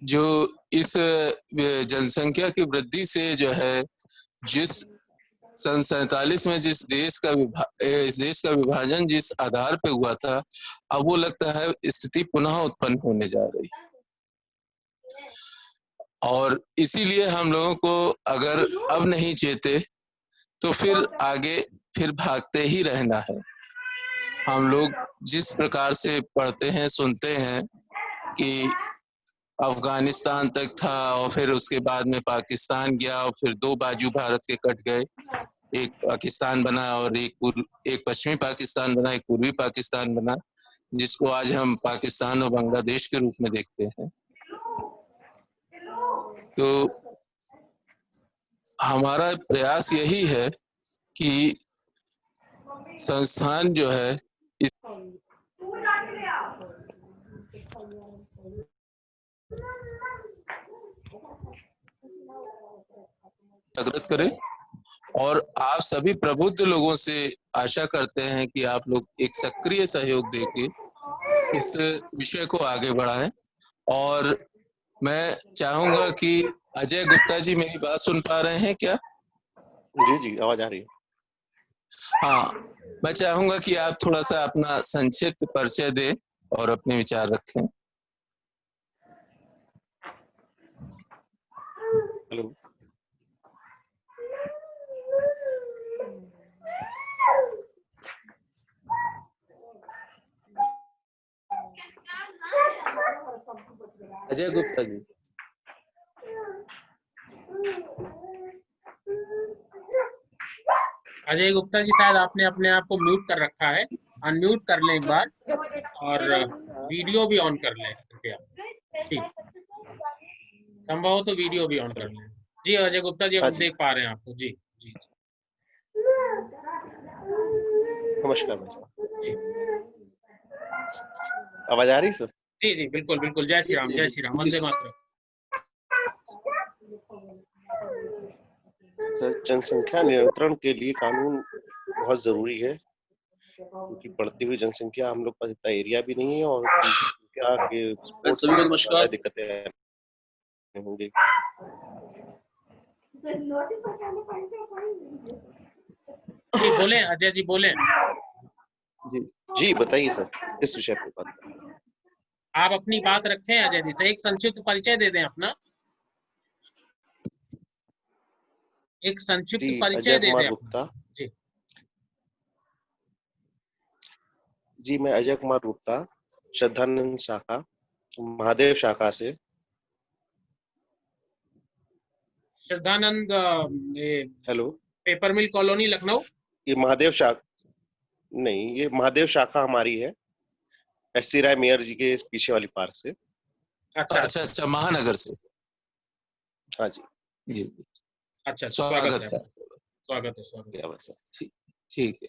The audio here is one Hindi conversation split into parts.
जो इस जनसंख्या की वृद्धि से जो है, जिस सन 47 में इस देश का विभाजन जिस आधार पे हुआ था, अब वो लगता है स्थिति पुनः उत्पन्न होने जा रही। और इसीलिए हम लोगों को अगर अब नहीं चेते तो फिर आगे फिर भागते ही रहना है। हम लोग जिस प्रकार से पढ़ते हैं, सुनते हैं कि अफगानिस्तान तक था और फिर उसके बाद में पाकिस्तान गया और फिर दो बाजू भारत के कट गए, एक पाकिस्तान बना और एक पश्चिमी पाकिस्तान बना, एक पूर्वी पाकिस्तान बना, जिसको आज हम पाकिस्तान और बांग्लादेश के रूप में देखते हैं। तो हमारा प्रयास यही है कि संस्थान जो है इस जागृत करे और आप सभी प्रबुद्ध लोगों से आशा करते हैं कि आप लोग एक सक्रिय सहयोग देके इस विषय को आगे बढ़ाएं। और मैं चाहूंगा कि अजय गुप्ता जी मेरी बात सुन पा रहे हैं क्या? जी जी, आवाज आ रही है। हाँ, मैं चाहूंगा कि आप थोड़ा सा अपना संक्षिप्त परिचय दें और अपने विचार रखें। हेलो। अजय गुप्ता जी। अजय गुप्ता जी, शायद आपने अपने आप को म्यूट कर रखा है। अनम्यूट कर लें एक बार और वीडियो भी ऑन कर लें कृपया। ठीक, संभव हो तो वीडियो भी ऑन कर लें। जी अजय गुप्ता जी, हम देख पा रहे हैं आपको। जी जी जी, नमस्कार भाई साहब, आवाज आ रही है सर? जी जी, बिल्कुल बिल्कुल। जय श्री राम, जय श्री राम, वंदे मातरम। जनसंख्या नियंत्रण के लिए कानून बहुत जरूरी है, क्योंकि बढ़ती हुई जनसंख्या, हम लोग पास इतना एरिया भी नहीं है और क्या सभी को नमस्कार। दिक्कतें होंगी। जी बोले अजय जी, बोले। जी बताइए सर, किस विषय पे बात करें? आप अपनी बात रखें अजय जी से, एक संक्षिप्त परिचय दे दें अपना, एक संक्षिप्त परिचय दे दें अपना। जी जी, मैं अजय कुमार गुप्ता, श्रद्धानंद शाखा, महादेव शाखा से। Shraddhanand hello, paper mill colony Lucknow. ये महादेव शाखा नहीं, ये महादेव शाखा हमारी है, एस.सी. राय मेयर जी के पीछे वाली पार्क से। अच्छा अच्छा अच्छा, महानगर से। हाँ जी जी, अच्छा, स्वागत है। स्वागत है। ठीक है।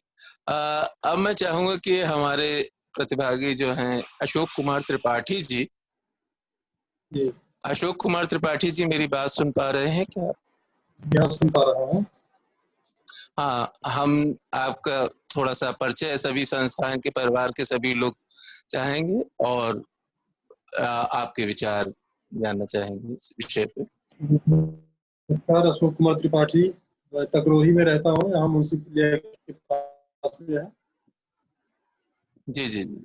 अब मैं चाहूंगा कि हमारे प्रतिभागी जो हैं अशोक कुमार त्रिपाठी जी। अशोक कुमार त्रिपाठी जी मेरी बात सुन पा रहे हैं क्या? सुन पा रहा हूँ। हाँ, हम आपका थोड़ा सा परिचय सभी संस्थान के परिवार के सभी लोग चाहेंगे और आपके विचार जानना चाहेंगे इस विषय पे। नमस्कार, अशोक कुमार त्रिपाठी, तकरोही में रहता हूँ, यहाँ म्युनिसिपल के पास में है। जी जी जी।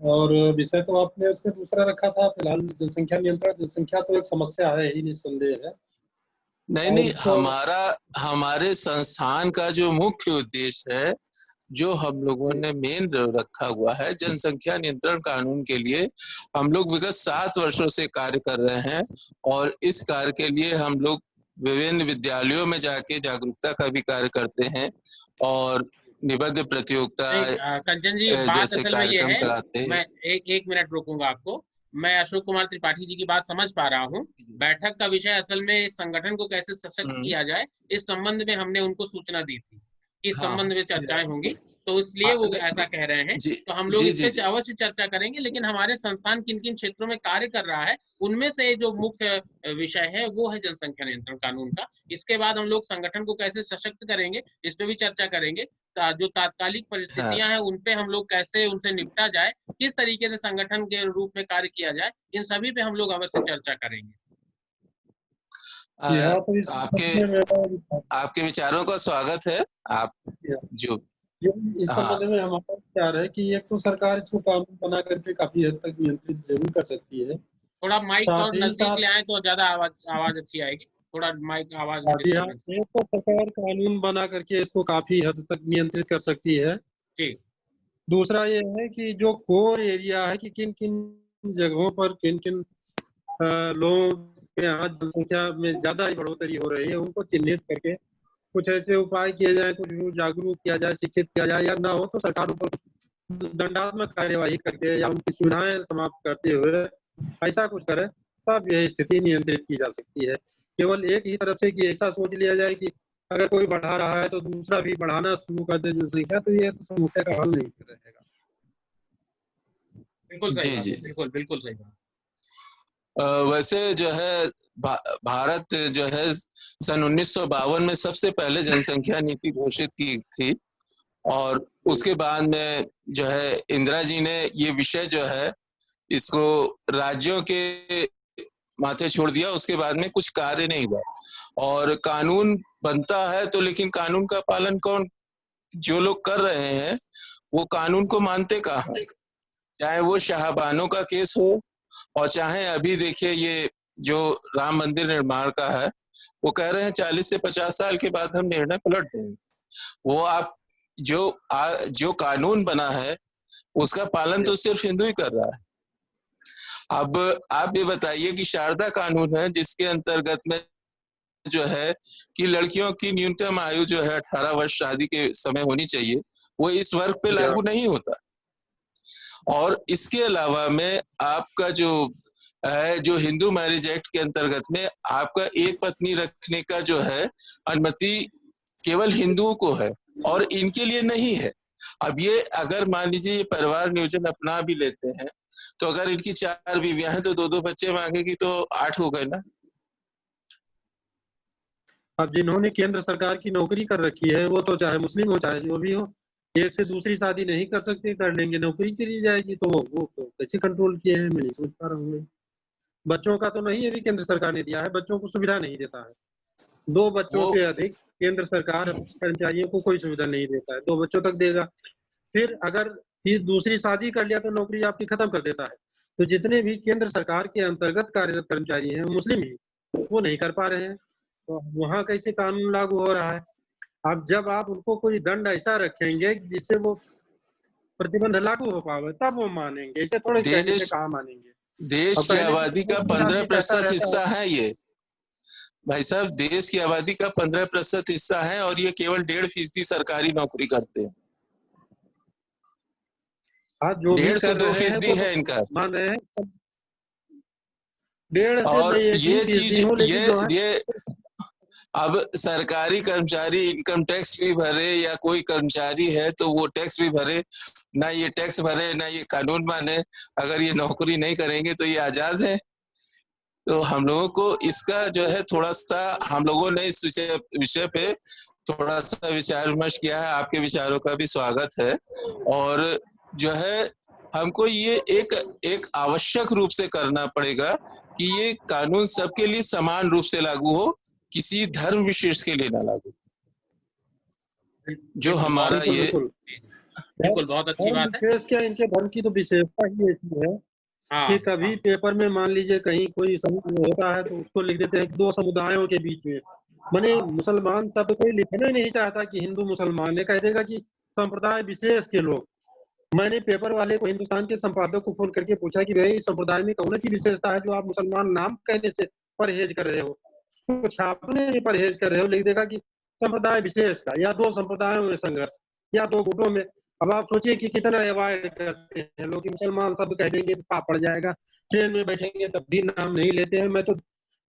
और विषय तो आपने उसमें दूसरा रखा था, फिलहाल जनसंख्या नियंत्रण। जनसंख्या तो एक समस्या है ही, निस्संदेह है। नहीं, हमारे संस्थान का जो मुख्य उद्देश्य है, जो हम लोगों ने मेन रखा हुआ है, जनसंख्या नियंत्रण कानून के लिए हम लोग विगत 7 वर्षों से कार्य कर रहे हैं और इस कार्य के लिए हम लोग विभिन्न विद्यालयों में जाके जागरूकता का भी कार्य करते हैं और निबंध प्रतियोगिता कंचन जी, बात जैसे असल में ये कार्यक्रम है, कराते हैं। मैं एक मिनट रोकूंगा आपको। मैं अशोक कुमार त्रिपाठी जी की बात समझ पा रहा हूँ। बैठक का विषय असल में एक संगठन को कैसे सशक्त किया जाए, इस संबंध में हमने उनको सूचना दी थी, इस संबंध में चर्चाएं होंगी, तो इसलिए वो ऐसा कह रहे हैं। तो हम लोग इस पे अवश्य चर्चा करेंगे, लेकिन हमारे संस्थान किन किन क्षेत्रों में कार्य कर रहा है, उनमें से जो मुख्य विषय है वो है जनसंख्या नियंत्रण कानून का। इसके बाद हम लोग संगठन को कैसे सशक्त करेंगे, इस पे भी चर्चा करेंगे। जो तात्कालिक परिस्थितियां हैं उन पे हम लोग कैसे उनसे निपटा जाए, किस तरीके से संगठन के रूप में कार्य किया जाए, इन सभी पे हम लोग अवश्य चर्चा करेंगे। तो इस आपके विचारों का स्वागत है। आप जो इस संबंध में हमारा विचार है कि एक तो सरकार इसको कानून बना करके काफी हद तक नियंत्रित जरूर कर सकती है। थोड़ा माइक और नजदीक ले आए तो ज्यादा आवाज अच्छी आएगी। थोड़ा माइक आवाज में डिस्टर्बेंस। एक तो सरकार कानून बना करके इसको काफी हद तक नियंत्रित कर सकती है। जी। दूसरा ये है कि जो कोर एरिया है कि किन किन जगहों पर किन किन लोगों के यहाँ जनसंख्या में ज्यादा बढ़ोतरी हो रही है, उनको चिन्हित करके कुछ ऐसे उपाय किए जाए, कुछ जागरूक किया जाए, शिक्षित किया जाए, या ना हो तो सरकार ऊपर दंडात्मक कार्यवाही करके या उनकी सुविधाएं समाप्त करते हुए ऐसा कुछ करे, तब यह स्थिति नियंत्रित की जा सकती है। केवल एक ही तरफ से कि ऐसा सोच लिया जाए कि अगर कोई बढ़ा रहा है तो दूसरा भी बढ़ाना शुरू कर दे जनसंख्या, तो ये तो समस्या का हल नहीं रहेगा। बिल्कुल सही बात है, बिल्कुल सही बात। वैसे जो है भारत जो है सन 1952 में सबसे पहले जनसंख्या नीति घोषित की थी, और उसके बाद में जो है इंदिरा जी ने ये विषय जो है इसको राज्यों के माथे छोड़ दिया। उसके बाद में कुछ कार्य नहीं हुआ, और कानून बनता है तो लेकिन कानून का पालन कौन, जो लोग कर रहे हैं वो कानून को मानते कहाँ हैं। चाहे वो शाहबानों का केस हो, और चाहे अभी देखिए ये जो राम मंदिर निर्माण का है, वो कह रहे हैं 40 से 50 साल के बाद हम निर्णय पलट देंगे। वो आप जो कानून बना है उसका पालन तो सिर्फ हिंदू ही कर रहा है। अब आप ये बताइए कि शारदा कानून है जिसके अंतर्गत में जो है कि लड़कियों की न्यूनतम आयु जो है 18 वर्ष शादी के समय होनी चाहिए, वो इस वर्ग पे लागू नहीं होता। और इसके अलावा में आपका जो हिंदू मैरिज एक्ट के अंतर्गत में आपका एक पत्नी रखने का जो है अनुमति केवल हिंदुओं को है और इनके लिए नहीं है। अब ये अगर मान लीजिए ये परिवार नियोजन अपना भी लेते हैं, तो अगर इनकी 4 बीवियां हैं तो 2-2 बच्चे मांगेगी तो 8 हो गए ना। अब जिन्होंने केंद्र सरकार की नौकरी कर रखी है वो तो चाहे मुस्लिम हो चाहे जो भी हो, एक से दूसरी शादी नहीं कर सकते, कर लेंगे नौकरी चली जाएगी, तो वो तो कैसे कंट्रोल किए हैं मैं नहीं समझ पा रहा हूँ। बच्चों का तो नहीं अभी केंद्र सरकार ने दिया है, बच्चों को सुविधा नहीं देता है। 2 बच्चों से अधिक केंद्र सरकार कर्मचारियों को कोई सुविधा नहीं देता है, 2 बच्चों तक देगा। फिर अगर दूसरी शादी कर लिया तो नौकरी आपकी खत्म कर देता है। तो जितने भी केंद्र सरकार के अंतर्गत कार्यरत कर्मचारी हैं मुस्लिम ही, वो नहीं कर पा रहे हैं, तो वहाँ कैसे कानून लागू हो रहा है। अब जब आप उनको कोई दंड ऐसा रखेंगे जिससे वो प्रतिबंध लागू हो पावे तब वो मानेंगे, ऐसे थोड़े कहने से कहाँ मानेंगे। देश की आबादी का 15% हिस्सा है ये भाई साहब, देश की आबादी का 15% हिस्सा है और ये केवल 1.5% सरकारी नौकरी करते हैं। हाँ, जो 1.5 से 2% है इनका। मान रहे हैं 1.5 और से ये चीज ये अब सरकारी कर्मचारी इनकम टैक्स भी भरे या कोई कर्मचारी है तो वो टैक्स भी भरे, ना ये टैक्स भरे ना ये कानून माने। अगर ये नौकरी नहीं करेंगे तो ये आजाद है। तो हम लोगों को इसका जो है थोड़ा सा हम लोगों ने इस विषय पे थोड़ा सा विचार विमर्श किया है। आपके विचारों का भी स्वागत है। और जो है हमको ये एक आवश्यक रूप से करना पड़ेगा कि ये कानून सबके लिए समान रूप से लागू हो, किसी धर्म विशेष के लिए ना लागू। जो हमारा ये बिल्कुल बहुत अच्छी बात है। क्या इनके धर्म की तो विशेषता ही ऐसी है कि कभी पेपर में मान लीजिए कहीं कोई समूह होता है तो उसको लिख देते हैं 2 समुदायों के बीच में, माने मुसलमान तब कोई लिखना ही नहीं चाहता कि हिंदू मुसलमान है, कह देगा कि संप्रदाय विशेष के लोग। मैंने पेपर वाले को, हिंदुस्तान के संपादक को फोन करके पूछा कि भाई संप्रदाय में कौन सी विशेषता है जो आप मुसलमान नाम कहने से परहेज कर रहे हो, तो छापने में परहेज कर रहे हो, लिख देगा कि संप्रदाय विशेष का, या 2 संप्रदायों में संघर्ष, या 2 गुटों में। अब आप सोचिए कि कितना अवॉइड करते हैं लोग, मुसलमान शब्द कह देंगे तो पाप पड़ जाएगा, ट्रेन में बैठेंगे तब भी नाम नहीं लेते हैं।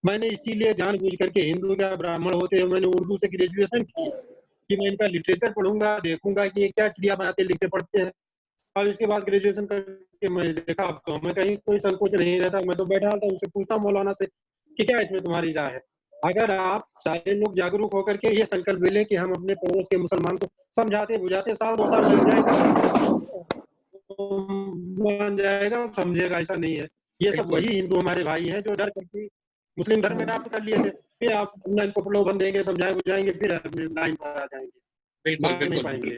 मैंने इसीलिए जानबूझ करके हिंदू या ब्राह्मण होते हुए मैंने उर्दू से ग्रेजुएशन की कि मैं इनका लिटरेचर पढ़ूंगा, देखूंगा कि ये क्या चिड़िया बनाते लिखते पढ़ते हैं। और इसके बाद ग्रेजुएशन करके मैं देखा तो मैं कहीं कोई संकोच नहीं रहता, मैं तो बैठा था उनसे पूछता मौलाना से कि क्या इसमें तुम्हारी राय है। अगर आप सारे लोग जागरूक होकर के ये संकल्प लें कि हम अपने पड़ोस के मुसलमान को समझाते बुझाते 1-2 साल लग जाएगा बन जाएगा, समझेगा, ऐसा नहीं है। ये सब बिल्कुल वही हिंदू हमारे भाई हैं जो डर करके मुस्लिम धर्म में अडॉप्ट कर लिए थे। फिर आप अपना इनको प्रलोभन देंगे, समझाए बुझाएंगे, फिर अपने लाइन पर आ जाएंगे, बिल्कुल भाग नहीं बिल्कुल पाएंगे।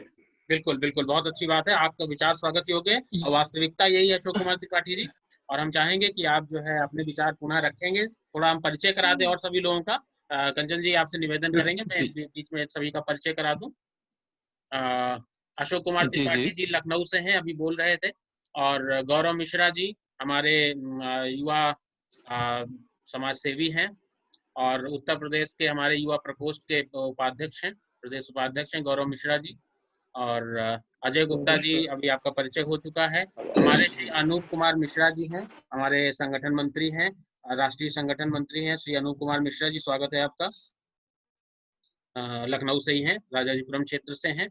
बिल्कुल बिल्कुल बहुत अच्छी बात है, आपका विचार स्वागत योग्य है और वास्तविकता यही है अशोक कुमार त्रिपाठी जी। और हम चाहेंगे कि आप जो है अपने विचार पुनः रखेंगे, थोड़ा हम परिचय करा दें और सभी लोगों का। कंचन जी आपसे निवेदन करेंगे, मैं जी बीच में सभी का परिचय करा दूं। अशोक कुमार जी जी त्रिपाठी जी लखनऊ से हैं, अभी बोल रहे थे। और गौरव मिश्रा जी हमारे युवा समाज सेवी हैं और उत्तर प्रदेश के हमारे युवा प्रकोष्ठ के उपाध्यक्ष हैं, प्रदेश उपाध्यक्ष हैं गौरव मिश्रा जी। और अजय गुप्ता जी अभी आपका परिचय हो चुका है। हमारे श्री अनूप कुमार मिश्रा जी हैं, हमारे संगठन मंत्री हैं, राष्ट्रीय संगठन मंत्री हैं श्री अनूप कुमार मिश्रा जी, स्वागत है आपका। लखनऊ से ही हैं, राजाजीपुरम क्षेत्र से हैं।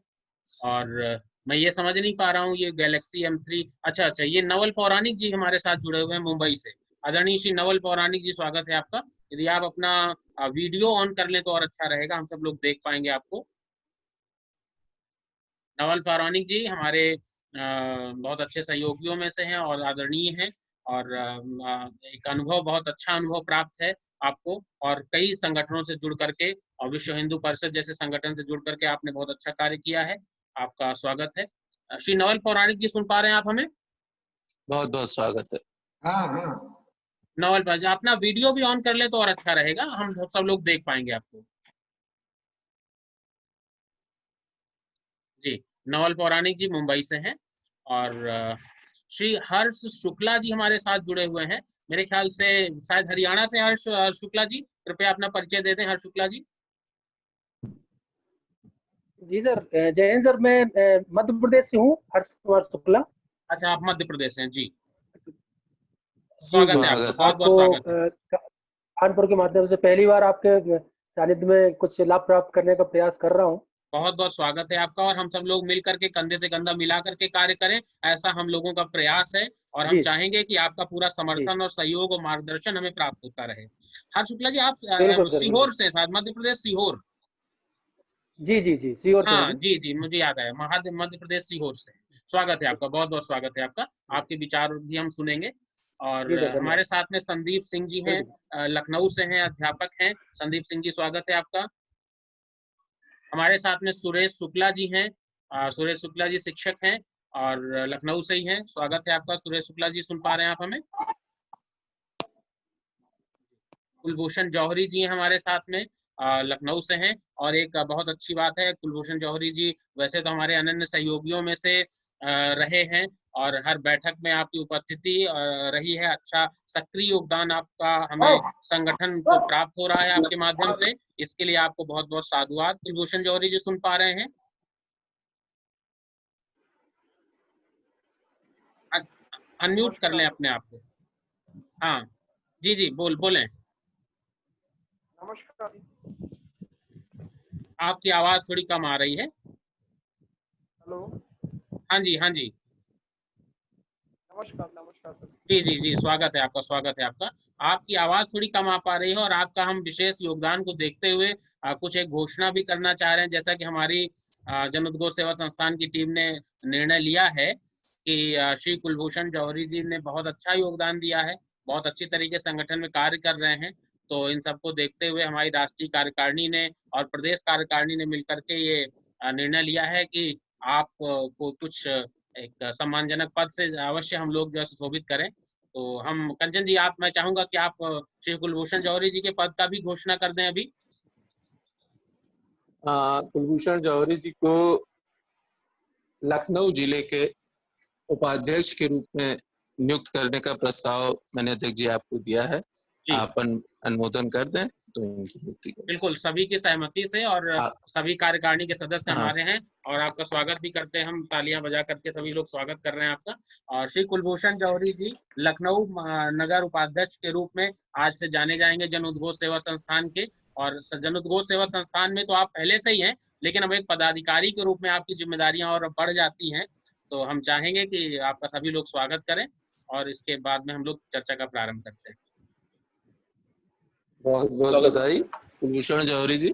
और मैं ये समझ नहीं पा रहा हूँ ये गैलेक्सी M3, अच्छा अच्छा, ये नवल पौराणिक जी हमारे साथ जुड़े हुए हैं मुंबई से। आदरणीय श्री नवल पौराणिक जी, स्वागत है आपका। यदि आप अपना वीडियो ऑन कर लें तो और अच्छा रहेगा, हम सब लोग देख पाएंगे आपको। नवल पौराणिक जी हमारे बहुत अच्छे सहयोगियों में से हैं और आदरणीय हैं। और एक अनुभव, बहुत अच्छा अनुभव प्राप्त है आपको, और कई संगठनों से जुड़ करके और विश्व हिंदू परिषद जैसे संगठन से जुड़ करके आपने बहुत अच्छा कार्य किया है, आपका स्वागत है। श्री नवल पौराणिक जी, सुन पा रहे हैं आप हमें? बहुत बहुत स्वागत है। हाँ हाँ नवल जी अपना वीडियो भी ऑन कर ले तो और अच्छा रहेगा, हम सब लोग देख पाएंगे आपको। जी, नवल पौराणिक जी मुंबई से हैं। और श्री हर्ष शुक्ला जी हमारे साथ जुड़े हुए हैं, मेरे ख्याल से शायद हरियाणा से। हर्ष शुक्ला जी, कृपया अपना परिचय दे दें। हर्ष शुक्ला जी। जी सर, जय हिंद सर। मैं मध्य प्रदेश से हूँ, हर्ष कुमार शुक्ला। अच्छा, आप मध्य प्रदेश से हैं जी, जी स्वागत जी, है आपका, स्वागत बहुत बहुत स्वागत है। कानपुर के माध्यम से पहली बार आपके सानिध्य में कुछ लाभ प्राप्त करने का प्रयास कर रहा हूँ। बहुत बहुत स्वागत है आपका, और हम सब लोग मिल करके कंधे से कंधा मिला करके कार्य करें, ऐसा हम लोगों का प्रयास है। और हम जी चाहेंगे कि आपका पूरा जी, समर्थन और सहयोग और मार्गदर्शन हमें प्राप्त होता रहे। हर्ष शुक्ला जी, आप बिल्कुल सर, बिल्कुल। सीहोर से, शायद मध्य प्रदेश सीहोर। जी जी जी, सीहोर से हाँ हूँ। जी जी, मुझे याद आया, मध्य प्रदेश सीहोर से। स्वागत है आपका, बहुत बहुत स्वागत है आपका, आपके विचार भी हम सुनेंगे। और जी सर, हमारे धन्यवाद। साथ में संदीप सिंह जी हैं, बिल्कुल। लखनऊ से हैं, अध्यापक हैं। संदीप सिंह जी, स्वागत है आपका। हमारे साथ में सुरेश शुक्ला जी हैं, सुरेश शुक्ला जी शिक्षक हैं और लखनऊ से ही हैं, स्वागत है आपका सुरेश शुक्ला जी, सुन पा रहे हैं आप हमें? कुलभूषण जौहरी जी हैं हमारे साथ में, लखनऊ से हैं। और एक बहुत अच्छी बात है, कुलभूषण जौहरी जी वैसे तो हमारे अनन्य सहयोगियों में से रहे हैं और हर बैठक में आपकी उपस्थिति रही है। अच्छा सक्रिय योगदान आपका हमें संगठन को प्राप्त हो रहा है आपके माध्यम से, इसके लिए आपको बहुत बहुत साधुवाद। कुलभूषण जौहरी जी, सुन पा रहे हैं? अनम्यूट कर लें अपने आप को। हाँ जी जी, बोलें। नमस्कार। आपकी आवाज थोड़ी कम आ रही है। हेलो। हाँ जी हाँ जी, नमस्कार नमस्कार सर। जी जी जी, स्वागत है आपका, स्वागत है आपका। आपकी आवाज थोड़ी कम आ पा रही है और आपका हम विशेष योगदान को देखते हुए कुछ एक घोषणा भी करना चाह रहे हैं। जैसा कि हमारी जन उद्घोष सेवा संस्थान की टीम ने निर्णय लिया है कि श्री कुलभूषण जौहरी जी ने बहुत अच्छा योगदान दिया है, बहुत अच्छी तरीके संगठन में कार्य कर रहे हैं। तो इन सबको देखते हुए हमारी राष्ट्रीय कार्यकारिणी ने और प्रदेश कार्यकारिणी ने मिलकर के ये निर्णय लिया है कि आप को कुछ एक सम्मानजनक पद से अवश्य हम लोग जो है सुशोभित करें। तो हम, कंचन जी, मैं चाहूंगा कि आप श्री कुलभूषण जौहरी जी के पद का भी घोषणा कर दें अभी। कुलभूषण जौहरी जी को लखनऊ जिले के उपाध्यक्ष के रूप में नियुक्त करने का प्रस्ताव मैंने अध्यक्ष जी आपको दिया है, आप अनुमोदन कर दें तो इनकी नियुक्ति करें। बिल्कुल, सभी की सहमति से, और सभी कार्यकारिणी के सदस्य हमारे हैं और आपका स्वागत भी करते हैं हम, तालियां बजा करके सभी लोग स्वागत कर रहे हैं आपका। और श्री कुलभूषण जौहरी जी लखनऊ नगर उपाध्यक्ष के रूप में आज से जाने जाएंगे जन उद्घोष सेवा संस्थान के। और जन उद्घोष सेवा संस्थान में तो आप पहले से ही हैं, लेकिन अब एक पदाधिकारी के रूप में आपकी जिम्मेदारियां और बढ़ जाती हैं। तो हम चाहेंगे कि आपका सभी लोग स्वागत करें और इसके बाद में हम लोग चर्चा का प्रारंभ करते हैं। बहुत बहुत बधाई कुलभूषण जौहरी जी।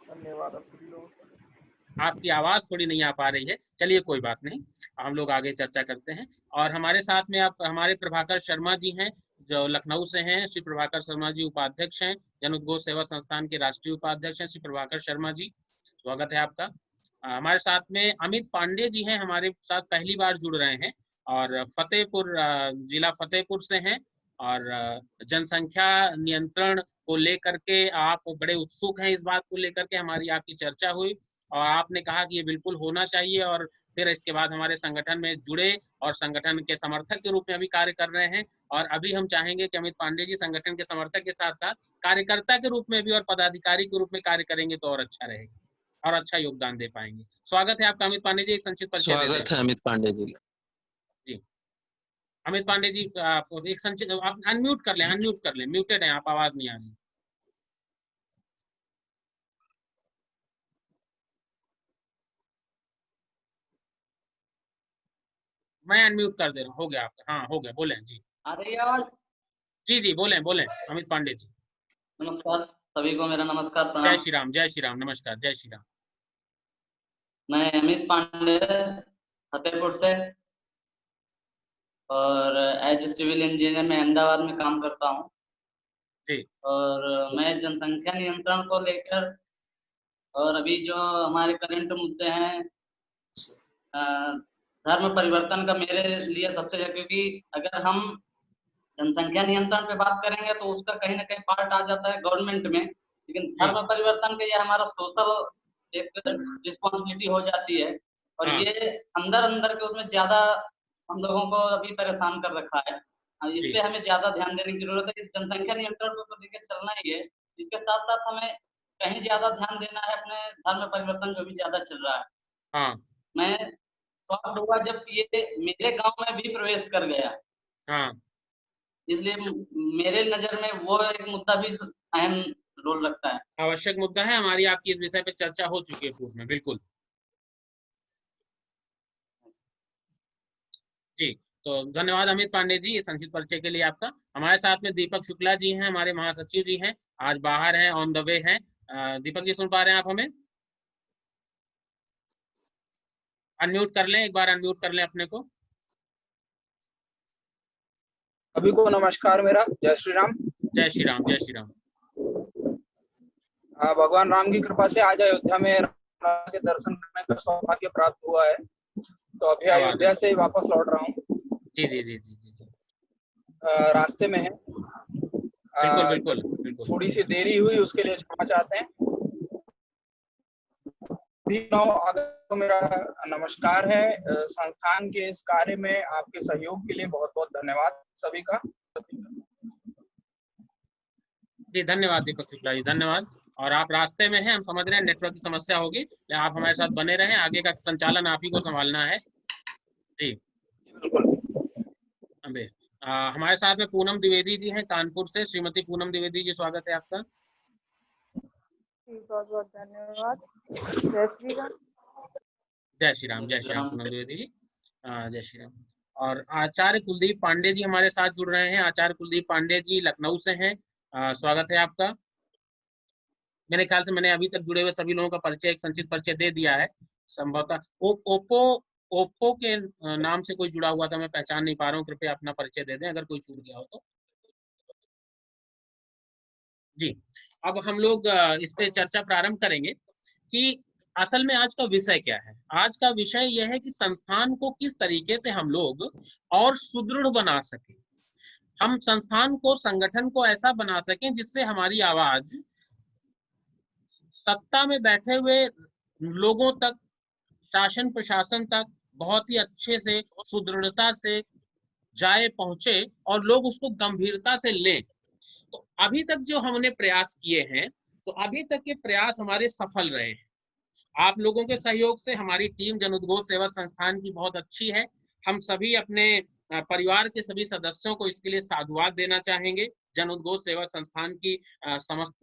धन्यवाद आप सभी लोगों को। आपकी आवाज थोड़ी नहीं आ पा रही है, चलिए कोई बात नहीं, हम लोग आगे चर्चा करते हैं। और हमारे साथ में आप हमारे प्रभाकर शर्मा जी हैं जो लखनऊ से हैं। श्री प्रभाकर शर्मा जी उपाध्यक्ष हैं, जन उद्घोष सेवा संस्थान के राष्ट्रीय उपाध्यक्ष हैं। श्री प्रभाकर शर्मा जी, स्वागत है आपका। हमारे साथ में अमित पांडे जी हैं, हमारे साथ पहली बार जुड़ रहे हैं और फतेहपुर जिला फतेहपुर से हैं। और जनसंख्या नियंत्रण को लेकर के आप बड़े उत्सुक हैं, इस बात को लेकर के हमारी आपकी चर्चा हुई और आपने कहा कि ये बिल्कुल होना चाहिए। और फिर इसके बाद हमारे संगठन में जुड़े और संगठन के समर्थक के रूप में भी कार्य कर रहे हैं। और अभी हम चाहेंगे कि अमित पांडे जी संगठन के समर्थक के साथ साथ कार्यकर्ता के रूप में भी और पदाधिकारी के रूप में कार्य करेंगे तो और अच्छा रहेगा और अच्छा योगदान दे पाएंगे। स्वागत है आपका अमित पांडे जी, एक संक्षिप्त परिचय दें। स्वागत है अमित पांडे जी। जी अमित पांडे जी, आप एक संक्षिप्त, आप अनम्यूट कर लें, म्यूटेड है आप, आवाज नहीं आ रही। मैं अनम्यूट कर दे रहा हूँ, हो गया आपका, हाँ हो गया, बोलें जी। आ रही है आवाज? जी जी बोलें अमित पांडे जी। नमस्कार सभी को, मेरा नमस्कार, जय प्रणाम। श्री राम, नमस्कार, जय श्री राम। मैं अमित पांडे फतेहपुर से और एज सिविल इंजीनियर में अहमदाबाद में काम करता हूँ जी। और मैं जनसंख्या नियंत्रण को लेकर और अभी जो हमारे करंट मुद्दे हैं, धर्म परिवर्तन का मेरे लिए सबसे ज़्यादा, क्योंकि अगर हम जनसंख्या नियंत्रण पे बात करेंगे तो उसका कहीं ना कहीं पार्ट आ जाता है गवर्नमेंट में, लेकिन धर्म परिवर्तन के ये हमारा सोशल एक रिस्पॉन्सिबिलिटी हो जाती है। और ये अंदर अंदर के उसमें ज्यादा हम लोगों को अभी परेशान कर रखा है। इस पे हमें ज्यादा ध्यान देने की जरूरत है। जनसंख्या नियंत्रण को लेकर चलना ही है, इसके साथ साथ हमें कहीं ज्यादा ध्यान देना है अपने धर्म परिवर्तन जो भी ज्यादा चल रहा है। हाँ। मैं शॉक्ड हुआ जब ये मेरे गांव में भी प्रवेश कर गया। हाँ। इसलिए मेरे नजर में वो एक मुद्दा भी अहम रोल रखता है, आवश्यक मुद्दा है। हमारी आपकी इस विषय पे चर्चा हो चुकी है पूर्व में, बिल्कुल जी। तो धन्यवाद अमित पांडे जी, संक्षिप्त परिचय के लिए आपका। हमारे साथ में दीपक शुक्ला जी हैं, हमारे महासचिव जी हैं, आज बाहर हैं, ऑन द वे हैं। दीपक जी सुन पा रहे हैं आप हमें? अनम्यूट कर लें, एक बार अनम्यूट कर लें अपने को। सभी को नमस्कार मेरा, जय श्री राम। जय श्री राम, जय श्री राम। भगवान राम की कृपा से आज अयोध्या में राम के दर्शन करने का सौभाग्य प्राप्त हुआ है, तो अभी अयोध्या से वापस लौट रहा हूँ। जी जी जी जी जी। रास्ते में है, बिल्कुल बिल्कुल। थोड़ी सी देरी हुई, उसके लिए क्षमा चाहते हैं। तो मेरा नमस्कार है। संस्थान के इस कार्य में आपके सहयोग के लिए बहुत बहुत धन्यवाद सभी का। जी धन्यवाद दीपक शुक्ला जी, धन्यवाद। और आप रास्ते में हैं, हम समझ रहे हैं नेटवर्क की समस्या होगी, आप हमारे साथ बने रहें, आगे का संचालन आप ही को संभालना है जी। हमारे साथ में पूनम द्विवेदी जी हैं कानपुर से। श्रीमती पूनम द्विवेदी जी, स्वागत है आपका। बहुत बहुत धन्यवाद। जय श्री राम। जय श्री राम, जय श्री राम पूनम द्विवेदी जी, जय श्री राम। और आचार्य कुलदीप पांडे जी हमारे साथ जुड़ रहे हैं। आचार्य कुलदीप पांडे जी लखनऊ से हैं, स्वागत है आपका। मेरे ख्याल से मैंने अभी तक जुड़े हुए सभी लोगों का परिचय, एक संक्षिप्त परिचय दे दिया है संभवतः। ओप्पो के नाम से कोई जुड़ा हुआ था, मैं पहचान नहीं पा रहा हूँ, कृपया अपना परिचय दे दें अगर कोई छूट गया हो तो। जी, अब हम लोग इस पे चर्चा प्रारंभ करेंगे कि असल में आज का विषय क्या है। आज का विषय यह है कि संस्थान को किस तरीके से हम लोग और सुदृढ़ बना सके, हम संस्थान को, संगठन को ऐसा बना सकें जिससे हमारी आवाज सत्ता में बैठे हुए लोगों तक, शासन प्रशासन तक बहुत ही अच्छे से, सुदृढ़ता से जाए, पहुंचे और लोग उसको गंभीरता से लें। तो अभी तक जो हमने प्रयास किए हैं, तो अभी तक के प्रयास हमारे सफल रहे हैं। आप लोगों के सहयोग से हमारी टीम जन उद्घोष सेवा संस्थान की बहुत अच्छी है। हम सभी अपने परिवार के सभी सदस्यों को इसके लिए साधुवाद देना चाहेंगे। जन उद्घोष सेवा संस्थान की समस्त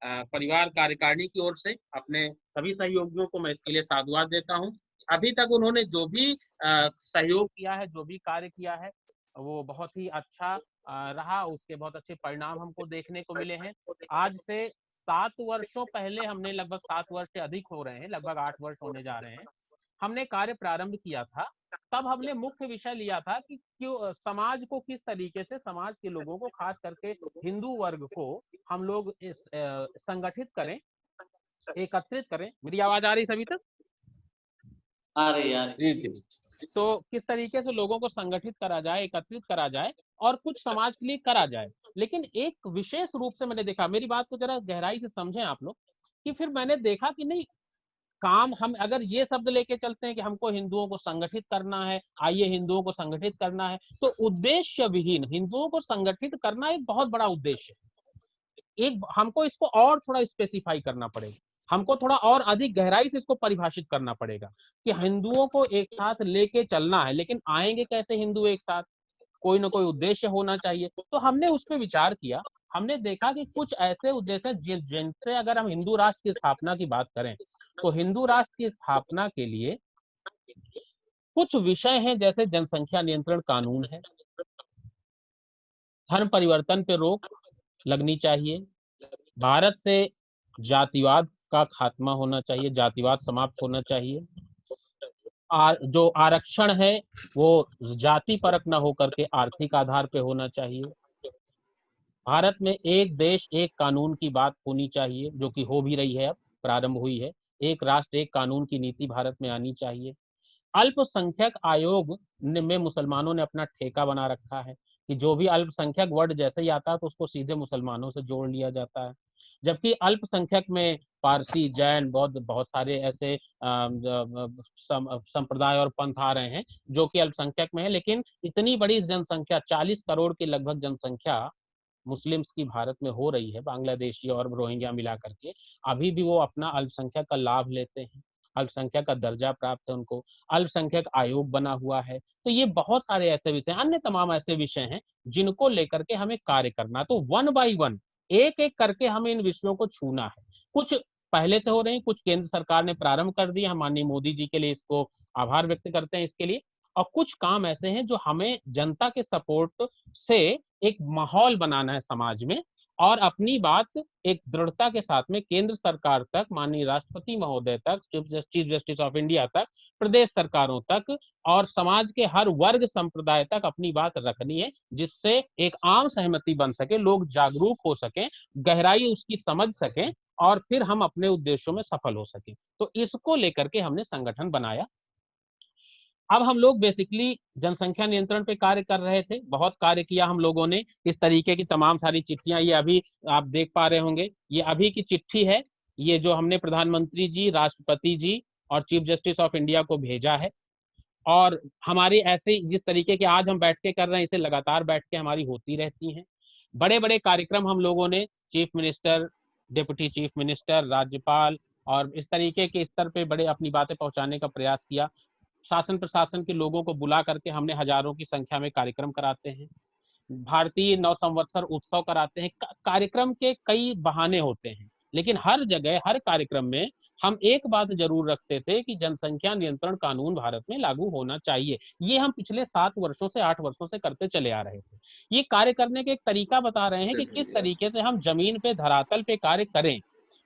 परिवार कार्यकारिणी की ओर से अपने सभी सहयोगियों को मैं इसके लिए साधुवाद देता हूं। अभी तक उन्होंने जो भी सहयोग किया है, जो भी कार्य किया है, वो बहुत ही अच्छा रहा, उसके बहुत अच्छे परिणाम हमको देखने को मिले हैं। आज से 7 वर्षों पहले हमने, लगभग 7 वर्ष से अधिक हो रहे हैं, लगभग 8 वर्ष होने जा रहे हैं, हमने कार्य प्रारंभ किया था। तब हमने मुख्य विषय लिया था कि क्यों समाज को किस तरीके से, समाज के लोगों को, खास करके हिंदू वर्ग को हम लोग संगठित करें, एकत्रित करें। मेरी आवाज आ रही सभी तक? आ रही है। जी जी। तो किस तरीके से लोगों को संगठित करा जाए, एकत्रित करा जाए और कुछ समाज के लिए करा जाए। लेकिन एक विशेष रूप से मैंने देखा, मेरी बात को जरा गहराई से समझें आप लोग, कि फिर मैंने देखा कि नहीं, काम हम अगर ये शब्द लेके चलते हैं कि हमको हिंदुओं को संगठित करना है, आइए हिंदुओं को संगठित करना है, तो उद्देश्य विहीन हिंदुओं को संगठित करना एक बहुत बड़ा उद्देश्य है। एक हमको इसको और थोड़ा स्पेसिफाई करना पड़ेगा, हमको थोड़ा और अधिक गहराई से इसको परिभाषित करना पड़ेगा कि हिंदुओं को एक साथ लेके चलना है। लेकिन आएंगे कैसे हिंदू एक साथ? कोई ना कोई उद्देश्य होना चाहिए। तो हमने उस पर विचार किया। हमने देखा कि कुछ ऐसे उद्देश्य जिनसे अगर हम हिंदू राष्ट्र की स्थापना की बात करें, तो हिंदू राष्ट्र की स्थापना के लिए कुछ विषय हैं, जैसे जनसंख्या नियंत्रण कानून है, धर्म परिवर्तन पे रोक लगनी चाहिए, भारत से जातिवाद का खात्मा होना चाहिए, जातिवाद समाप्त होना चाहिए, जो आरक्षण है वो जाति परक न होकर के आर्थिक आधार पे होना चाहिए, भारत में एक देश एक कानून की बात होनी चाहिए, जो कि हो भी रही है, अब प्रारंभ हुई है। एक राष्ट्र एक कानून की नीति भारत में आनी चाहिए। अल्पसंख्यक आयोग में मुसलमानों ने अपना ठेका बना रखा है कि जो भी अल्पसंख्यक वर्ड जैसे ही आता है तो उसको सीधे मुसलमानों से जोड़ लिया जाता है, जबकि अल्पसंख्यक में पारसी, जैन, बौद्ध, बहुत सारे ऐसे संप्रदाय और पंथ आ रहे हैं जो कि अल्पसंख्यक में है। लेकिन इतनी बड़ी जनसंख्या, 40 करोड़ की लगभग जनसंख्या मुस्लिम्स की भारत में हो रही है, बांग्लादेशी और रोहिंग्या मिला करके, अभी भी वो अपना अल्पसंख्यक का लाभ लेते हैं, अल्पसंख्यक का दर्जा प्राप्त है उनको, अल्पसंख्यक आयोग बना हुआ है। तो ये बहुत सारे ऐसे विषय, अन्य तमाम ऐसे विषय हैं जिनको लेकर के हमें कार्य करना। तो वन बाई वन, एक एक करके हमें इन विषयों को छूना है। कुछ पहले से हो रहे हैं, कुछ केंद्र सरकार ने प्रारंभ कर दिया, हम माननीय मोदी जी के लिए इसको आभार व्यक्त करते हैं इसके लिए। और कुछ काम ऐसे हैं जो हमें जनता के सपोर्ट से एक माहौल बनाना है समाज में, और अपनी बात एक दृढ़ता के साथ में केंद्र सरकार तक, माननीय राष्ट्रपति महोदय तक, चीफ जस्टिस ऑफ इंडिया तक, प्रदेश सरकारों तक और समाज के हर वर्ग संप्रदाय तक अपनी बात रखनी है, जिससे एक आम सहमति बन सके, लोग जागरूक हो सकें, गहराई उसकी समझ सकें और फिर हम अपने उद्देश्यों में सफल हो सके। तो इसको लेकर के हमने संगठन बनाया। अब हम लोग बेसिकली जनसंख्या नियंत्रण पे कार्य कर रहे थे, बहुत कार्य किया हम लोगों ने। इस तरीके की तमाम सारी चिट्ठियां, ये अभी आप देख पा रहे होंगे, ये अभी की चिट्ठी है, ये जो हमने प्रधानमंत्री जी, राष्ट्रपति जी और चीफ जस्टिस ऑफ इंडिया को भेजा है। और हमारी ऐसे जिस तरीके के आज हम बैठ के कर रहे हैं, इसे लगातार बैठ के हमारी होती रहती हैं। बड़े बड़े कार्यक्रम हम लोगों ने chief minister, deputy chief minister, राज्यपाल और इस तरीके के स्तर पे बड़े अपनी बातें पहुंचाने का प्रयास किया। शासन प्रशासन के लोगों को बुला करके हमने हजारों की संख्या में कार्यक्रम कराते हैं, भारतीय नव संवत्सर उत्सव कराते हैं। कार्यक्रम के कई बहाने होते हैं, लेकिन हर जगह हर कार्यक्रम में हम एक बात जरूर रखते थे कि जनसंख्या नियंत्रण कानून भारत में लागू होना चाहिए। ये हम पिछले 7 वर्षों से 8 वर्षों से करते चले आ रहे थे। ये कार्य करने के एक तरीका बता रहे हैं कि किस तरीके से हम जमीन पे, धरातल पे कार्य करें।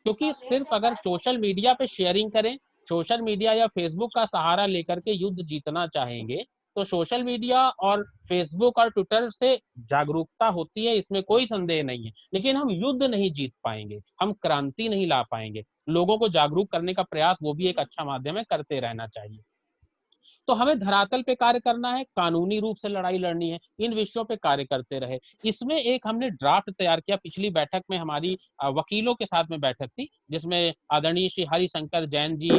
क्योंकि सिर्फ अगर सोशल मीडिया पे शेयरिंग करें, सोशल मीडिया या फेसबुक का सहारा लेकर के युद्ध जीतना चाहेंगे, तो सोशल मीडिया और फेसबुक और ट्विटर से जागरूकता होती है, इसमें कोई संदेह नहीं है, लेकिन हम युद्ध नहीं जीत पाएंगे, हम क्रांति नहीं ला पाएंगे। लोगों को जागरूक करने का प्रयास, वो भी एक अच्छा माध्यम है, करते रहना चाहिए। तो हमें धरातल पे कार्य करना है, कानूनी रूप से लड़ाई लड़नी है, इन विषयों पे कार्य करते रहे। इसमें एक हमने ड्राफ्ट तैयार किया। पिछली बैठक में हमारी वकीलों के साथ में बैठक थी, जिसमें आदरणीय श्री हरिशंकर जैन जी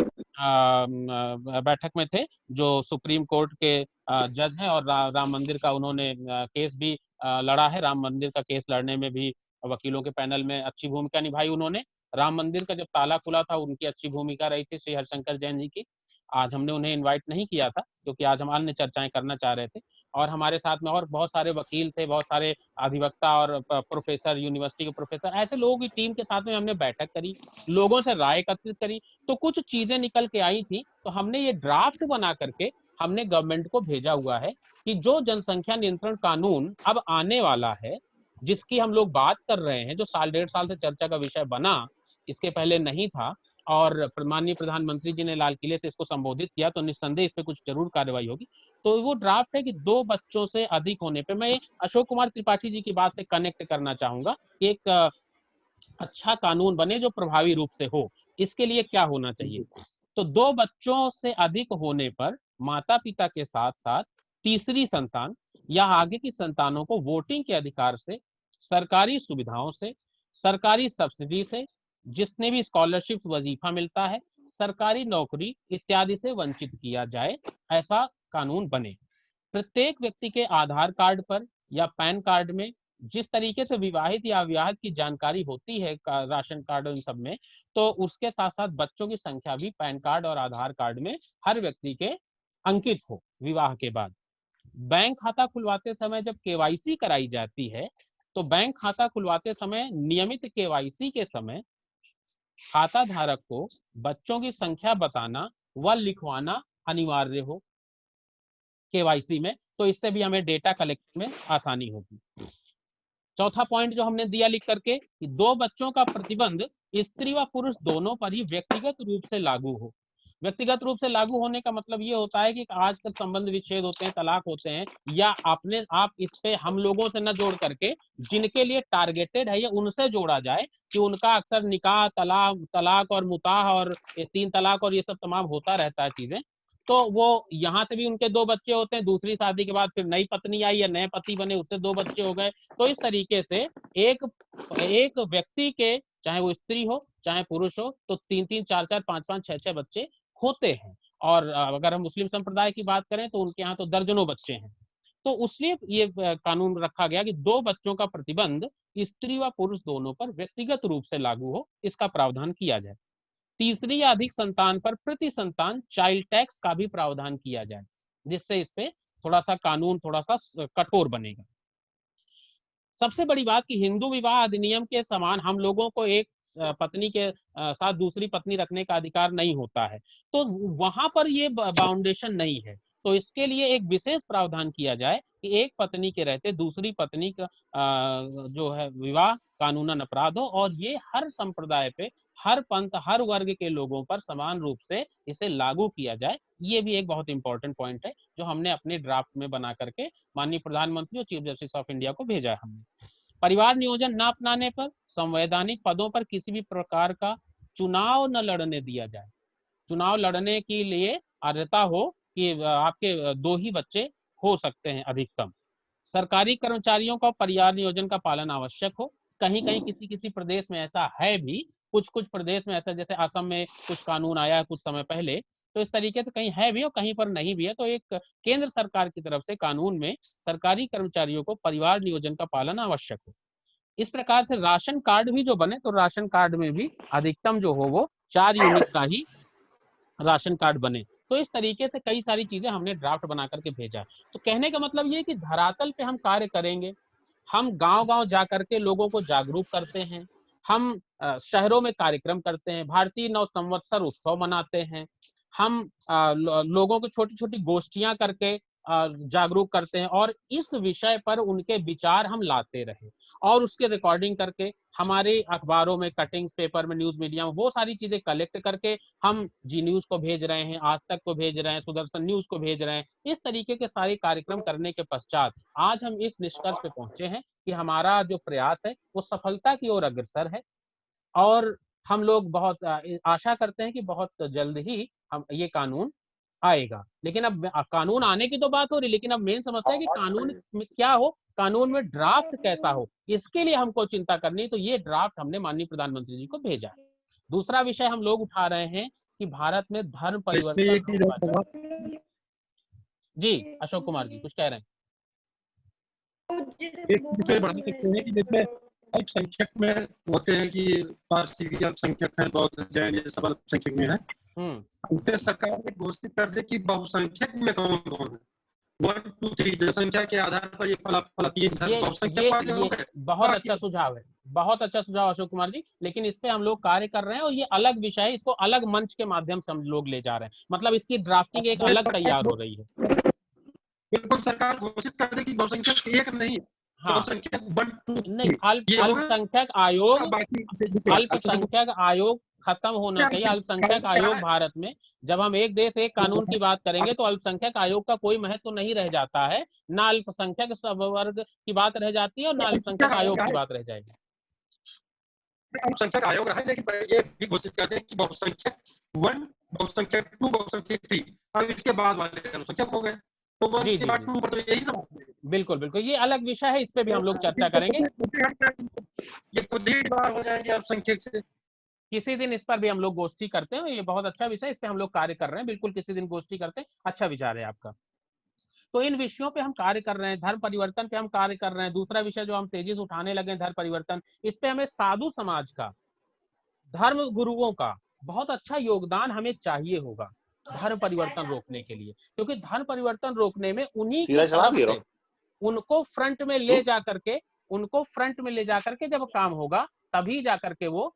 बैठक में थे, जो सुप्रीम कोर्ट के जज हैं और राम मंदिर का उन्होंने केस भी लड़ा है। राम मंदिर का केस लड़ने में भी वकीलों के पैनल में अच्छी भूमिका निभाई उन्होंने। राम मंदिर का जब ताला खुला था, उनकी अच्छी भूमिका रही थी श्री हरिशंकर जैन जी की। आज हमने उन्हें इनवाइट नहीं किया था क्योंकि आज हम अन्य चर्चाएं करना चाह रहे थे, और हमारे साथ में और बहुत सारे वकील थे, बहुत सारे अधिवक्ता और प्रोफेसर, यूनिवर्सिटी के प्रोफेसर, ऐसे लोगों की टीम के साथ में हमने बैठक करी, लोगों से राय एकत्रित करी। तो कुछ चीजें निकल के आई थी, तो हमने ये ड्राफ्ट बना करके हमने गवर्नमेंट को भेजा हुआ है कि जो जनसंख्या नियंत्रण कानून अब आने वाला है, जिसकी हम लोग बात कर रहे हैं, जो साल 1.5 साल से चर्चा का विषय बना, इसके पहले नहीं था, और माननीय प्रधानमंत्री जी ने लाल किले से इसको संबोधित किया, तो निस्संदेह इस पे कुछ जरूर कार्रवाई होगी। तो वो ड्राफ्ट है कि 2 बच्चों से अधिक होने पे, मैं अशोक कुमार त्रिपाठी जी की बात से कनेक्ट करना चाहूंगा कि एक अच्छा कानून बने जो प्रभावी रूप से हो। इसके लिए क्या होना चाहिए? तो 2 बच्चों से अधिक होने पर माता पिता के साथ साथ तीसरी संतान या आगे की संतानों को वोटिंग के अधिकार से, सरकारी सुविधाओं से, सरकारी सब्सिडी से, जितने भी स्कॉलरशिप वजीफा मिलता है, सरकारी नौकरी इत्यादि से वंचित किया जाए, ऐसा कानून बने। प्रत्येक व्यक्ति के आधार कार्ड पर या पैन कार्ड में जिस तरीके से विवाहित या अविवाहित की जानकारी होती है राशन कार्ड इन सब में, तो उसके साथ साथ बच्चों की संख्या भी पैन कार्ड और आधार कार्ड में हर व्यक्ति के अंकित हो विवाह के बाद। बैंक खाता खुलवाते समय जब केवाईसी कराई जाती है, तो बैंक खाता खुलवाते समय नियमित केवाईसी के समय खाता धारक को बच्चों की संख्या बताना व लिखवाना अनिवार्य हो केवाईसी में, तो इससे भी हमें डेटा कलेक्ट में आसानी होगी। चौथा पॉइंट जो हमने दिया लिख करके कि 2 बच्चों का प्रतिबंध स्त्री व पुरुष दोनों पर ही व्यक्तिगत रूप से लागू हो। व्यक्तिगत रूप से लागू होने का मतलब ये होता है कि आजकल संबंध विच्छेद होते हैं, तलाक होते हैं, या आप इस पे हम लोगों से न जोड़ करके जिनके लिए टारगेटेड है, ये उनसे जोड़ा जाए कि उनका अक्सर निकाह, तलाक और मुताह और 3 तलाक और ये सब तमाम होता रहता है चीजें। तो वो यहाँ से भी उनके 2 बच्चे होते हैं, दूसरी शादी के बाद फिर नई पत्नी आई या नए पति बने, उससे 2 बच्चे हो गए। तो इस तरीके से एक व्यक्ति के, चाहे वो स्त्री हो चाहे पुरुष हो, तो 3-3, 4-4, 5-5, 6-6 बच्चे होते हैं। और अगर हम मुस्लिम संप्रदाय की बात करें तो उनके यहाँ तो दर्जनों बच्चे हैं। तो उसलिए ये कानून रखा गया कि 2 बच्चों का प्रतिबंध स्त्री व पुरुष दोनों पर व्यक्तिगत रूप से लागू हो, इसका प्रावधान किया जाए। तीसरी या अधिक संतान पर प्रति संतान चाइल्ड टैक्स का भी प्रावधान किया जाए, जिससे इस पे थोड़ा सा कानून थोड़ा सा कठोर बनेगा। सबसे बड़ी बात कि हिंदू विवाह अधिनियम के समान हम लोगों को एक पत्नी के साथ दूसरी पत्नी रखने का अधिकार नहीं होता है, तो वहां पर ये बाउंडेशन नहीं है। तो इसके लिए एक विशेष प्रावधान किया जाए कि एक पत्नी के रहते दूसरी पत्नी का जो है विवाह कानूनन अपराध हो, और ये हर संप्रदाय पे, हर पंथ, हर वर्ग के लोगों पर समान रूप से इसे लागू किया जाए। ये भी एक बहुत इंपॉर्टेंट पॉइंट है जो हमने अपने ड्राफ्ट में बना करके माननीय प्रधानमंत्री और चीफ जस्टिस ऑफ इंडिया को भेजा है हमने। परिवार नियोजन न अपनाने पर संवैधानिक पदों पर किसी भी प्रकार का चुनाव न लड़ने दिया जाए। चुनाव लड़ने के लिए अर्हता हो कि आपके 2 ही बच्चे हो सकते हैं अधिकतम। सरकारी कर्मचारियों का परिवार नियोजन का पालन आवश्यक हो। कहीं कहीं किसी प्रदेश में ऐसा है भी, कुछ प्रदेश में ऐसा, जैसे असम में कुछ कानून आया है कुछ समय पहले, तो इस तरीके से कहीं है भी और कहीं पर नहीं भी है। तो एक केंद्र सरकार की तरफ से कानून में सरकारी कर्मचारियों को परिवार नियोजन का पालन आवश्यक हो। इस प्रकार से राशन कार्ड भी जो बने, तो राशन कार्ड में भी अधिकतम जो हो वो 4 यूनिट का ही राशन कार्ड बने। तो इस तरीके से कई सारी चीजें हमने ड्राफ्ट बना करके भेजा। तो कहने का मतलब ये कि धरातल पे हम कार्य करेंगे, हम गांव-गांव जा करके लोगों को जागरूक करते हैं, हम शहरों में कार्यक्रम करते हैं, भारतीय नव संवत्सर उत्सव मनाते हैं, हम लोगों को छोटी-छोटी गोष्ठियां करके जागरूक करते हैं, और इस विषय पर उनके विचार हम लाते रहे, और उसके रिकॉर्डिंग करके हमारे अखबारों में, कटिंग्स, पेपर में, न्यूज मीडिया में वो सारी चीजें कलेक्ट करके हम जी न्यूज को भेज रहे हैं, आज तक को भेज रहे हैं, सुदर्शन न्यूज को भेज रहे हैं। इस तरीके के सारे कार्यक्रम करने के पश्चात आज हम इस निष्कर्ष पे पहुंचे हैं कि हमारा जो प्रयास है वो सफलता की ओर अग्रसर है, और हम लोग बहुत आशा करते हैं कि बहुत जल्द ही हम ये कानून आएगा। लेकिन अब कानून आने की तो बात हो रही, लेकिन अब मेन समस्या है कि कानून में क्या हो, कानून में ड्राफ्ट कैसा हो, इसके लिए हमको चिंता करनी है। तो ये ड्राफ्ट हमने माननीय प्रधानमंत्री जी को भेजा। दूसरा विषय हम लोग उठा रहे हैं कि भारत में धर्म परिवर्तन। जी अशोक कुमार जी कुछ कह रहे हैं? जिसमें अल्पसंख्यक में होते हैं कि पारसी अल्पसंख्यक है, बौद्ध, जैन, ये सब अल्पसंख्यक में है। उनसे सरकार ने घोषित कर दे कि बहुसंख्यक में कौन कौन है, 1, 2, 3 जनसंख्या के आधार पर ये फला 3 बहुसंख्यक बहुत अच्छा सुझाव है, बहुत अच्छा सुझाव अशोक कुमार जी, लेकिन इस पे हम लोग कार्य कर रहे हैं और ये अलग विषय है, इसको अलग मंच के माध्यम से हम लोग ले जा रहे हैं, मतलब इसकी ड्राफ्टिंग एक अलग तैयार हो रही है। बिल्कुल सरकार घोषित कर दे कि बहुसंख्यक एक नहीं, हाँ बहुसंख्यक 1 2 नहीं, अल्पसंख्यक आयोग खत्म होना चाहिए। अल्पसंख्यक आयोग भारत में, जब हम एक देश एक कानून की बात करेंगे तो अल्पसंख्यक आयोग का कोई महत्व नहीं रह जाता है, ना अल्पसंख्यक सब वर्ग की बात रह जाती है और ना अल्पसंख्यक आयोग की बात रह जाएगी। अल्पसंख्यक आयोग रहा, लेकिन ये भी घोषित कर दें कि बहुसंख्यक 1, बहुसंख्यक 2, बहुसंख्यक 3, अब इसके बाद वाले अल्पसंख्यक हो गए, तो 1 के बाद 2 पर तो यही सब। बिल्कुल बिल्कुल, ये अलग विषय है, इस पे भी हम लोग चर्चा करेंगे। ये खुद ही बार हो जाएगी अल्पसंख्यक से। किसी दिन इस पर भी हम लोग गोष्ठी करते हैं, ये बहुत अच्छा विषय, इस पे हम लोग कार्य कर रहे हैं, बिल्कुल किसी दिन गोष्ठी करते हैं, अच्छा विचार है आपका। तो इन विषयों पे हम कार्य कर रहे हैं, धर्म परिवर्तन पे हम कार्य कर रहे हैं। दूसरा विषय जो हम तेजी से उठाने लगे धर्म परिवर्तन, इस पे हमें साधु समाज का, धर्म गुरुओं का बहुत अच्छा योगदान हमें चाहिए होगा धर्म परिवर्तन रोकने के लिए, क्योंकि धर्म परिवर्तन रोकने में उन्हीं की तरफ से उनको फ्रंट में ले जाकर के जब काम होगा तभी जाकर के वो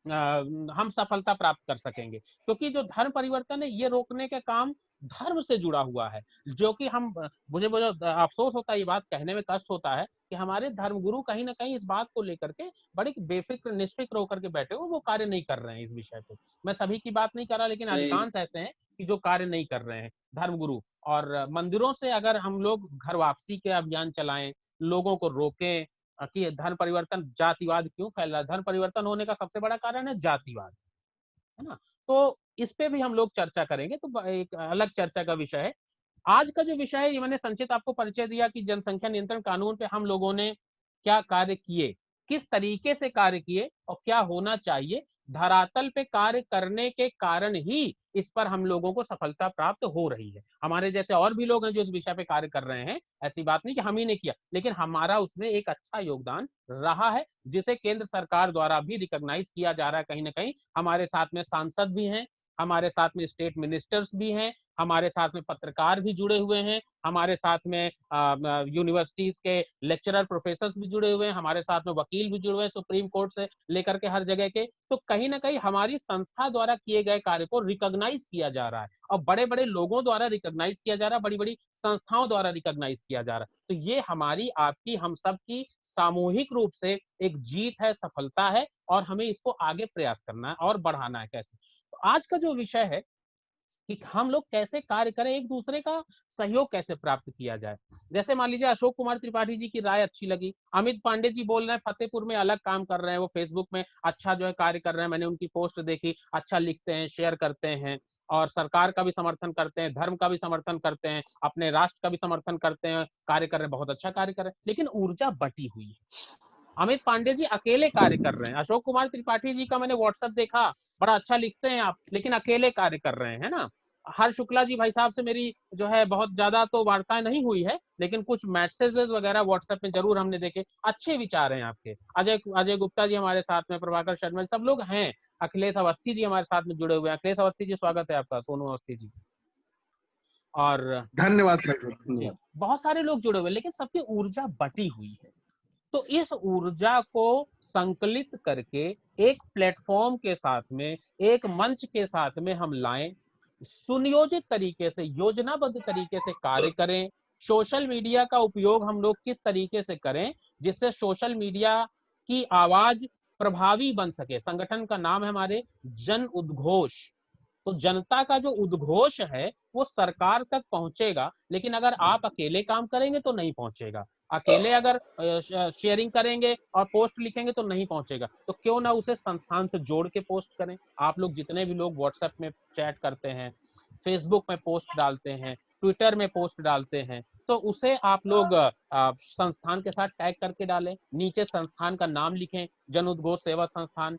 हम सफलता प्राप्त कर सकेंगे, क्योंकि जो धर्म परिवर्तन है ये रोकने का काम धर्म से जुड़ा हुआ है, जो कि हम मुझे अफसोस होता है, ये बात कहने में कष्ट होता है कि हमारे धर्मगुरु कहीं ना कहीं इस बात को लेकर के बड़े बेफिक्र निष्फिक्र होकर के बैठे हो, वो कार्य नहीं कर रहे हैं इस विषय पे। मैं सभी की बात नहीं कर रहा, लेकिन अधिकांश ऐसे हैं कि जो कार्य नहीं कर रहे हैं धर्मगुरु। और मंदिरों से अगर हम लोग घर वापसी के अभियान चलाएं, लोगों को रोकें कि धर्म परिवर्तन, जातिवाद क्यों फैल रहा है, धर्म परिवर्तन होने का सबसे बड़ा कारण है जातिवाद, है ना। तो इस पे भी हम लोग चर्चा करेंगे, तो एक अलग चर्चा का विषय है। आज का जो विषय है, ये मैंने संक्षिप्त आपको परिचय दिया कि जनसंख्या नियंत्रण कानून पे हम लोगों ने क्या कार्य किए, किस तरीके से कार्य किए और क्या होना चाहिए। धरातल पे कार्य करने के कारण ही इस पर हम लोगों को सफलता प्राप्त हो रही है। हमारे जैसे और भी लोग हैं जो इस विषय पे कार्य कर रहे हैं, ऐसी बात नहीं कि हम ही ने किया, लेकिन हमारा उसमें एक अच्छा योगदान रहा है, जिसे केंद्र सरकार द्वारा भी रिकॉग्नाइज किया जा रहा है। कहीं ना कहीं हमारे साथ में सांसद भी हैं, हमारे साथ में स्टेट मिनिस्टर्स भी हैं, हमारे साथ में पत्रकार भी जुड़े हुए हैं, हमारे साथ में यूनिवर्सिटीज के लेक्चरर प्रोफेसर्स भी जुड़े हुए हैं, हमारे साथ में वकील भी जुड़े हुए हैं, सुप्रीम कोर्ट से लेकर के हर जगह के। तो कहीं ना कहीं हमारी संस्था द्वारा किए गए कार्य को रिकॉग्नाइज किया जा रहा है और बड़े बड़े लोगों द्वारा रिकॉग्नाइज किया जा रहा है, बड़ी बड़ी संस्थाओं द्वारा रिकॉग्नाइज किया जा रहा है। तो ये हमारी, आपकी, हम सब की सामूहिक रूप से एक जीत है, सफलता है, और हमें इसको आगे प्रयास करना है और बढ़ाना है। कैसे? तो आज का जो विषय है कि हम लोग कैसे कार्य करें, एक दूसरे का सहयोग कैसे प्राप्त किया जाए। जैसे मान लीजिए अशोक कुमार त्रिपाठी जी की राय अच्छी लगी, अमित पांडे जी बोल रहे हैं फतेहपुर में अलग काम कर रहे हैं, वो फेसबुक में अच्छा जो है कार्य कर रहे हैं, मैंने उनकी पोस्ट देखी, अच्छा लिखते हैं, शेयर करते हैं और सरकार का भी समर्थन करते हैं, धर्म का भी समर्थन करते हैं, अपने राष्ट्र का भी समर्थन करते हैं, कार्य कर रहे हैं, बहुत अच्छा कार्य कर रहे हैं, लेकिन ऊर्जा बटी हुई है। अमित पांडे जी अकेले कार्य कर रहे हैं, अशोक कुमार त्रिपाठी जी का मैंने व्हाट्सएप देखा, बड़ा अच्छा लिखते हैं आप, लेकिन अकेले कार्य कर रहे हैं, है ना। हर्ष शुक्ला जी भाई साहब से मेरी जो है बहुत ज्यादा तो वार्ताएं नहीं हुई है, लेकिन कुछ मैसेजेस वगैरह व्हाट्सएप में जरूर हमने देखे, अच्छे विचार हैं आपके। अजय गुप्ता जी हमारे साथ में, प्रभाकर शर्मा, सब लोग हैं, अखिलेश अवस्थी जी हमारे साथ में जुड़े हुए हैं। अखिलेश अवस्थी जी स्वागत है आपका, सोनू अवस्थी जी, और धन्यवाद। बहुत सारे लोग जुड़े हुए, लेकिन सबकी ऊर्जा बटी हुई है। तो इस ऊर्जा को संकलित करके एक प्लेटफॉर्म के साथ में, एक मंच के साथ में हम लाएं, सुनियोजित तरीके से, योजनाबद्ध तरीके से कार्य करें। सोशल मीडिया का उपयोग हम लोग किस तरीके से करें जिससे सोशल मीडिया की आवाज प्रभावी बन सके। संगठन का नाम है हमारे जन उद्घोष। तो जनता का जो उद्घोष है वो सरकार तक पहुंचेगा, लेकिन अगर आप अकेले काम करेंगे तो नहीं पहुंचेगा। अकेले अगर शेयरिंग करेंगे और पोस्ट लिखेंगे तो नहीं पहुंचेगा। तो क्यों ना उसे संस्थान से जोड़ के पोस्ट करें। आप लोग जितने भी लोग व्हाट्सएप में चैट करते हैं, फेसबुक में पोस्ट डालते हैं, ट्विटर में पोस्ट डालते हैं, तो उसे आप लोग संस्थान के साथ टैग करके डालें, नीचे संस्थान का नाम लिखें, जन उद्घोष सेवा संस्थान,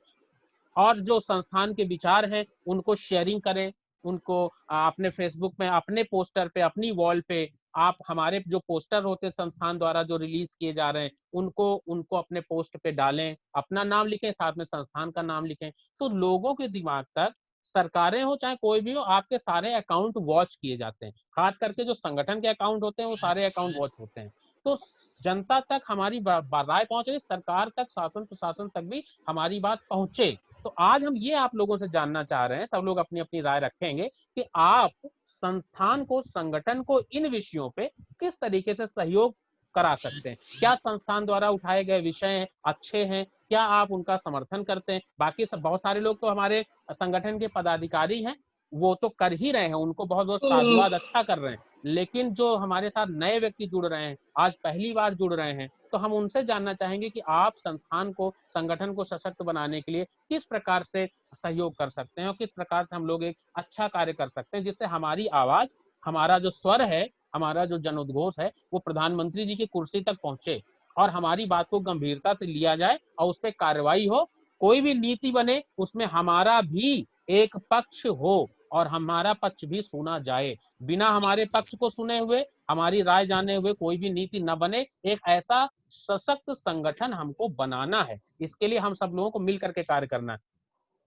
और जो संस्थान के विचार हैं उनको शेयरिंग करें, उनको अपने फेसबुक में, अपने पोस्टर पे, अपनी वॉल पे, आप हमारे जो पोस्टर होते हैं संस्थान द्वारा जो रिलीज किए जा रहे हैं उनको अपने पोस्ट पे डालें, अपना नाम लिखें, साथ में संस्थान का नाम लिखें। तो लोगों के दिमाग तक, सरकारें हो चाहे कोई भी हो, आपके सारे अकाउंट वॉच किए जाते हैं। खास करके जो संगठन के अकाउंट होते हैं वो सारे अकाउंट वॉच होते हैं। तो जनता तक हमारी राय पहुंचे, सरकार तक, शासन प्रशासन तक भी हमारी बात पहुंचे। तो आज हम ये आप लोगों से जानना चाह रहे हैं, सब लोग अपनी अपनी राय रखेंगे कि आप संस्थान को, संगठन को इन विषयों पे किस तरीके से सहयोग करा सकते हैं। क्या संस्थान द्वारा उठाए गए विषय अच्छे हैं, क्या आप उनका समर्थन करते हैं? बाकी सब बहुत सारे लोग तो हमारे संगठन के पदाधिकारी हैं, वो तो कर ही रहे हैं, उनको बहुत बहुत साधुवाद, अच्छा कर रहे हैं। लेकिन जो हमारे साथ नए व्यक्ति जुड़ रहे हैं, आज पहली बार जुड़ रहे हैं, तो हम उनसे जानना चाहेंगे कि आप संस्थान को, संगठन को सशक्त बनाने के लिए किस प्रकार से सहयोग कर सकते हैं और किस प्रकार से हम लोग एक अच्छा कार्य कर सकते हैं, जिससे हमारी आवाज, हमारा जो स्वर है, हमारा जो जन उद्घोष है, वो प्रधानमंत्री जी की कुर्सी तक पहुंचे और हमारी बात को गंभीरता से लिया जाए और उस पर कार्रवाई हो। कोई भी नीति बने उसमें हमारा भी एक पक्ष हो और हमारा पक्ष भी सुना जाए। बिना हमारे पक्ष को सुने हुए, हमारी राय जाने हुए कोई भी नीति न बने। एक ऐसा सशक्त संगठन हमको बनाना है, इसके लिए हम सब लोगों को मिल करके कार्य करना है।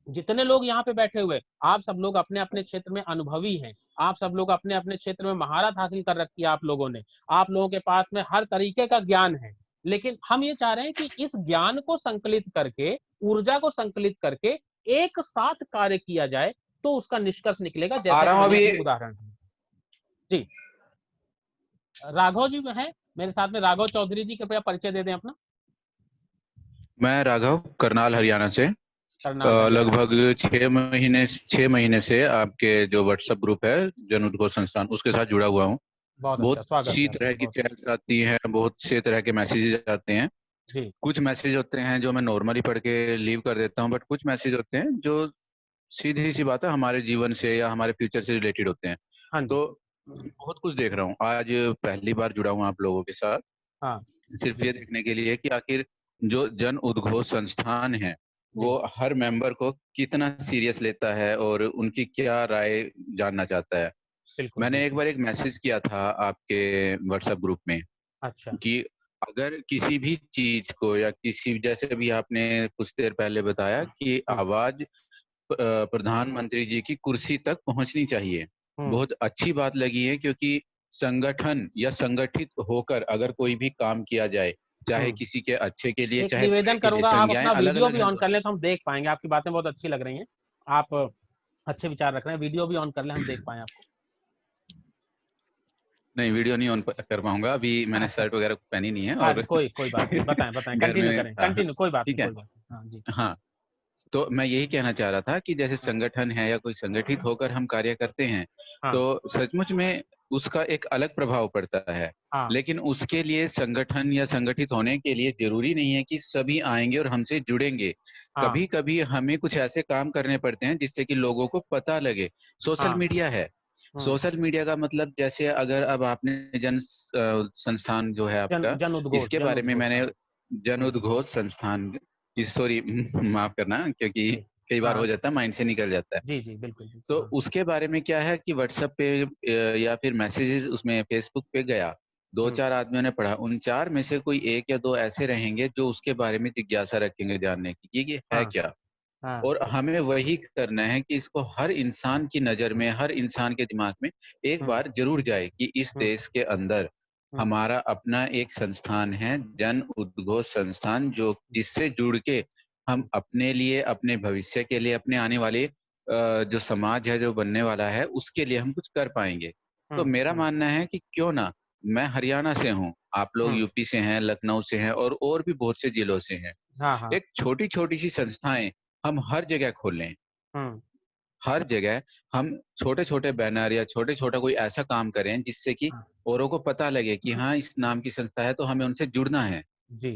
जितने लोग यहाँ पे बैठे हुए, आप सब लोग अपने अपने क्षेत्र में अनुभवी हैं, आप सब लोग अपने अपने क्षेत्र में महारत हासिल कर रखी है आप लोगों ने, आप लोगों के पास में हर तरीके का ज्ञान है। लेकिन हम ये चाह रहे हैं कि इस ज्ञान को संकलित करके, ऊर्जा को संकलित करके एक साथ कार्य किया जाए, तो उसका निष्कर्ष निकलेगा। जैसा कि उदाहरण जी, राघव जी है मेरे साथ में, राघव चौधरी जी, कृपया परिचय दे दें अपना। मैं राघव, करनाल हरियाणा से लगभग 6 महीने से आपके जो व्हाट्सएप ग्रुप है जन उद्घोष संस्थान, उसके साथ जुड़ा हुआ हूँ। बहुत सी तरह की चैट्स आती हैं, बहुत से तरह के मैसेजेस आते हैं जी। कुछ मैसेज होते हैं जो मैं नॉर्मली पढ़ के लीव कर देता हूँ, बट कुछ मैसेज होते हैं जो सीधी सी बात है हमारे जीवन से या हमारे फ्यूचर से रिलेटेड होते हैं। तो बहुत कुछ देख रहा हूँ। आज पहली बार जुड़ा हूँ आप लोगों के साथ, सिर्फ ये देखने के लिए कि आखिर जो जन उद्घोष संस्थान है वो हर मेंबर को कितना सीरियस लेता है और उनकी क्या राय जानना चाहता है। मैंने एक बार एक मैसेज किया था आपके व्हाट्सएप ग्रुप में, अच्छा, कि अगर किसी भी चीज को या किसी, जैसे अभी आपने कुछ देर पहले बताया कि आवाज प्रधानमंत्री जी की कुर्सी तक पहुंचनी चाहिए, बहुत अच्छी बात लगी है, क्योंकि संगठन या संगठित होकर अगर कोई भी काम किया जाए, चाहे किसी के अच्छे के लिए, चाहे निवेदन करूंगा, आप अपना वीडियो भी ऑन कर ले तो हम देख पाएंगे। आपकी बातें बहुत अच्छी लग रही हैं, आप अच्छे विचार रख रहे हैं, वीडियो भी ऑन कर ले, हम देख पाए आपको। नहीं, वीडियो नहीं ऑन कर पाऊंगा, अभी मैंने शर्ट वगैरह पहनी नहीं है। और कोई बात नहीं, बताएं कंटिन्यू करें, कंटिन्यू, कोई बात नहीं। हाँ जी, हाँ, तो मैं यही कहना चाह रहा था कि जैसे संगठन है या कोई संगठित होकर हम कार्य करते हैं, तो सचमुच में उसका एक अलग प्रभाव पड़ता है। लेकिन उसके लिए संगठन या संगठित होने के लिए जरूरी नहीं है कि सभी आएंगे और हमसे जुड़ेंगे। कभी कभी हमें कुछ ऐसे काम करने पड़ते हैं जिससे कि लोगों को पता लगे। सोशल मीडिया है, सोशल मीडिया का मतलब, जैसे अगर अब आपने जन संस्थान जो है आपका, इसके बारे में मैंने जन उद्घोष संस्थान, सॉरी माफ करना, क्योंकि कई बार हो जाता है, माइंड से निकल जाता है। जी जी बिल्कुल। तो उसके बारे में क्या है कि व्हाट्सएप पे या फिर मैसेजेस उसमें फेसबुक पे गया, 2-4 आदमियों ने पढ़ा, उन 4 में से कोई 1 या 2 ऐसे रहेंगे जो उसके बारे में जिज्ञासा रखेंगे जानने की कि ये है क्या। और हमें वही करना है कि इसको हर इंसान की नजर में, हर इंसान के दिमाग में एक बार जरूर जाए कि इस देश के अंदर हमारा अपना एक संस्थान है, जन उद्घोष संस्थान, जो जिससे जुड़ के हम अपने लिए, अपने भविष्य के लिए, अपने आने वाले जो समाज है जो बनने वाला है, उसके लिए हम कुछ कर पाएंगे। तो मेरा मानना है कि क्यों ना, मैं हरियाणा से हूँ, आप लोग यूपी से हैं, लखनऊ से हैं और भी बहुत से जिलों से हैं। एक छोटी छोटी सी संस्थाएं हम हर जगह खोलें, हर जगह हम छोटे छोटे बैनर या छोटे छोटा कोई ऐसा काम करें जिससे कि औरों को पता लगे कि हाँ, इस नाम की संस्था है तो हमें उनसे जुड़ना है। जी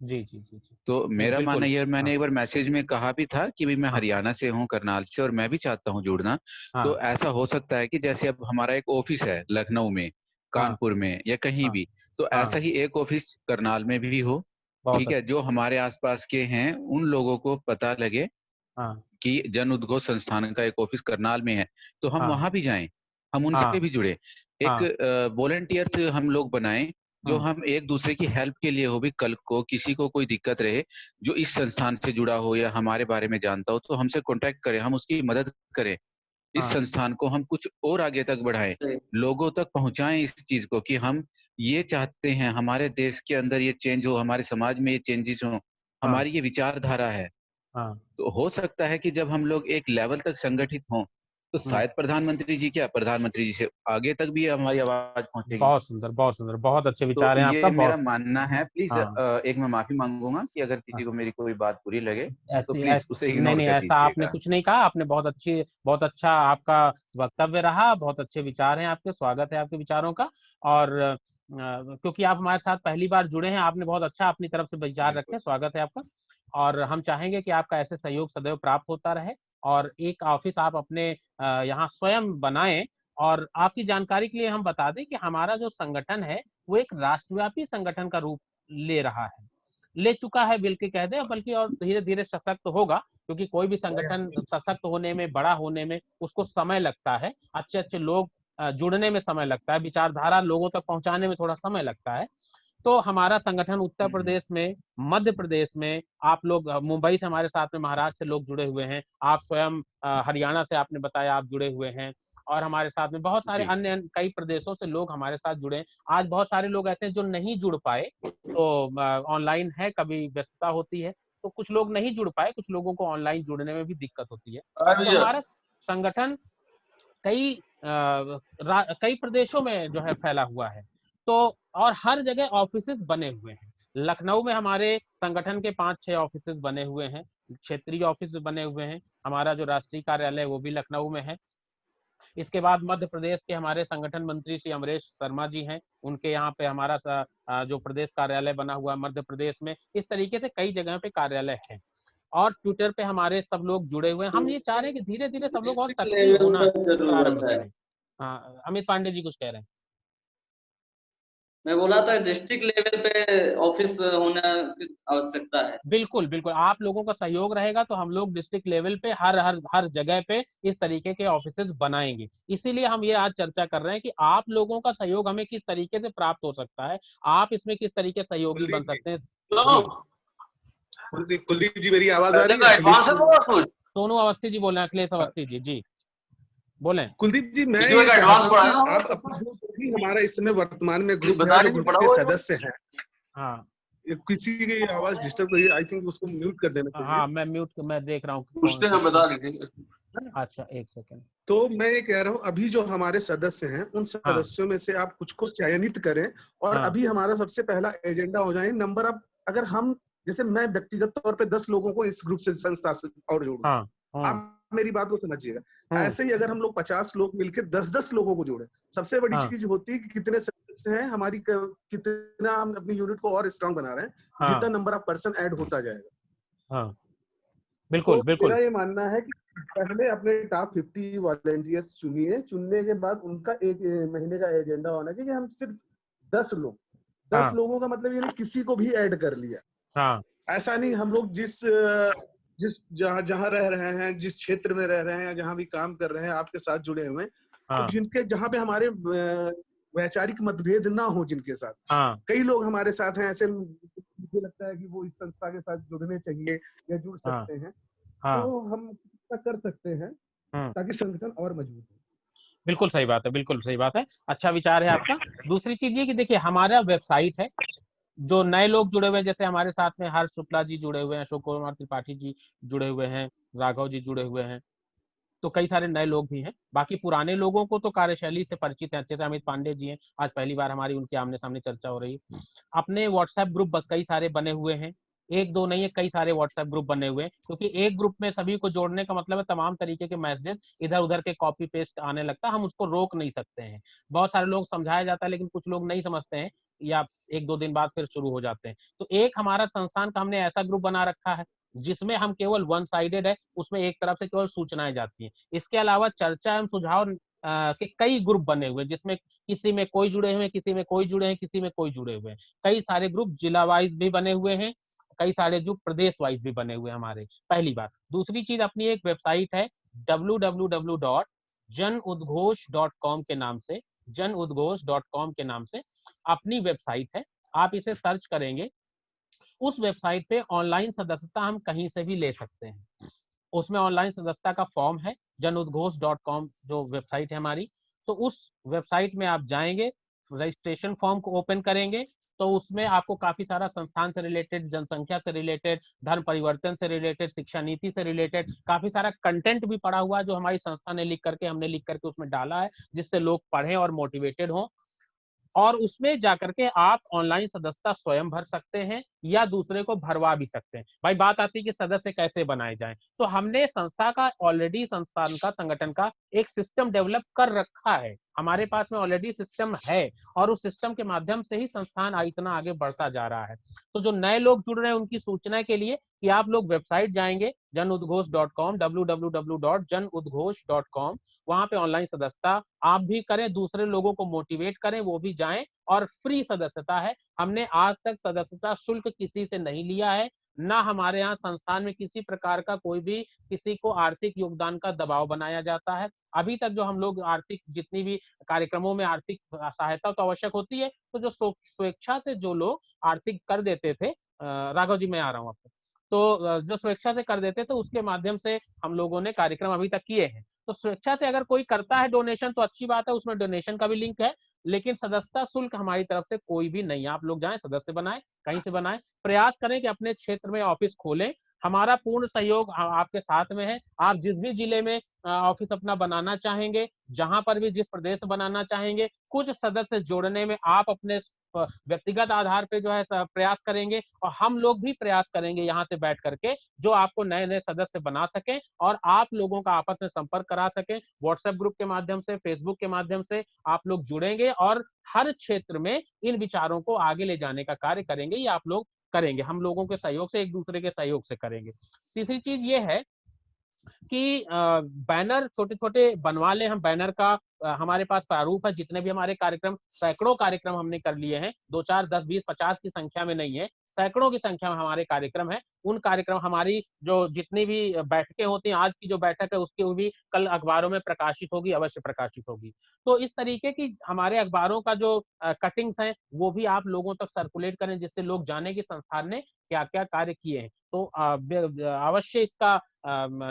जी जी जी। तो मेरा मानना ये, मैंने एक बार मैसेज में कहा भी था कि भाई मैं हरियाणा से हूँ, करनाल से, और मैं भी चाहता हूँ जुड़ना। तो ऐसा हो सकता है कि जैसे अब हमारा एक ऑफिस है लखनऊ में, कानपुर में या कहीं भी, तो ऐसा ही एक ऑफिस करनाल में भी हो, ठीक है, जो हमारे आसपास के हैं उन लोगों को पता लगे कि जन उद्घोष संस्थान का एक ऑफिस करनाल में है, तो हम वहां भी जाएं, हम उनसे भी जुड़े, एक वॉलंटियर्स हम लोग बनाएं, जो हम एक दूसरे की हेल्प के लिए हो। भी कल को किसी को कोई दिक्कत रहे जो इस संस्थान से जुड़ा हो या हमारे बारे में जानता हो, तो हमसे कांटेक्ट करें, हम उसकी मदद करें, इस संस्थान को हम कुछ और आगे तक बढ़ाएं, लोगों तक पहुंचाएं इस चीज को कि हम ये चाहते हैं हमारे देश के अंदर ये चेंज हो, हमारे समाज में ये चेंजेस हो, हमारी ये विचारधारा है। तो हो सकता है कि जब हम लोग एक लेवल तक संगठित हों तो शायद प्रधानमंत्री जी से आगे तक भी हमारी आवाज पहुंचेगी। बहुत सुंदर, बहुत सुंदर, बहुत अच्छे विचार तो हैं ये आपका। मेरा बहुत मानना है। प्लीज हाँ। एक मैं माफी मांगूंगा कि अगर किसी को मेरी कोई बात बुरी लगे तो ऐसी प्लीज उसे नहीं इग्नोर नहीं, कर ऐसा आपने दीजिएगा। कुछ नहीं कहा। आपने बहुत अच्छा आपका वक्तव्य रहा, बहुत अच्छे विचार हैं आपके, स्वागत है आपके विचारों का। और क्योंकि आप हमारे साथ पहली बार जुड़े हैं, आपने बहुत अच्छा अपनी तरफ से विचार रखे, स्वागत है आपका। और हम चाहेंगे कि आपका ऐसे सहयोग सदैव प्राप्त होता रहे और एक ऑफिस आप अपने यहाँ स्वयं बनाएं। और आपकी जानकारी के लिए हम बता दें कि हमारा जो संगठन है वो एक राष्ट्रव्यापी संगठन का रूप ले रहा है, ले चुका है बल्कि कह दें, बल्कि और धीरे धीरे सशक्त होगा। क्योंकि कोई भी संगठन सशक्त होने में, बड़ा होने में उसको समय लगता है, अच्छे अच्छे लोग जुड़ने में समय लगता है, विचारधारा लोगों तक पहुंचाने में थोड़ा समय लगता है। तो हमारा संगठन उत्तर प्रदेश में, मध्य प्रदेश में, आप लोग मुंबई से हमारे साथ में, महाराष्ट्र से लोग जुड़े हुए हैं, आप स्वयं हरियाणा से आपने बताया आप जुड़े हुए हैं, और हमारे साथ में बहुत सारे अन्य कई प्रदेशों से लोग हमारे साथ जुड़े हैं। आज बहुत सारे लोग ऐसे हैं जो नहीं जुड़ पाए, तो ऑनलाइन है, कभी व्यस्तता होती है, तो कुछ लोग नहीं जुड़ पाए, कुछ लोगों को ऑनलाइन जुड़ने में भी दिक्कत होती है। तो हमारा संगठन कई प्रदेशों में जो है फैला हुआ है। तो और हर जगह ऑफिसेस बने हुए हैं। लखनऊ में हमारे संगठन के 5-6 ऑफिसेस बने हुए हैं, क्षेत्रीय ऑफिस बने हुए हैं। हमारा जो राष्ट्रीय कार्यालय वो भी लखनऊ में है। इसके बाद मध्य प्रदेश के हमारे संगठन मंत्री श्री अमरेश शर्मा जी हैं, उनके यहाँ पे हमारा जो प्रदेश कार्यालय बना हुआ है मध्य प्रदेश में। इस तरीके से कई जगह पे कार्यालय है और ट्विटर पे हमारे सब लोग जुड़े हुए हैं। हम ये चाह रहे हैं कि धीरे धीरे सब लोग और सक्रिय होना प्रारंभ करें। हाँ, अमित पांडे जी कुछ कह रहे हैं। मैं बोला था डिस्ट्रिक्ट लेवल पे ऑफिस होना आवश्यकता है। बिल्कुल बिल्कुल, आप लोगों का सहयोग रहेगा तो हम लोग डिस्ट्रिक्ट लेवल पे हर हर हर जगह पे इस तरीके के ऑफिसेज बनाएंगे। इसीलिए हम ये आज चर्चा कर रहे हैं कि आप लोगों का सहयोग हमें किस तरीके से प्राप्त हो सकता है, आप इसमें किस तरीके से सहयोगी बन सकते हैं। कुलदीप जी मेरी आवाज आ रही है? सोनू अवस्थी जी बोल रहे हैं, अखिलेश अवस्थी जी। जी बोले। कुलदीप जी, मैं ये चाहता हूं कि आप अपने जो भी हमारा इस समय वर्तमान में ग्रुप है, जो ग्रुप के सदस्य हैं, हाँ, किसी की आवाज डिस्टर्ब हुई, आई थिंक उसको म्यूट कर देना चाहिए। हाँ, मैं देख रहा हूँ, बता दीजिए। अच्छा एक सेकंड। तो मैं ये कह रहा हूँ, अभी जो हमारे सदस्य हैं उन सदस्यों में से आप कुछ को चयनित करें और अभी हमारा सबसे पहला एजेंडा हो जाए नंबर ऑफ, अगर हम जैसे मैं व्यक्तिगत तौर पे 10 लोगों को इस ग्रुप से संस्था से और जोड़ूं, आप मेरी बात को समझिएगा। ऐसे ही अगर हम लोग 50 लोग मिलकर 10-10 लोगों को जोड़े, सबसे बड़ी चीज होती है कि कितने सदस्य हैं हमारी, कितना हम अपनी यूनिट को और स्ट्रांग बना रहे हैं, जितना नंबर ऑफ पर्सन ऐड होता जाएगा। बिल्कुल बिल्कुल, मेरा ये मानना है कि पहले अपने टॉप 50 वॉलंटियर्स चुनिए, चुनने के बाद उनका एक महीने का एजेंडा होना चाहिए कि हम सिर्फ 10 लोगों का मतलब ये नहीं किसी को भी ऐड कर लिया। ऐसा नहीं, हम लोग जिस जहाँ रह रहे हैं, जिस क्षेत्र में रह रहे हैं, जहाँ भी काम कर रहे हैं, आपके साथ जुड़े हुए हैं, तो जिनके जहाँ पे हमारे वैचारिक मतभेद ना हो, जिनके साथ कई लोग हमारे साथ हैं, ऐसे मुझे लगता है कि वो इस संस्था के साथ जुड़ने चाहिए या जुड़ सकते हैं, तो हम कर सकते हैं ताकि संगठन और मजबूत हो। बिल्कुल सही बात है, बिल्कुल सही बात है, अच्छा विचार है आपका। दूसरी चीज ये कि देखिए हमारा वेबसाइट है, जो नए लोग जुड़े हुए हैं, जैसे हमारे साथ में हर्ष शुक्ला जी जुड़े हुए हैं, अशोक कुमार त्रिपाठी जी जुड़े हुए हैं, राघव जी जुड़े हुए हैं, तो कई सारे नए लोग भी हैं। बाकी पुराने लोगों को तो कार्यशैली से परिचित है अच्छे से, अमित पांडे जी हैं, आज पहली बार हमारी उनके आमने सामने चर्चा हो रही है। अपने व्हाट्सएप ग्रुप कई सारे बने हुए हैं, एक दो नहीं है, कई सारे व्हाट्सएप ग्रुप बने हुए हैं, क्योंकि एक ग्रुप में सभी को जोड़ने का मतलब है तमाम तरीके के मैसेज इधर उधर के कॉपी पेस्ट आने लगता है, हम उसको रोक नहीं सकते हैं। बहुत सारे लोग समझाया जाता है लेकिन कुछ लोग नहीं समझते हैं या 1-2 दिन बाद फिर शुरू हो जाते हैं। तो एक हमारा संस्थान का हमने ऐसा ग्रुप बना रखा है जिसमें हम केवल वन साइडेड है, उसमें एक तरफ से केवल सूचनाएं जाती हैं। इसके अलावा चर्चा एवं सुझाव के कई ग्रुप बने हुए, जिसमें किसी में कोई जुड़े हुए हैं, किसी में कोई जुड़े हैं, किसी में कोई जुड़े हुए हैं। कई सारे ग्रुप जिला वाइज भी बने हुए हैं, कई सारे ग्रुप प्रदेश वाइज भी बने हुए हैं हमारे। पहली बात। दूसरी चीज, अपनी एक वेबसाइट है www.janudghosh.com के नाम से, janudghosh.com के नाम से अपनी वेबसाइट है। आप इसे सर्च करेंगे, उस वेबसाइट पे ऑनलाइन सदस्यता हम कहीं से भी ले सकते हैं। उसमें ऑनलाइन सदस्यता का फॉर्म है, janudghosh.com जो वेबसाइट है हमारी। तो उस वेबसाइट में आप जाएंगे, रजिस्ट्रेशन फॉर्म को ओपन करेंगे तो उसमें आपको काफी सारा संस्थान से रिलेटेड, जनसंख्या से रिलेटेड, धर्म परिवर्तन से रिलेटेड, शिक्षा नीति से रिलेटेड काफी सारा कंटेंट भी पड़ा हुआ है जो हमारी संस्था ने लिख करके, हमने लिख करके उसमें डाला है, जिससे लोग पढ़ें और मोटिवेटेड हों। और उसमें जाकर के आप ऑनलाइन सदस्यता स्वयं भर सकते हैं या दूसरे को भरवा भी सकते हैं। भाई बात आती है कि सदस्य कैसे बनाए जाएं, तो हमने संस्था का ऑलरेडी, संस्थान का, संगठन का एक सिस्टम डेवलप कर रखा है। हमारे पास में ऑलरेडी सिस्टम है और उस सिस्टम के माध्यम से ही संस्थान इतना आगे बढ़ता जा रहा है। तो जो नए लोग जुड़ रहे हैं उनकी सूचना के लिए कि आप लोग वेबसाइट जाएंगे janudghosh.com, www.janudghosh.com, वहां पे ऑनलाइन सदस्यता आप भी करें, दूसरे लोगों को मोटिवेट करें, वो भी जाएं, और फ्री सदस्यता है। हमने आज तक सदस्यता शुल्क किसी से नहीं लिया है, ना हमारे यहाँ संस्थान में किसी प्रकार का कोई भी किसी को आर्थिक योगदान का दबाव बनाया जाता है। अभी तक जो हम लोग आर्थिक, जितनी भी कार्यक्रमों में आर्थिक सहायता तो आवश्यक होती है, तो जो स्वेच्छा से जो लोग आर्थिक कर देते थे, राघव जी मैं आ रहा हूँ आपको, तो जो स्वेच्छा से कर देते थे उसके माध्यम से हम लोगों ने कार्यक्रम अभी तक किए हैं। तो स्वेच्छा से अगर कोई करता है डोनेशन तो अच्छी बात है, उसमें डोनेशन का भी लिंक है, लेकिन सदस्यता शुल्क हमारी तरफ से कोई भी नहीं है। आप लोग जाएं, सदस्य बनाएं, कहीं से बनाएं, प्रयास करें कि अपने क्षेत्र में ऑफिस खोलें। हमारा पूर्ण सहयोग आपके साथ में है। आप जिस भी जिले में ऑफिस अपना बनाना चाहेंगे, जहां पर भी जिस प्रदेश बनाना चाहेंगे, कुछ सदस्य जोड़ने में आप अपने व्यक्तिगत आधार पे जो है प्रयास करेंगे, और हम लोग भी प्रयास करेंगे यहाँ से बैठ करके जो आपको नए नए सदस्य बना सकें और आप लोगों का आपस में संपर्क करा सकें। व्हाट्सएप ग्रुप के माध्यम से, फेसबुक के माध्यम से आप लोग जुड़ेंगे और हर क्षेत्र में इन विचारों को आगे ले जाने का कार्य करेंगे। ये आप लोग करेंगे, हम लोगों के सहयोग से, एक दूसरे के सहयोग से करेंगे। तीसरी चीज ये है कि बैनर छोटे छोटे बनवा ले हम। बैनर का हमारे पास प्रारूप है। जितने भी हमारे कार्यक्रम, सैकड़ों कार्यक्रम हमने कर लिए हैं, 2, 4, 10, 20, 50 की संख्या में नहीं है, सैकड़ों की संख्या में हमारे कार्यक्रम है। उन कार्यक्रम, हमारी जो जितनी भी बैठकें होती हैं, आज की जो बैठक है उसकी भी कल अखबारों में प्रकाशित होगी, अवश्य प्रकाशित होगी। तो इस तरीके की हमारे अखबारों का जो कटिंग्स हैं वो भी आप लोगों तक सर्कुलेट करें, जिससे लोग जाने कि संस्थान ने क्या क्या कार्य किए हैं। तो अवश्य इसका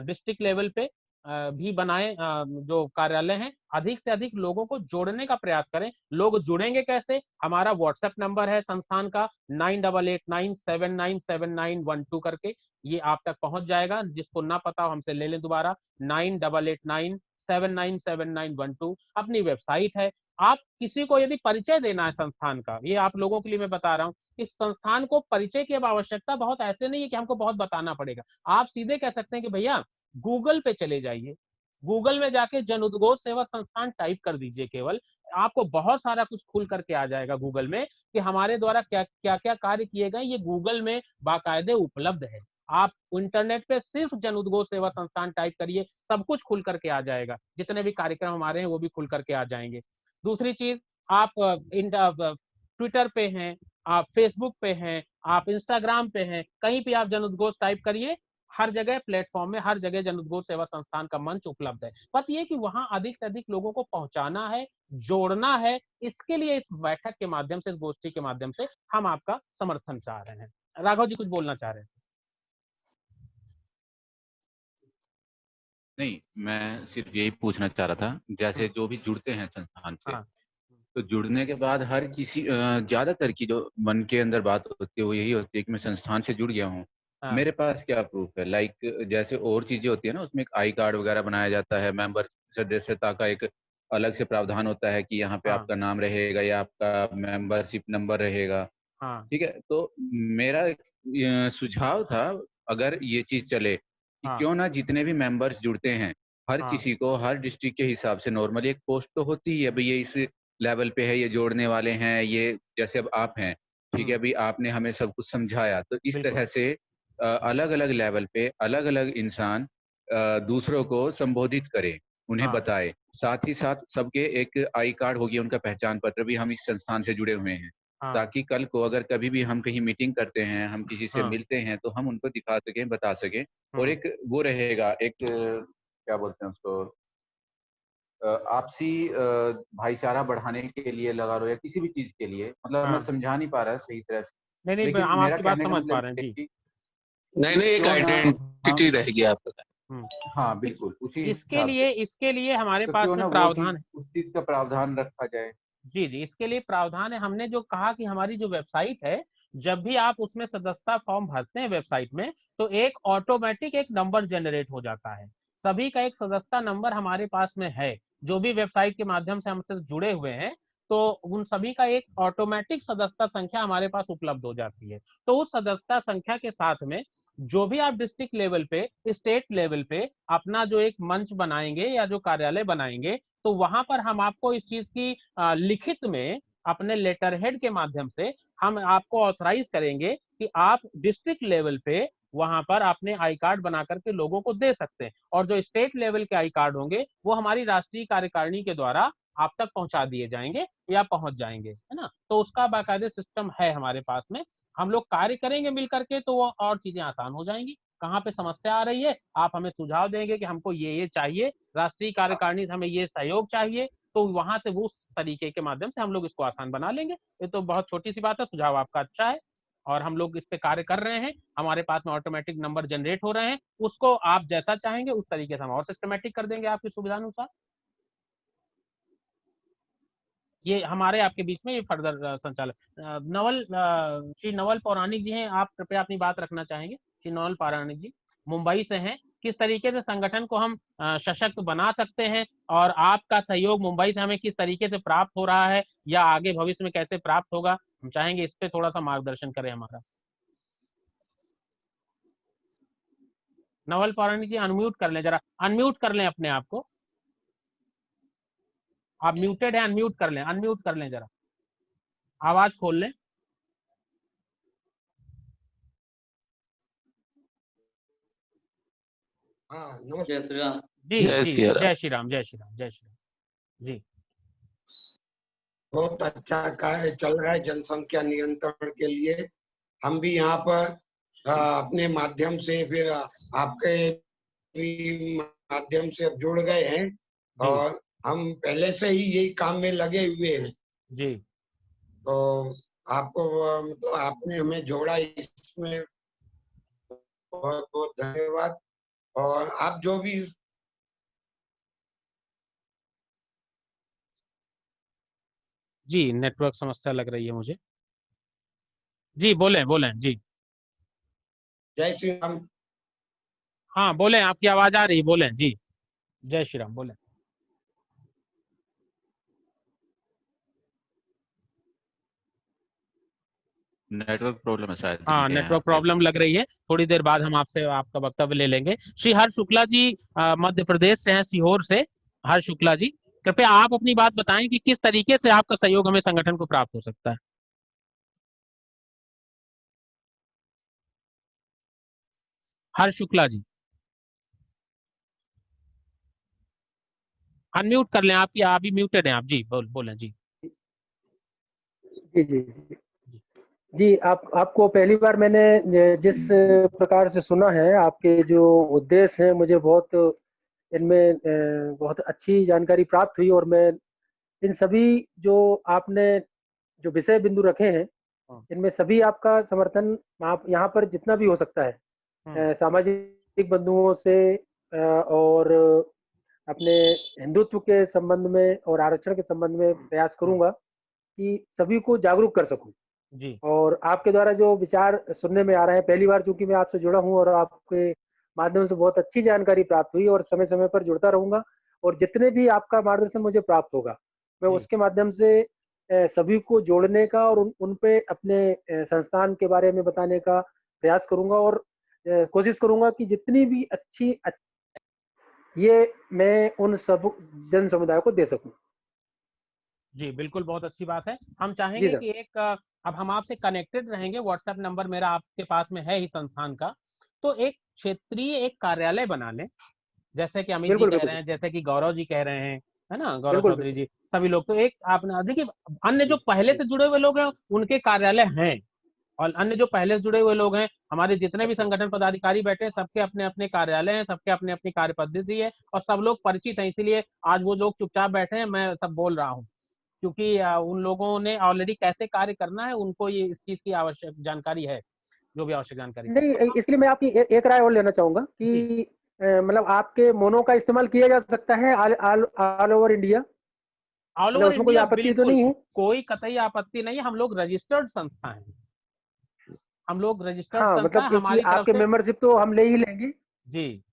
डिस्ट्रिक्ट लेवल पे भी बनाएं, जो कार्यालय हैं, अधिक से अधिक लोगों को जोड़ने का प्रयास करें। लोग जुड़ेंगे कैसे? हमारा व्हाट्सएप नंबर है संस्थान का 9889797912 करके, ये आप तक पहुंच जाएगा। जिसको ना पता हो हमसे ले लें दोबारा, 9889797912। अपनी वेबसाइट है। आप किसी को यदि परिचय देना है संस्थान का, ये आप लोगों के लिए मैं बता रहा हूँ, इस संस्थान को परिचय की अब आवश्यकता बहुत ऐसे नहीं है कि हमको बहुत बताना पड़ेगा। आप सीधे कह सकते हैं कि भैया गूगल पे चले जाइए, गूगल में जाके जन उद्घोष सेवा संस्थान टाइप कर दीजिए, केवल आपको बहुत सारा कुछ खुल करके आ जाएगा गूगल में कि हमारे द्वारा क्या क्या कार्य किए गए। ये गूगल में बाकायदे उपलब्ध है। आप इंटरनेट पे सिर्फ जन उद्घोष सेवा संस्थान टाइप करिए, सब कुछ खुल करके आ जाएगा। जितने भी कार्यक्रम हमारे हैं वो भी खुल करके आ जाएंगे। दूसरी चीज, आप ट्विटर पे हैं, आप फेसबुक पे हैं, आप इंस्टाग्राम पे हैं, कहीं भी आप जन उद्घोष टाइप करिए, हर जगह प्लेटफॉर्म में, हर जगह जन उद्घोष सेवा संस्थान का मंच उपलब्ध है। बस ये कि वहां अधिक से अधिक लोगों को पहुंचाना है, जोड़ना है। इसके लिए इस बैठक के माध्यम से, इस गोष्ठी के माध्यम से हम आपका समर्थन चाह रहे हैं। राघव जी कुछ बोलना चाह रहे हैं? नहीं, मैं सिर्फ यही पूछना चाह रहा था, जैसे जो भी जुड़ते हैं संस्थान से, तो जुड़ने के बाद हर किसी, ज्यादातर की जो मन के अंदर बात होती है वो यही होती है कि मैं संस्थान से जुड़ गया हूँ, मेरे पास क्या प्रूफ है। लाइक जैसे और चीजें होती है ना, उसमें एक आई कार्ड वगैरह बनाया जाता है, मेंबर सदस्यता का एक अलग से प्रावधान होता है कि यहाँ पे आपका नाम रहेगा या आपका मेंबरशिप नंबर रहेगा। ठीक है, तो मेरा सुझाव था, अगर ये चीज चले कि क्यों ना जितने भी मेंबर्स जुड़ते हैं, हर किसी को हर डिस्ट्रिक्ट के हिसाब से नॉर्मली एक पोस्ट तो होती है, भाई ये इस लेवल पे है, ये जोड़ने वाले हैं, ये जैसे अब आप हैं, ठीक है, अभी आपने हमें सब कुछ समझाया, तो इस तरह से अलग अलग लेवल पे अलग अलग इंसान दूसरों को संबोधित करे, उन्हें बताए। साथ ही साथ सबके एक आई कार्ड होगी, उनका पहचान पत्र भी, हम इस संस्थान से जुड़े हुए हैं, ताकि कल को अगर कभी भी हम कहीं मीटिंग करते हैं, हम किसी से मिलते हैं, तो हम उनको दिखा सकें, बता सकें। और एक वो रहेगा, एक क्या बोलते हैं उसको, आपसी भाईचारा बढ़ाने के लिए लगा लो, या किसी भी चीज के लिए, मतलब मैं समझा नहीं पा रहा सही तरह से, नहीं, लेकिन हम मेरा आपकी बात कहने का समझ पा मतलब रहे हैं जी। नहीं, एक आइडेंटिटी रहेगी आपका। हाँ बिल्कुल, उसी इसके लिए हमारे तो पास क्यों में ना वो प्रावधान चीज, उस चीज का प्रावधान रखा जाए। जी जी, इसके लिए प्रावधान है। हमने जो कहा कि हमारी जो वेबसाइट है, जब भी आप उसमें सदस्यता फॉर्म भरते हैं वेबसाइट में, तो एक ऑटोमेटिक एक नंबर जनरेट हो जाता है। सभी का एक सदस्यता नंबर हमारे पास में है, जो भी वेबसाइट के माध्यम से हमसे जुड़े हुए हैं, तो उन सभी का एक ऑटोमेटिक सदस्यता संख्या हमारे पास उपलब्ध हो जाती है। तो उस सदस्यता संख्या के साथ में जो भी आप डिस्ट्रिक्ट लेवल पे, स्टेट लेवल पे अपना जो एक मंच बनाएंगे या जो कार्यालय बनाएंगे, तो वहां पर हम आपको इस चीज की लिखित में अपने लेटर हेड के माध्यम से हम आपको ऑथराइज करेंगे कि आप डिस्ट्रिक्ट लेवल पे वहां पर अपने आई कार्ड बना करके लोगों को दे सकते हैं, और जो स्टेट लेवल के आई कार्ड होंगे वो हमारी राष्ट्रीय कार्यकारिणी के द्वारा आप तक पहुंचा दिए जाएंगे या पहुंच जाएंगे, है ना। तो उसका बाकायदे सिस्टम है हमारे पास में। हम लोग कार्य करेंगे मिल करके तो वो और चीजें आसान हो जाएंगी। कहाँ पे समस्या आ रही है, आप हमें सुझाव देंगे कि हमको ये चाहिए, राष्ट्रीय कार्यकारिणी से हमें ये सहयोग चाहिए, तो वहां से वो उस तरीके के माध्यम से हम लोग इसको आसान बना लेंगे। ये तो बहुत छोटी सी बात है, सुझाव आपका अच्छा है और हम लोग इस पे कार्य कर रहे हैं। हमारे पास में ऑटोमेटिक नंबर जनरेट हो रहे हैं, उसको आप जैसा चाहेंगे उस तरीके से हम और सिस्टमेटिक कर देंगे आपकी सुविधानुसार। ये हमारे आपके बीच में ये फर्दर संचालन। नवल श्री नवल पौराणिक जी हैं, आप कृपया अपनी बात रखना चाहेंगे। श्री नवल पौराणिक जी मुंबई से हैं, किस तरीके से संगठन को हम सशक्त बना सकते हैं और आपका सहयोग मुंबई से हमें किस तरीके से प्राप्त हो रहा है या आगे भविष्य में कैसे प्राप्त होगा, हम चाहेंगे इस पे थोड़ा सा मार्गदर्शन करें हमारा। नवल पौराणिक जी अनम्यूट कर लें, जरा अनम्यूट कर लें अपने आप को। आप म्यूटेड है, अनम्यूट कर लें, अनम्यूट कर लें, जरा आवाज खोल लें। हाँ, नमस्कार। जय श्री राम। जी जय जी, सिया राम। जय श्री राम, जय श्री राम, जय श्री राम जी। बहुत अच्छा कार्य चल रहा है जनसंख्या नियंत्रण के लिए। हम भी यहाँ पर अपने माध्यम से, फिर आपके भी माध्यम से अब जुड़ गए हैं और हम पहले से ही यही काम में लगे हुए हैं जी। तो आपको तो आपने हमें जोड़ा, इसमें बहुत बहुत धन्यवाद। और आप जो भी जी, नेटवर्क समस्या लग रही है मुझे। जी बोलें बोलें जी। जय श्री राम। हाँ बोलें, आपकी आवाज आ रही, बोलें जी। जय श्री राम, बोलें। नेटवर्क प्रॉब्लम है शायद। हाँ, नेटवर्क प्रॉब्लम लग रही है, थोड़ी देर बाद हम आपसे आपका वक्तव्य ले लेंगे। श्री हर्ष शुक्ला जी मध्य प्रदेश से हैं, सीहोर से। हर्ष शुक्ला जी कृपया आप अपनी बात बताएं कि किस तरीके से आपका सहयोग हमें संगठन को प्राप्त हो सकता है। हर्ष शुक्ला जी अनम्यूट कर लें, आपकी आप ही म्यूटेड हैं आप जी, बोलें जी। जी जी जी, आपको पहली बार मैंने जिस प्रकार से सुना है, आपके जो उद्देश्य हैं, मुझे बहुत इनमें बहुत अच्छी जानकारी प्राप्त हुई और मैं इन सभी जो आपने जो विषय बिंदु रखे हैं, इनमें सभी आपका समर्थन आप यहाँ पर जितना भी हो सकता है सामाजिक बंधुओं से और अपने हिंदुत्व के संबंध में और आरक्षण के संबंध में प्रयास करूंगा कि सभी को जागरूक कर सकूं जी। और आपके द्वारा जो विचार सुनने में आ रहे हैं, पहली बार चूंकि मैं आपसे जुड़ा हूं और आपके माध्यम से बहुत अच्छी जानकारी प्राप्त हुई और समय समय पर जुड़ता रहूंगा और जितने भी आपका मार्गदर्शन मुझे प्राप्त होगा मैं उसके माध्यम से सभी को जोड़ने का और उन पे अपने संस्थान के बारे में बताने का प्रयास करूंगा और कोशिश करूंगा कि जितनी भी अच्छी ये मैं उन सब जन समुदाय को दे सकूं। जी बिल्कुल, बहुत अच्छी बात है। हम चाहेंगे कि एक अब हम आपसे कनेक्टेड रहेंगे, व्हाट्सएप नंबर मेरा आपके पास में है ही संस्थान का, तो एक क्षेत्रीय एक कार्यालय बना लें, जैसे कि अमित जी कह रहे हैं, जैसे कि गौरव जी कह रहे हैं, है ना, गौरव चौधरी जी, सभी लोग। तो एक आपने देखिए, अन्य जो पहले से जुड़े हुए लोग हैं उनके कार्यालय हैं और अन्य जो पहले से जुड़े हुए लोग हैं, हमारे जितने भी संगठन पदाधिकारी बैठे हैं, सबके अपने अपने कार्यालय हैं, सबके अपने अपनी कार्य पद्धति है और सब लोग परिचित हैं। इसीलिए आज वो लोग चुपचाप बैठे हैं, मैं सब बोल रहा हूँ, क्योंकि उन लोगों ने ऑलरेडी कैसे कार्य करना है, उनको ये इस चीज की आवश्यक जानकारी है, जो भी आवश्यक जानकारी नहीं। इसलिए मैं आपकी एक राय और लेना चाहूंगा कि मतलब आपके मोनो का इस्तेमाल किया जा सकता है ऑल ओवर इंडिया। ऑल मतलब ओवर उसमें कोई इंडिया आपत्ति तो बिल्कुल नहीं है? कोई कतई आपत्ति नहीं है। हम लोग रजिस्टर्ड संस्था हैं, हम लोग रजिस्टर्ड हाँ, संस्था मतलब है क्योंकि हमारी तरफ आपके से। मेंबरशिप तो हम ले ही लेंगे। जी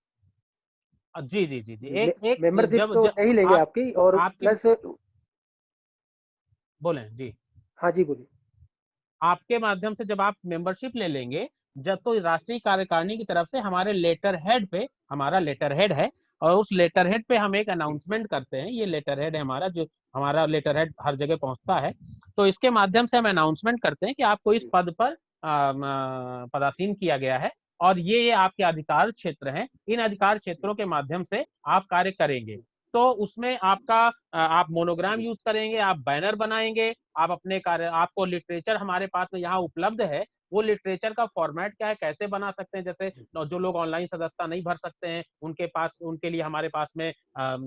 जी जी जी जी एक एक मेंबरशिप जब तो जब ले ही लेंगे आपकी, और आपके प्लस बोलें जी, हाँ जी बोलिए। आपके माध्यम से जब आप मेंबरशिप ले लेंगे, जब तो राष्ट्रीय कार्यकारिणी की तरफ से हमारे लेटर हेड पे, हमारा लेटर हेड है, और उस लेटर हेड पे हम एक अनाउंसमेंट करते हैं। ये लेटर हेड है हमारा, जो हमारा लेटर हेड हर जगह पहुंचता है, तो इसके माध्यम से हम अनाउंसमेंट करते हैं कि आपको इस पद पर पदासीन किया गया है, और ये आपके अधिकार क्षेत्र हैं। इन अधिकार क्षेत्रों के माध्यम से आप कार्य करेंगे। तो उसमें आपका आप मोनोग्राम यूज करेंगे, आप बैनर बनाएंगे, आप अपने कार्य, आपको लिटरेचर हमारे पास में यहाँ उपलब्ध है। वो लिटरेचर का फॉर्मेट क्या है, कैसे बना सकते हैं, जैसे जो लोग ऑनलाइन सदस्यता नहीं भर सकते हैं उनके पास, उनके लिए हमारे पास में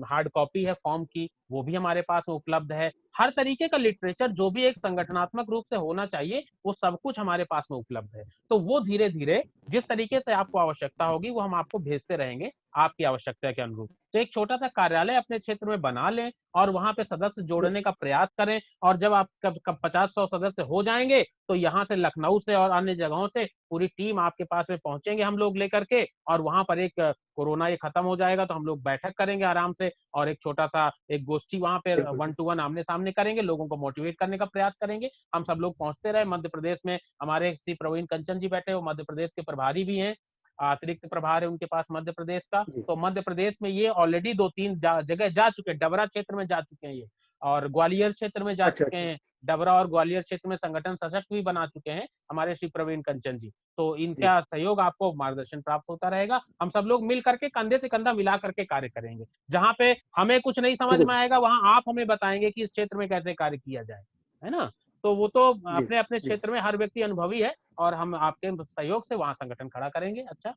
हार्ड कॉपी है फॉर्म की, वो भी हमारे पास में उपलब्ध है। हर तरीके का लिटरेचर जो भी एक संगठनात्मक रूप से होना चाहिए, वो सब कुछ हमारे पास में उपलब्ध है। तो वो धीरे धीरे जिस तरीके से आपको आवश्यकता होगी वो हम आपको भेजते रहेंगे आपकी आवश्यकता के अनुरूप। तो एक छोटा सा कार्यालय अपने क्षेत्र में बना लें और वहां पे सदस्य जोड़ने का प्रयास करें, और जब आप कब 50-100 सदस्य हो जाएंगे तो यहाँ से, लखनऊ से और अन्य जगहों से पूरी टीम आपके पास में पहुंचेंगे हम लोग लेकर के, और वहां पर एक कोरोना ये खत्म हो जाएगा तो हम लोग बैठक करेंगे आराम से, और एक छोटा सा एक गोष्ठी वहां पे 1-to-1 आमने सामने करेंगे, लोगों को मोटिवेट करने का प्रयास करेंगे। हम सब लोग पहुंचते रहे। मध्य प्रदेश में हमारे श्री प्रवीण कंचन जी बैठे, वो मध्य प्रदेश के प्रभारी भी हैं, अतिरिक्त प्रभार है उनके पास मध्य प्रदेश का। तो मध्य प्रदेश में ये ऑलरेडी 2-3 जगह जा चुके हैं, डबरा क्षेत्र में जा चुके हैं ये, और ग्वालियर क्षेत्र में जा चुके हैं। डबरा और ग्वालियर क्षेत्र में संगठन सशक्त भी बना चुके हैं हमारे श्री प्रवीण कंचन जी। तो इनका सहयोग, आपको मार्गदर्शन प्राप्त होता रहेगा। हम सब लोग मिल करके कंधे से कंधा मिला करके कार्य करेंगे। जहां पे हमें कुछ नहीं समझ में आएगा वहां आप हमें बताएंगे कि इस क्षेत्र में कैसे कार्य किया जाए, है ना। तो वो तो अपने अपने क्षेत्र में हर व्यक्ति अनुभवी है, और हम आपके सहयोग से वहां संगठन खड़ा करेंगे। अच्छा,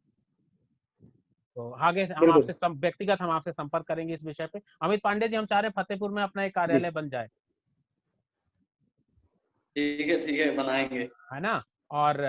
तो आगे से हम आपसे व्यक्तिगत हम आपसे संपर्क करेंगे इस विषय पे। अमित पांडे जी, हम चाह रहे हैं फतेहपुर में अपना एक कार्यालय बन जाए। ठीक है बनाएंगे, है ना। और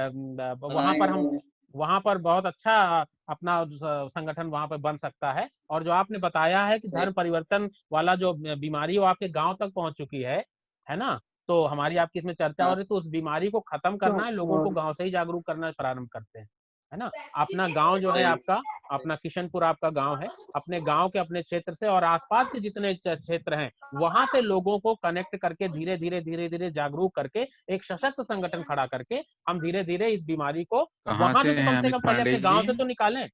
वहां पर हम, वहां पर बहुत अच्छा अपना संगठन वहां पर बन सकता है। और जो आपने बताया है कि धर्म परिवर्तन वाला जो बीमारी वो आपके गांव तक पहुंच चुकी है ना, तो हमारी आपकी इसमें चर्चा हो रही, तो उस बीमारी को खत्म करना है, लोगों को गांव से ही जागरूक करना प्रारंभ करते हैं, है ना। अपना गांव जो है आपका, अपना किशनपुर आपका गांव है, अपने गांव के अपने क्षेत्र से और आसपास के जितने क्षेत्र हैं वहां से लोगों को कनेक्ट करके धीरे धीरे जागरूक करके एक सशक्त संगठन खड़ा करके हम धीरे धीरे इस बीमारी को वहां से तो कम से कम पहले अपने गांव से तो निकालें।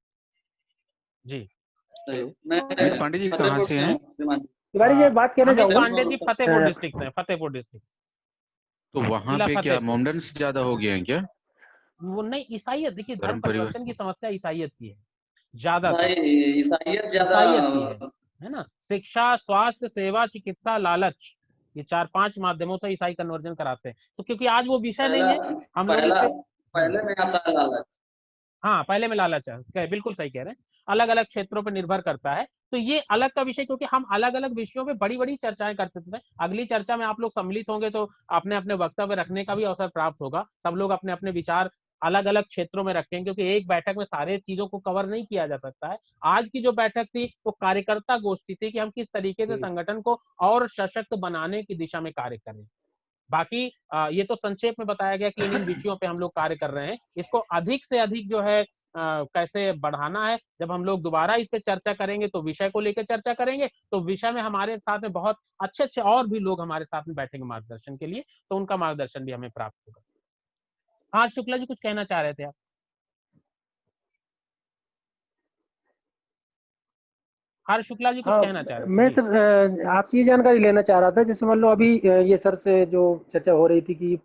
जी, अमित पांडे जी कहाँ से हैं? तिवारी जी बात कहना अमित पांडे जी फतेहपुर डिस्ट्रिक्ट से, फतेहपुर डिस्ट्रिक्ट। तो वहां पे क्या मोमडन्स ज्यादा हो गए हैं क्या? वो नहीं, ईसाइयत, देखिए धर्म परिवर्तन की समस्या ईसाइयत की है, ज्यादा ईसाइयत ज्यादा की है ना। शिक्षा, स्वास्थ्य, सेवा, चिकित्सा, लालच, ये 4-5 माध्यमों से ईसाई कन्वर्जन कराते हैं। तो क्योंकि आज वो विषय नहीं है, हम लोग पहले में आता है लालच। हाँ, पहले में लालच है, बिल्कुल सही कह रहे हैं। अलग अलग क्षेत्रों पर निर्भर करता है, तो ये अलग का विषय, क्योंकि हम अलग अलग विषयों पे बड़ी बड़ी चर्चाएं करते थे। अगली चर्चा में आप लोग सम्मिलित होंगे तो अपने अपने वक्तव्य रखने का भी अवसर प्राप्त होगा। सब लोग अपने अपने विचार अलग अलग क्षेत्रों में रखेंगे, क्योंकि एक बैठक में सारे चीजों को कवर नहीं किया जा सकता है। आज की जो बैठक थी वो कार्यकर्ता गोष्ठी थी कि हम किस तरीके से संगठन को और सशक्त बनाने की दिशा में कार्य करें। बाकी ये तो संक्षेप में बताया गया कि इन विषयों पे हम लोग कार्य कर रहे हैं। इसको अधिक से अधिक जो है कैसे बढ़ाना है, जब हम लोग दोबारा इस पे चर्चा करेंगे तो विषय को लेकर चर्चा करेंगे, तो विषय में हमारे साथ में बहुत अच्छे अच्छे और भी लोग हमारे साथ में बैठेंगे मार्गदर्शन के लिए, तो उनका मार्गदर्शन भी हमें प्राप्त होगा। हाँ शुक्ला जी, कुछ कहना चाह रहे थे आप? हर शुक्ला जी कुछ कहना चाह रहे थे? मैं सर आपसे ये जानकारी लेना चाह रहा था, जैसे मान लो अभी ये सर से जो चर्चा हो रही थी कि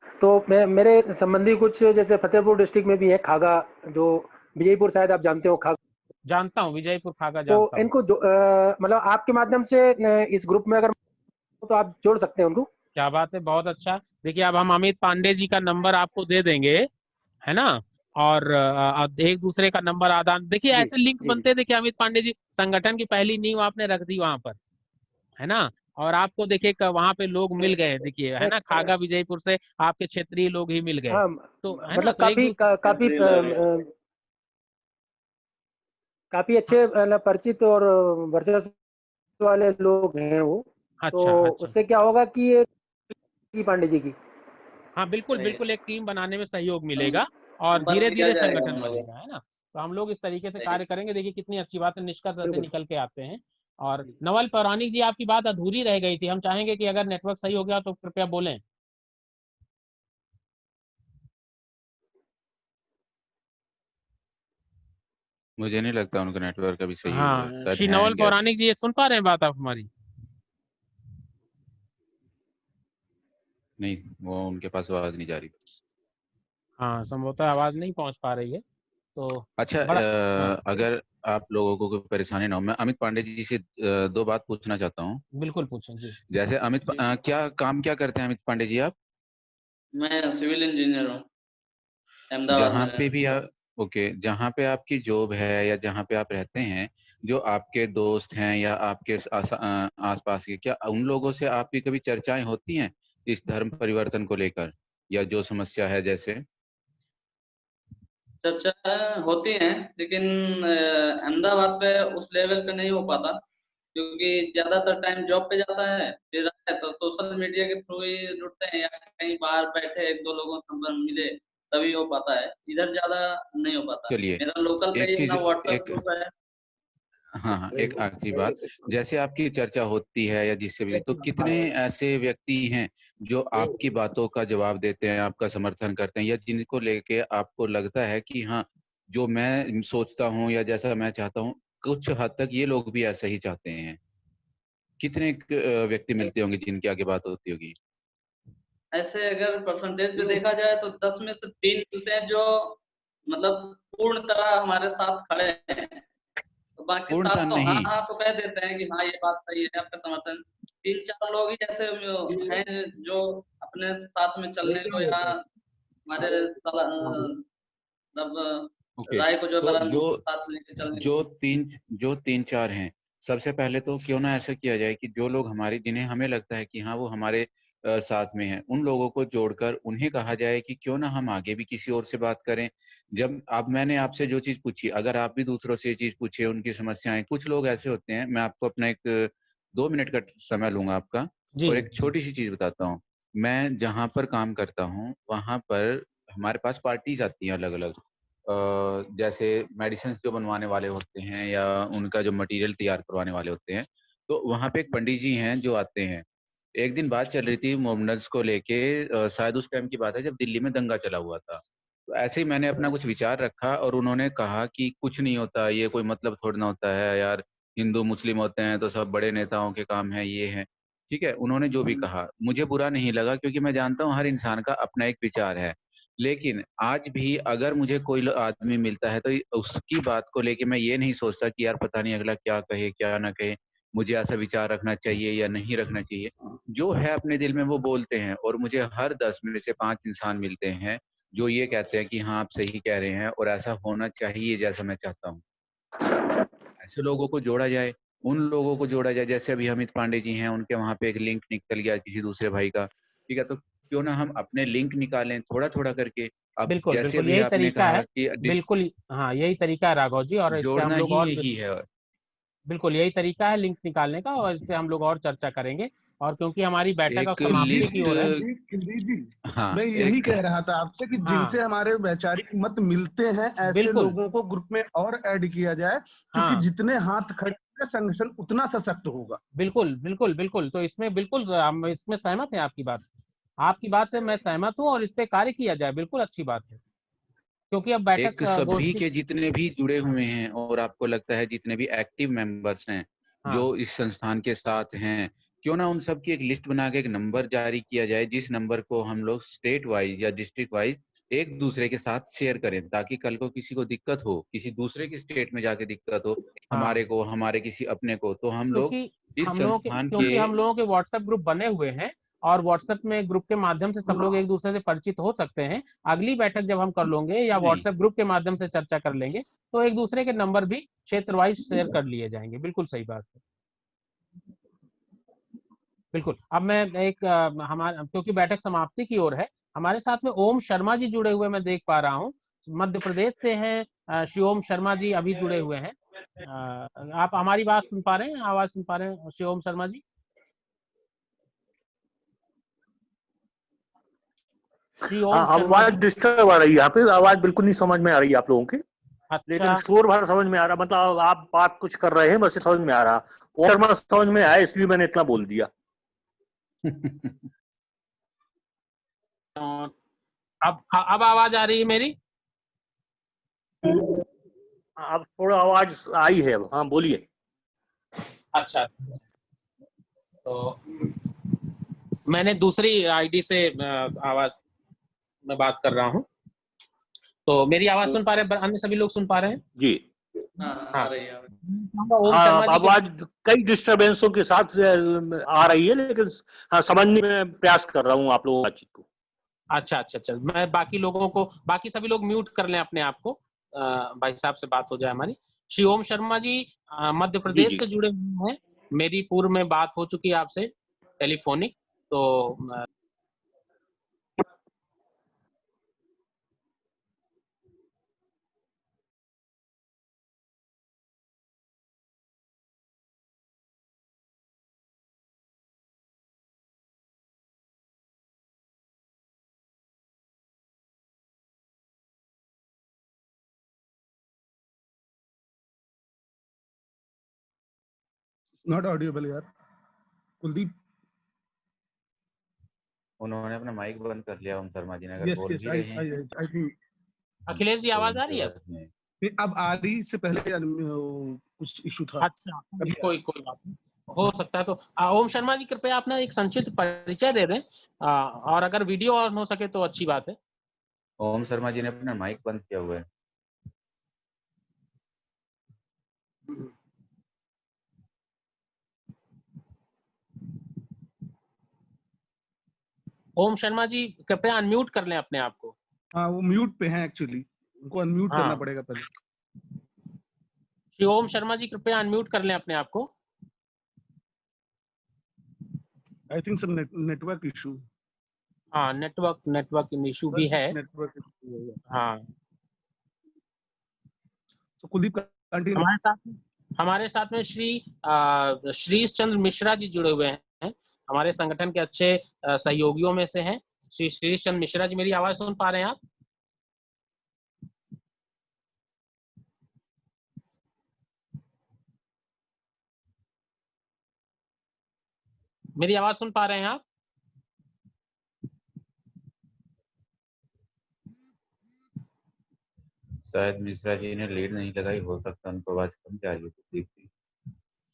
तो मैं, मेरे संबंधी कुछ जैसे फतेहपुर डिस्ट्रिक्ट में भी है, खागा, जो विजयपुर, शायद आप जानते हो खागा। जानता हूँ, विजयपुर खागा जानता हूँ। तो इनको मतलब आपके माध्यम से इस ग्रुप में अगर तो आप जोड़ सकते हैं उनको। क्या बात है, बहुत अच्छा। देखिए अब हम अमित पांडे जी का नंबर आपको दे देंगे, है ना, और एक दूसरे का नंबर आदान, देखिए ऐसे लिंक बनते हैं। देखिए अमित पांडे जी, संगठन की पहली नींव आपने रख दी वहां पर, है ना, और आपको देखिए वहां पे लोग मिल गए, देखिए है ना, खागा विजयपुर से आपके क्षेत्रीय लोग ही मिल गए। तो है मतलब ना, तो काफी अच्छे परिचित और वर्चस्व वाले लोग हैं वो। तो उससे क्या होगा कि ये पांडे जी की हाँ बिल्कुल बिल्कुल, एक टीम बनाने में सहयोग मिलेगा और धीरे धीरे संगठन बनेगा, है ना। तो हम लोग इस तरीके से कार्य करेंगे। देखिए कितनी अच्छी बात है, निष्कर्ष ऐसे निकल के आते हैं। और नवल पौराणिक जी, आपकी बात अधूरी रह गई थी, हम चाहेंगे कि अगर नेटवर्क सही हो गया तो कृपया बोलें। मुझे नहीं लगता उनका नेटवर्क अभी सही हुआ है, हाँ शायद श्री नवल हैंग है। पौराणिक जी, ये सुन पा रहे हैं बात आप हमारी? नहीं, वो उनके पास आवाज नहीं जा रही। हाँ संभवतः आवाज नहीं पहुंच पा रही है, तो अच्छा, बड़ा हाँ अगर आप लोगों को कोई परेशानी ना हो, मैं अमित पांडे जी से दो बात पूछना चाहता हूँ। बिल्कुल पूछें जी। जैसे क्या काम क्या करते हैं अमित पांडे जी आप? मैं सिविल इंजीनियर हूँ अहमदाबाद जहाँ पे में। भी आप ओके, जहाँ पे आपकी जॉब है या जहाँ पे आप रहते हैं, जो आपके दोस्त हैं या आपके आसपास के, क्या उन लोगों से आपकी कभी चर्चाएं होती हैं इस धर्म परिवर्तन को लेकर, या जो समस्या है? जैसे चर्चा होती हैं, लेकिन अहमदाबाद पे उस लेवल पे नहीं हो पाता, क्योंकि ज्यादातर टाइम जॉब पे जाता है, फिर आता है तो सोशल मीडिया के थ्रू ही जुड़ते हैं, या कहीं बाहर बैठे एक दो लोगों से हम मिले तभी हो पाता है, इधर ज्यादा नहीं हो पाता। चलिए, मेरा लोकल पे एक ही चीज, अपना व्हाट्सएप एक ग्रुप है। हाँ हाँ, एक आखिरी बात। जैसे आपकी चर्चा होती है या जिससे भी, तो कितने ऐसे व्यक्ति हैं जो आपकी बातों का जवाब देते हैं, आपका समर्थन करते हैं, या जिनको लेके आपको लगता है कि हाँ, जो मैं सोचता हूँ या जैसा मैं चाहता हूँ, कुछ हद तक ये लोग भी ऐसा ही चाहते हैं? कितने व्यक्ति मिलते होंगे जिनकी आगे बात होती होगी? ऐसे अगर परसेंटेज पे देखा जाए तो 10 में से 3 मिलते हैं जो मतलब पूर्ण तरह हमारे साथ खड़े हैं, तो बाकी पूर्णतः 7 तो हाँ नहीं। हाँ तो कह देते हैं कि हाँ ये बात सही है, आपका समर्थन। 3-4 लोग ही ऐसे हैं जो अपने साथ में चलने को या हमारे मतलब ओके, राय को जो तो कदम साथ लेके चलने को। जो तीन चार हैं, सबसे पहले तो क्यों ना ऐसा किया जाए कि जो लोग हमारी, जिन्हें हमें लगता है कि हाँ वो हमारे साथ में हैं, उन लोगों को जोड़कर उन्हें कहा जाए कि क्यों ना हम आगे भी किसी और से बात करें। जब अब मैंने आपसे जो चीज पूछी, अगर आप भी दूसरों से ये चीज पूछे, उनकी समस्याएं, कुछ लोग ऐसे होते हैं, मैं आपको अपना एक 2 मिनट का समय लूंगा आपका, जी और एक छोटी सी चीज बताता हूँ। मैं जहाँ पर काम करता हूँ वहां पर हमारे पास पार्टीज आती हैं अलग अलग, जैसे मेडिसिन जो बनवाने वाले होते हैं या उनका जो मटेरियल तैयार करवाने वाले होते हैं, तो वहाँ पे एक पंडित जी हैं जो आते हैं। एक दिन बात चल रही थी मोमडन्स को लेके, शायद उस टाइम की बात है जब दिल्ली में दंगा चला हुआ था। तो ऐसे ही मैंने अपना कुछ विचार रखा और उन्होंने कहा कि कुछ नहीं होता, ये कोई मतलब थोड़ा ना होता है यार, हिंदू मुस्लिम होते हैं तो सब बड़े नेताओं के काम है, ये है। ठीक है, उन्होंने जो भी कहा मुझे बुरा नहीं लगा, क्योंकि मैं जानता हूँ हर इंसान का अपना एक विचार है। लेकिन आज भी अगर मुझे कोई आदमी मिलता है तो उसकी बात को लेके मैं ये नहीं सोचता कि यार पता नहीं अगला क्या कहे क्या ना कहे, मुझे ऐसा विचार रखना चाहिए या नहीं रखना चाहिए। जो है अपने दिल में वो बोलते हैं, और मुझे हर 10 में से 5 इंसान मिलते हैं जो ये कहते हैं कि हाँ आप सही कह रहे हैं और ऐसा होना चाहिए जैसा मैं चाहता हूँ। ऐसे लोगों को जोड़ा जाए, उन लोगों को जोड़ा जाए। जैसे अभी अमित पांडे जी हैं, उनके वहां पे एक लिंक निकल गया किसी दूसरे भाई का, ठीक है, तो क्यों ना हम अपने लिंक निकालें थोड़ा थोड़ा करके। अब बिल्कुल जैसे बिल्कुल अभी यही आपने तरीका कहा है। कि बिल्कुल हाँ यही तरीका है राघव जी, और इस पे हम जोड़ना लोग ही और यही है। बिल्कुल यही तरीका है लिंक निकालने का, और इस पे हम लोग और चर्चा करेंगे। और क्योंकि हमारी बैठक अब एक समाप्ति की लिस्ट, ओर है। कुलदीप जी, हाँ मैं यही एक, कह रहा था आपसे कि हाँ जिनसे हमारे वैचारिक मत मिलते हैं ऐसे बिल्कुल लोगों को ग्रुप में और ऐड किया जाए, क्योंकि हाँ जितने हाथ खड़े होंगे, संगठन उतना सशक्त होगा। बिल्कुल बिल्कुल बिल्कुल, तो इसमें बिल्कुल हम इसमें सहमत हैं आपकी बात से मैं सहमत हूँ, और इस पे कार्य किया जाए, बिल्कुल अच्छी बात है। क्योंकि अब बैठक एक सभी गोष्ठी के जितने भी जुड़े हुए हैं और आपको लगता है जितने भी एक्टिव मेंबर्स हैं जो हाँ इस संस्थान के साथ हैं, क्यों ना उन सब की एक लिस्ट बना के एक नंबर जारी किया जाए, जिस नंबर को हम लोग स्टेट वाइज या डिस्ट्रिक्ट वाइज एक दूसरे के साथ शेयर करें, ताकि कल को किसी को दिक्कत हो, किसी दूसरे के स्टेट में जाके दिक्कत हो, हाँ, हमारे को, हमारे किसी अपने को, तो हम लोग इस संस्थान के, क्योंकि हम लोगों के व्हाट्सएप ग्रुप बने हुए हैं, और व्हाट्सएप में ग्रुप के माध्यम से सब लोग एक दूसरे से परिचित हो सकते हैं। अगली बैठक जब हम कर लेंगे या नहीं व्हाट्सएप ग्रुप के माध्यम से चर्चा कर लेंगे, तो एक दूसरे के नंबर भी क्षेत्र वाइज शेयर कर लिए जाएंगे। बिल्कुल सही बात है। बिल्कुल, अब मैं एक हमारे क्योंकि बैठक समाप्ति की ओर है, हमारे साथ में ओम शर्मा जी जुड़े हुए मैं देख पा रहा हूँ, मध्य प्रदेश से हैं। श्री ओम शर्मा जी अभी जुड़े हुए हैं। आप हमारी बात सुन पा रहे हैं, आवाज सुन पा रहे हैं श्री ओम शर्मा जी? आवाज डिस्टर्ब आ रही है यहाँ पे, आवाज बिल्कुल नहीं समझ में आ रही है आप लोगों की। लेकिन शोर भर समझ में आ रहा, मतलब आप बात कुछ कर रहे हैं बस समझ में आ रहा, और समझ में आया इसलिए मैंने इतना बोल दिया। अब आवाज आ रही है मेरी? अब थोड़ा आवाज आई है, हाँ बोलिए। अच्छा, तो मैंने दूसरी आईडी से आवाज में बात कर रहा हूँ, तो मेरी आवाज सुन पा रहे हैं? अन्य सभी लोग सुन पा रहे हैं? जी हाँ, हाँ, आवाज कई डिस्टरबेंसों के साथ आ रही है, लेकिन हाँ समझने में प्रयास कर रहा हूँ आप लोगों की बातचीत को। अच्छा, मैं बाकी लोगों को, बाकी सभी लोग म्यूट कर लें अपने आप को, भाई साहब से बात हो जाए हमारी। श्री ओम शर्मा जी मध्य प्रदेश से जुड़े हुए हैं, मेरी पूर्व में बात हो चुकी है आपसे टेलीफोनिक, तो नॉट ऑडिबल यार कुलदीप। उन्होंने अपना माइक बंद कर लिया ओम शर्मा जी ने, अगर बोल भी रहे हैं। आई थिंक अखिलेश जी आवाज आ रही है? अब आ रही, से पहले कुछ इशू था। अच्छा, कोई बात नहीं, हो सकता है। तो ओम शर्मा जी कृपया अपना एक संक्षिप्त परिचय दे दें, और अगर वीडियो ऑन हो सके तो अच्छी बात है। ओम शर्मा जी ने अपना माइक बंद किया हुआ है। ओम शर्मा जी कृपया अनम्यूट कर लें अपने आप को। हाँ, वो म्यूट पे हैं एक्चुअली, उनको अनम्यूट करना पड़ेगा पहले। श्री ओम शर्मा जी कृपया अनम्यूट कर लें अपने आप को। I think sir network issue. हाँ, नेटवर्क इशू भी है। हाँ, तो कुलदीप कंटिन्यू। हमारे साथ में श्री चंद्र मिश्रा जी जुड़े हुए हैं, हमारे संगठन के अच्छे सहयोगियों में से हैं। श्री चंद्र मिश्रा जी, मेरी आवाज सुन पा रहे हैं आप? मेरी आवाज सुन पा रहे हैं आप? शायद मिश्रा जी ने लीड नहीं लगाई, हो सकता है उनको आवाज कम जा रही है।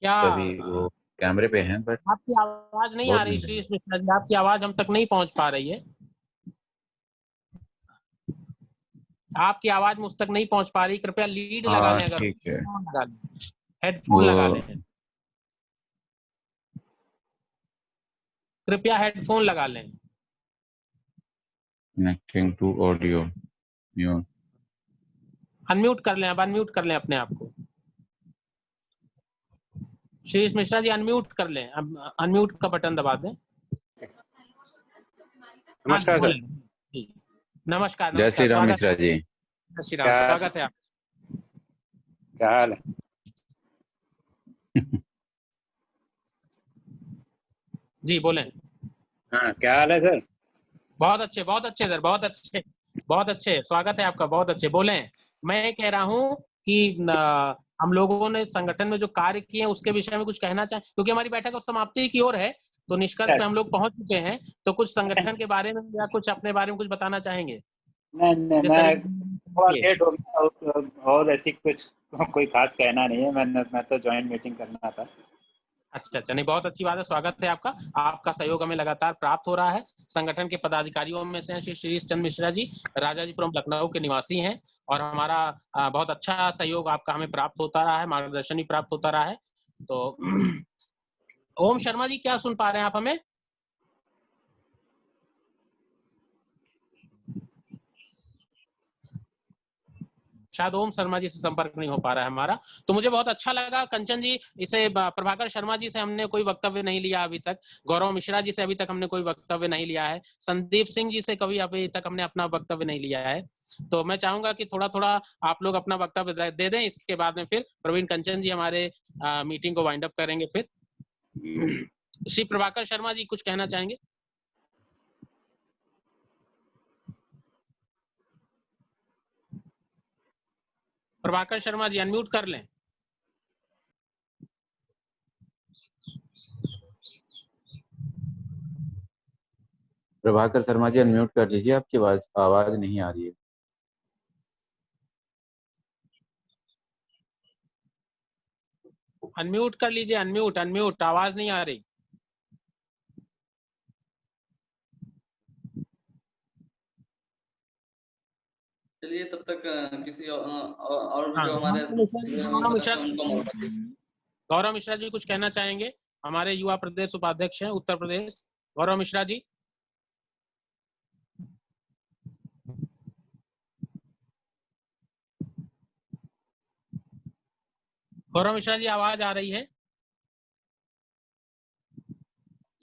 क्या तभी वो कैमरे पे हैं, बट आपकी आवाज नहीं आ रही श्री मिश्रा जी? आपकी आवाज हम तक नहीं पहुंच पा रही है, आपकी आवाज मुझ तक नहीं पहुंच पा रही। कृपया लीड लगा लें, अगर हेडफोन लगा लें, कृपया हेडफोन लगा लें। Connecting to audio mute. Unmute कर लें, अब अनम्यूट कर लें अपने आप को। श्री मिश्रा जी अनम्यूट कर लें, अब अनम्यूट का बटन दबा दें। नमस्कार सर। नमस्कार। जय श्री राम मिश्रा जी। जय श्री राम, स्वागत है आप। क्या हाल है? जी बोलें। हाँ, क्या हाल है सर? बहुत अच्छे सर, बहुत अच्छे, स्वागत है आपका, बहुत अच्छे। बोलें। मैं कह रहा हूँ कि हम लोगों ने संगठन में जो कार्य किए हैं उसके विषय में कुछ कहना चाहें, क्योंकि हमारी बैठक अब समाप्ति की ओर है, तो निष्कर्ष पे हम लोग पहुंच चुके हैं। तो कुछ संगठन के बारे में या कुछ अपने बारे में कुछ बताना चाहेंगे? नहीं, मैं थोड़ा लेट हो गया और ऐसी कुछ कोई खास कहना नहीं है। मैं तो ज्वाइंट मीटिंग करना था। अच्छा, नहीं, बहुत अच्छी बात है, स्वागत है आपका। आपका सहयोग हमें लगातार प्राप्त हो रहा है। संगठन के पदाधिकारियों में से श्री चंद्र मिश्रा जी राजाजीपुरम लखनऊ के निवासी हैं, और हमारा बहुत अच्छा सहयोग आपका हमें प्राप्त होता रहा है, मार्गदर्शन भी प्राप्त होता रहा है। तो ओम शर्मा जी, क्या सुन पा रहे हैं आप हमें? शायद ओम शर्मा जी से संपर्क नहीं हो पा रहा है हमारा। तो मुझे बहुत अच्छा लगा कंचन जी, इसे प्रभाकर शर्मा जी से हमने कोई वक्तव्य नहीं लिया अभी तक, गौरव मिश्रा जी से अभी तक हमने कोई वक्तव्य नहीं लिया है, संदीप सिंह जी से कभी अभी तक हमने अपना वक्तव्य नहीं लिया है। तो मैं चाहूंगा कि थोड़ा थोड़ा आप लोग अपना वक्तव्य दे दें, इसके बाद में फिर प्रवीण कंचन जी हमारे मीटिंग को वाइंड अप करेंगे। फिर श्री प्रभाकर शर्मा जी कुछ कहना चाहेंगे? प्रभाकर शर्मा जी अनम्यूट कर लें। प्रभाकर शर्मा जी अनम्यूट कर लीजिए, आपकी आवाज नहीं आ रही है। अनम्यूट कर लीजिए, अनम्यूट अनम्यूट, आवाज नहीं आ रही। चलिए तब तक किसी और जो हमारे गौरव मिश्रा जी कुछ कहना चाहेंगे? हमारे युवा प्रदेश उपाध्यक्ष हैं उत्तर प्रदेश, गौरव मिश्रा जी। गौरव मिश्रा जी आवाज आ रही है?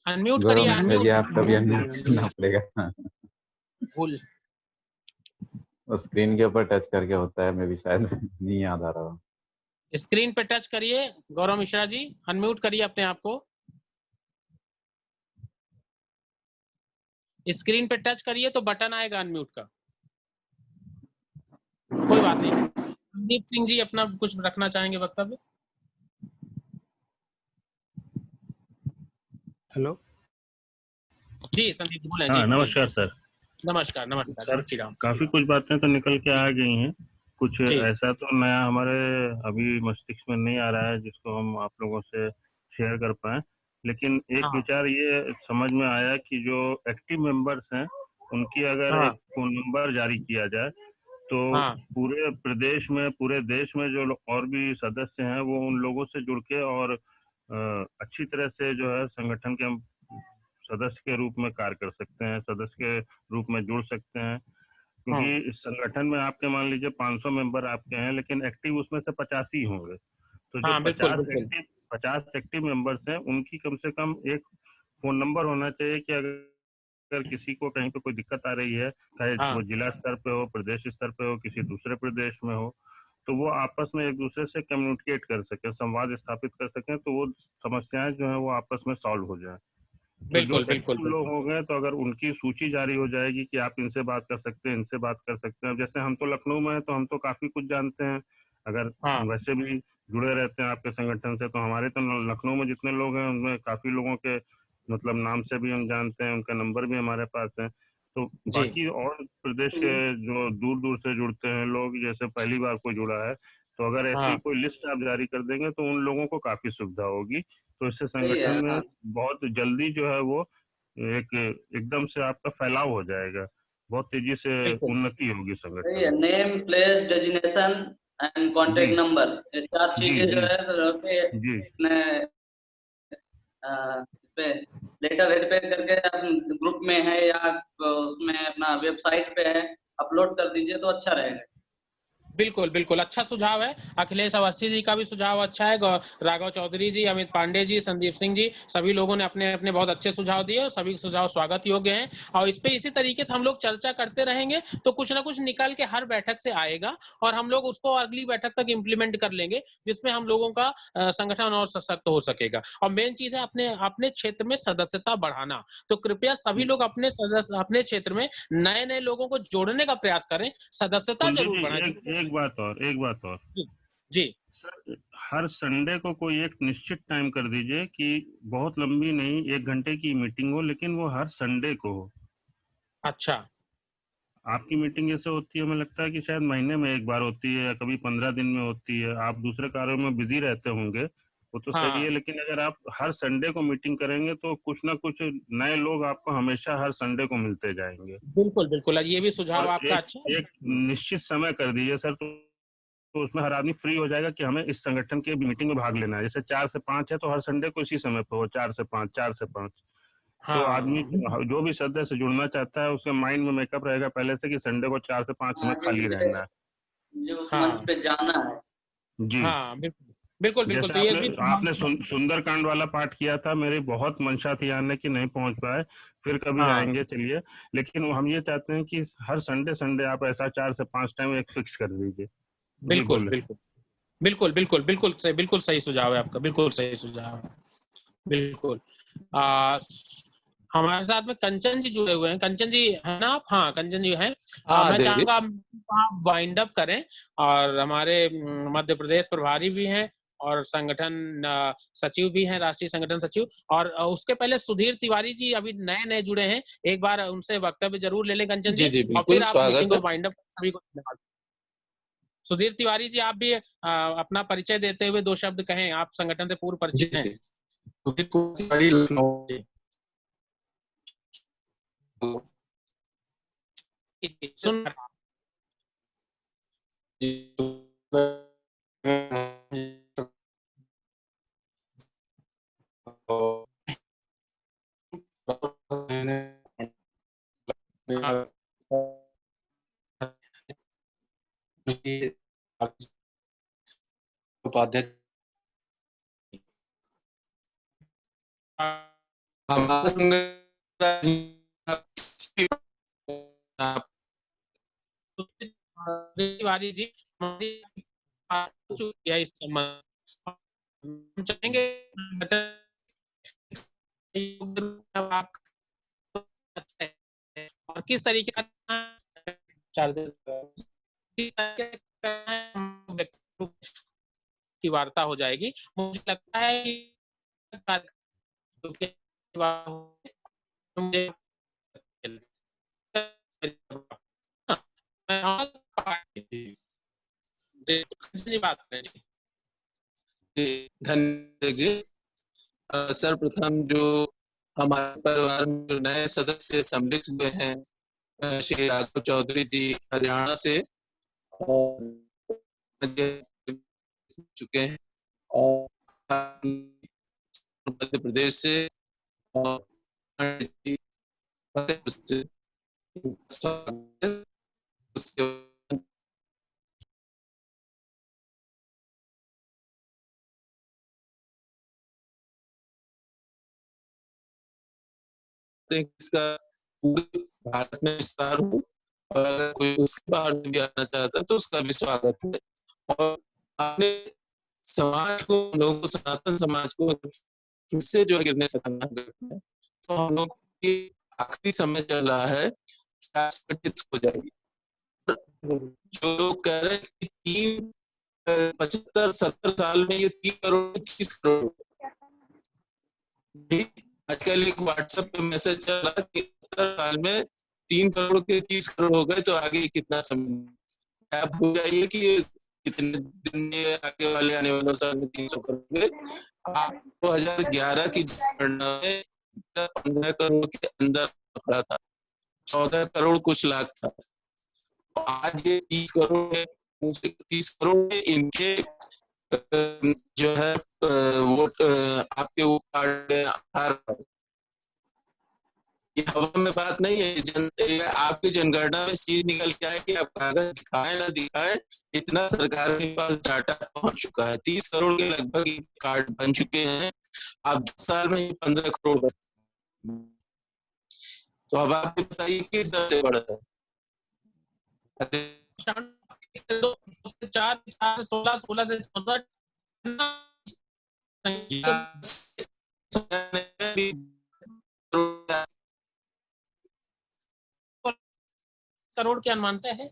अनम्यूट करिए, अनम्यूट। आपका भी अनम्यूट करना पड़ेगा। भूल स्क्रीन के ऊपर टच करके होता है, मैं भी शायद नहीं याद आ रहा। स्क्रीन पे टच करिए गौरव मिश्रा जी, अनम्यूट करिए अपने आप को। स्क्रीन पे टच करिए तो बटन आएगा अनम्यूट का। कोई बात नहीं। संदीप सिंह जी अपना कुछ रखना चाहेंगे वक्तव्य? हेलो जी संदीप जी बोले। हाँ नमस्कार सर। नमस्कार नमस्कार जय श्री राम। काफी कुछ बातें तो निकल के आ गई हैं, कुछ ऐसा तो नया हमारे अभी मस्तिष्क में नहीं आ रहा है जिसको हम आप लोगों से शेयर कर पाए, लेकिन एक विचार ये समझ में आया कि जो एक्टिव मेंबर्स हैं उनकी अगर एक फोन नंबर जारी किया जाए तो पूरे प्रदेश में, पूरे देश में जो और भी सदस्य हैं वो उन लोगों से जुड़ के और अच्छी तरह से जो है संगठन के सदस्य के रूप में कार्य कर सकते हैं, सदस्य के रूप में जुड़ सकते हैं। क्योंकि इस संगठन में आपके मान लीजिए 500 मेंबर आपके हैं, लेकिन एक्टिव उसमें से 50 ही होंगे। तो जो 50 एक्टिव मेंबर्स हैं उनकी कम से कम एक फोन नंबर होना चाहिए कि अगर किसी को कहीं पे कोई दिक्कत आ रही है, चाहे वो जिला स्तर पे हो, प्रदेश स्तर पे हो, किसी दूसरे प्रदेश में हो, तो वो आपस में एक दूसरे से कम्युनिकेट कर सके, संवाद स्थापित कर सकें, तो वो समस्याएं जो है वो आपस में सॉल्व हो जाए। बिल्कुल तो बिल्कुल लोग हो गए तो अगर उनकी सूची जारी हो जाएगी कि आप इनसे बात कर सकते हैं, इनसे बात कर सकते हैं। जैसे हम तो लखनऊ में हैं तो हम तो काफी कुछ जानते हैं, अगर वैसे भी जुड़े रहते हैं आपके संगठन से, तो हमारे तो लखनऊ में जितने लोग हैं उनमें काफी लोगों के मतलब नाम से भी हम जानते हैं, उनका नंबर भी हमारे पास है। तो बाकी और प्रदेश के जो दूर दूर से जुड़ते हैं लोग, जैसे पहली बार कोई जुड़ा है, तो अगर ऐसी कोई लिस्ट आप जारी कर देंगे तो उन लोगों को काफी सुविधा होगी। तो इससे संगठन में बहुत जल्दी जो है वो एकदम से आपका फैलाव हो जाएगा, बहुत तेजी से उन्नति होगी संगठन। Name, place, designation and contact number, ये 4 चीजें जो है पे लेटर हेड पे करके ग्रुप में है या उसमें अपना वेबसाइट पे है, अपलोड कर दीजिए तो अच्छा रहेगा। बिल्कुल बिल्कुल अच्छा सुझाव है। अखिलेश अवस्थी जी का भी सुझाव अच्छा है, राघव चौधरी जी, अमित पांडे जी, संदीप सिंह जी, सभी लोगों ने अपने अपने बहुत अच्छे सुझाव दिए और सभी सुझाव स्वागत योग्य हैं। और इस पे इसी तरीके से हम लोग चर्चा करते रहेंगे तो कुछ ना कुछ निकल के हर बैठक से आएगा और हम लोग उसको अगली बैठक तक इम्प्लीमेंट कर लेंगे, जिसमें हम लोगों का संगठन और सशक्त हो सकेगा। और मेन चीज है अपने क्षेत्र में सदस्यता बढ़ाना। तो कृपया सभी लोग अपने क्षेत्र में नए नए लोगों को जोड़ने का प्रयास करें, सदस्यता जरूर बढ़ाएं। एक बात और जी सर, हर संडे को कोई एक निश्चित टाइम कर दीजिए कि बहुत लंबी नहीं, 1 घंटे की मीटिंग हो, लेकिन वो हर संडे को हो। अच्छा, आपकी मीटिंग जैसे होती है, हमें लगता है कि शायद महीने में 1 बार होती है या कभी 15 दिन में होती है। आप दूसरे कार्यों में बिजी रहते होंगे, वो तो सही है, लेकिन अगर आप हर संडे को मीटिंग करेंगे तो कुछ ना कुछ नए लोग आपको हमेशा हर संडे को मिलते जाएंगे। बिल्कुल बिल्कुल, ये भी सुझाव आपका अच्छा है। एक निश्चित समय कर दीजिए सर, तो उसमें हर आदमी फ्री हो जाएगा कि हमें इस संगठन के मीटिंग में भाग लेना है। जैसे 4 से 5 है तो हर संडे को इसी समय पे हो, 4 से 5, 4 से 5। तो आदमी जो भी सदस्य जुड़ना चाहता है उसके माइंड में मेकअप रहेगा पहले से कि संडे को 4 से 5 हमें खाली रहना है, जो उस मंच पे जाना है। जी बिल्कुल बिल्कुल। तो आपने सुंदरकांड वाला पाठ किया था, मेरी बहुत मंशा थी आने की, नहीं पहुंच पाए, फिर कभी आएंगे चलिए। लेकिन हम ये चाहते हैं कि हर संडे आप ऐसा 4 से 5 टाइम एक फिक्स कर दीजिए। बिल्कुल बिल्कुल बिल्कुल बिल्कुल बिल्कुल सही सुझाव है आपका, बिल्कुल सही सुझाव है, बिल्कुल। हमारे साथ में कंचन जी जुड़े हुए हैं। कंचन जी है ना आप? हाँ, कंचन जी हैं। हाँ मैं देवी। चाहूंगा आप वाइंड अप करें, और हमारे मध्य प्रदेश प्रभारी भी हैं और संगठन सचिव भी हैं, राष्ट्रीय संगठन सचिव। और उसके पहले सुधीर तिवारी जी अभी नए नए जुड़े हैं, एक बार उनसे वक्तव्य जरूर ले लें कंचन जी जी, जी और फिर बिल्कुल, आप मीटिंग स्वागत को है। Wind up. सभी को धन्यवाद। सुधीर तिवारी जी, आप भी अपना परिचय देते हुए 2 शब्द कहें, आप संगठन से पूर्व परिचित हैं। सुधीर तिवारी, लखनऊ। सुन उपाध्यक्ष तिवारी जी चुकी है इस संबंध। हम चाहेंगे और किस तरीके का की वार्ता हो जाएगी। मुझे लगता है बात करें। धन्यवाद जी। सर्वप्रथम जो हमारे परिवार में जो नए सदस्य सम्मिलित हुए हैं, श्री राघव चौधरी जी हरियाणा से और चुके हैं, और मध्य प्रदेश से, और इसका पूरे भारत में विस्तार हो, और अगर कोई उसके बाहर भी आना चाहता है तो उसका भी स्वागत है। और आपने समाज को, लोगों को, सनातन समाज को फिर से जो है गिरने से करना है, तो हम लोग की आखिरी समय चल रहा है, क्या संगठित हो जाएगी। जो लोग कह रहे हैं कि 75-70 साल में ये 3 करोड़ 30 करोड़, आजकल एक व्हाट्सएप पे मैसेज चल रहा है कि 70 साल में 3 करोड़ के 30 करोड़ हो गए, तो आगे कितना समय। आप भूल जाइए कि कितने दिन में आगे वाले आने वाले साल में 300 करोड़ हो गए। 2011 की गणना में 15 करोड़ के अंदर पकड़ा था, 14 करोड़ कुछ लाख था। तो आज ये 30 करोड़ है, 30 करोड़ में इनके जो है वोट आपके वो कार्ड ये हवा में बात नहीं है। आपकी जनगणना में चीज निकल के आए कि आप कागज दिखाएं ना दिखाएं, इतना सरकार के पास डाटा पहुंच चुका है। 30 करोड़ के लगभग कार्ड बन चुके हैं। आप 10 साल में 15 करोड़ बन, तो अब आप बताइए किस दर से बढ़ा है। 16 से 64 करोड़ की अनुमानता है।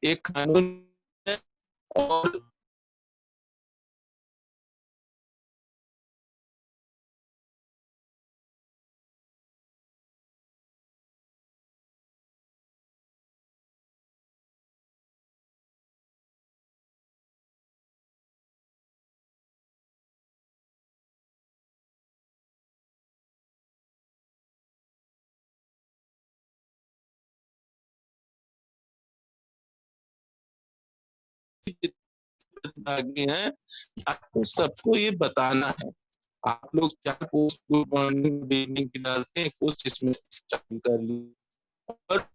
एक कानून है और आगे हैं, आपको सबको ये बताना है। आप लोग क्या post good morning good evening की डालते हैं, कुछ इसमें शामिल कर लीजिए। और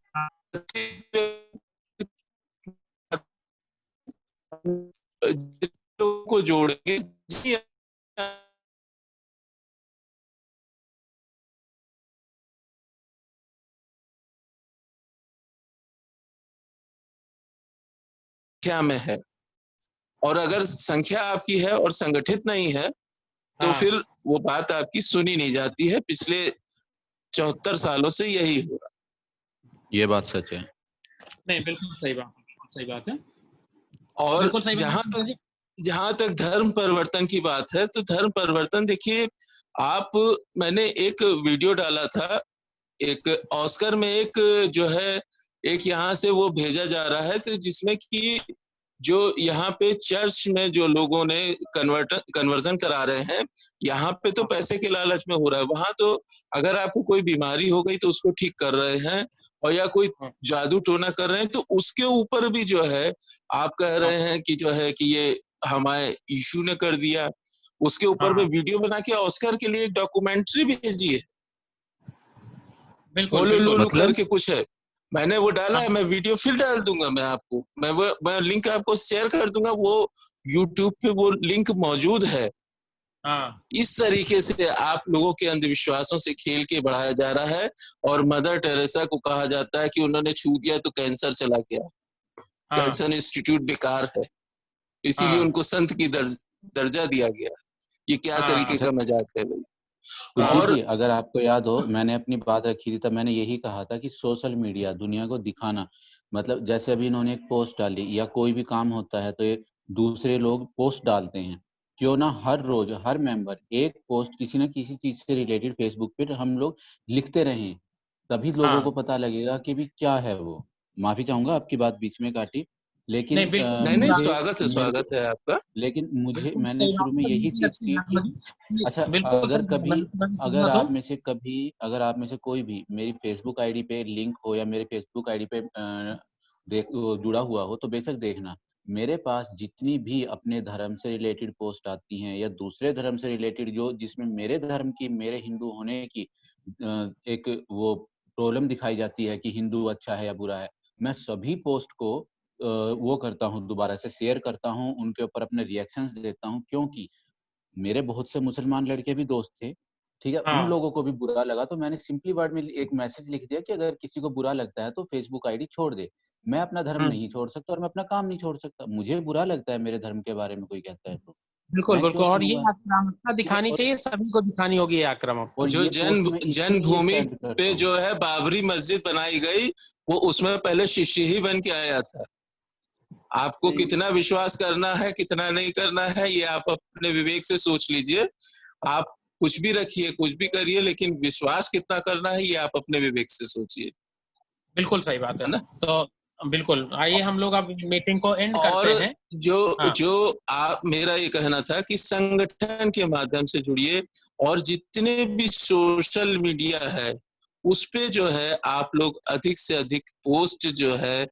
लोगों को जोड़ेंगे जी संख्या में है, और अगर संख्या आपकी है और संगठित नहीं है तो फिर वो बात आपकी सुनी नहीं जाती है। पिछले 74 सालों से यही हो रहा। ये बात सच है। नहीं, बिल्कुल सही बात, बिल्कुल सही बात है। और जहां तक धर्म परिवर्तन की बात है, तो धर्म परिवर्तन देखिए, मैंने एक वीडियो डाला था, एक ऑस्कर में एक जो है एक यहाँ से वो भेजा जा रहा है, तो जिसमें कि जो यहाँ पे चर्च में जो लोगों ने कन्वर्जन करा रहे हैं, यहाँ पे तो पैसे के लालच में हो रहा है। वहां तो अगर आपको कोई बीमारी हो गई तो उसको ठीक कर रहे हैं, और या कोई जादू टोना कर रहे हैं तो उसके ऊपर भी जो है आप कह रहे हैं कि जो है कि ये हमारे यीशु ने कर दिया। उसके ऊपर में वीडियो बना के ऑस्कर के लिए एक डॉक्यूमेंट्री भेजी है, बिल्कुल करके कुछ है। मैंने वो डाला है, मैं वीडियो फिर डाल दूंगा, मैं आपको मैं लिंक आपको शेयर कर दूंगा, वो यूट्यूब पे वो लिंक मौजूद है। इस तरीके से आप लोगों के अंधविश्वासों से खेल के बढ़ाया जा रहा है, और मदर टेरेसा को कहा जाता है कि उन्होंने छू दिया तो कैंसर चला गया, कैंसर इंस्टीट्यूट बेकार है, इसीलिए उनको संत की दर्जा दिया गया। ये क्या तरीके का मजाक है भाई। और अगर आपको याद हो, मैंने अपनी बात रखी थी तब मैंने यही कहा था कि सोशल मीडिया दुनिया को दिखाना, मतलब जैसे अभी इन्होंने एक पोस्ट डाली या कोई भी काम होता है तो एक दूसरे लोग पोस्ट डालते हैं, क्यों ना हर रोज हर मेंबर एक पोस्ट किसी न किसी चीज से रिलेटेड फेसबुक पे हम लोग लिखते रहें, तभी लोगों को पता लगेगा कि भी क्या है वो। माफी चाहूंगा आपकी बात बीच में काटी, लेकिन नहीं, स्वागत है आपका। लेकिन मैंने शुरू में यही सीख की कि अच्छा, अगर आप में से कोई भी मेरी फेसबुक आईडी पे लिंक हो या मेरे फेसबुक आईडी पे जुड़ा हुआ हो तो बेशक देखना, मेरे पास जितनी भी अपने धर्म से रिलेटेड पोस्ट आती हैं या दूसरे धर्म से रिलेटेड जो जिसमें मेरे धर्म की, मेरे हिंदू होने की एक वो प्रॉब्लम दिखाई जाती है कि हिंदू अच्छा है या बुरा है, मैं सभी पोस्ट को वो करता हूँ, दोबारा से शेयर करता हूँ, उनके ऊपर अपने रिएक्शंस देता हूँ, क्योंकि मेरे बहुत से मुसलमान लड़के भी दोस्त थे, ठीक है, उन लोगों को भी बुरा लगा तो मैंने सिंपली वर्ड में एक मैसेज लिख दिया कि अगर किसी को बुरा लगता है तो फेसबुक आईडी छोड़ दे। मैं अपना धर्म नहीं छोड़ सकता और मैं अपना काम नहीं छोड़ सकता, मुझे बुरा लगता है मेरे धर्म के बारे में कोई कहता है तो बिल्कुल। और ये आक्रामकता दिखानी चाहिए, सभी को दिखानी होगी आक्रामक। और जो जन्मभूमि पे जो है बाबरी मस्जिद बनाई गई, वो उसमें पहले शिष्य ही बन के आया था। आपको कितना विश्वास करना है, कितना नहीं करना है, ये आप अपने विवेक से सोच लीजिए। आप कुछ भी रखिए, कुछ भी करिए, लेकिन विश्वास कितना करना है ये आप अपने विवेक से सोचिए। बिल्कुल सही बात है ना। तो बिल्कुल, आइए हम लोग अब मीटिंग को एंड करते हैं। जो आप, मेरा ये कहना था कि संगठन के माध्यम से जुड़िए, और जितने भी सोशल मीडिया है उस पे जो है आप लोग अधिक से अधिक पोस्ट जो है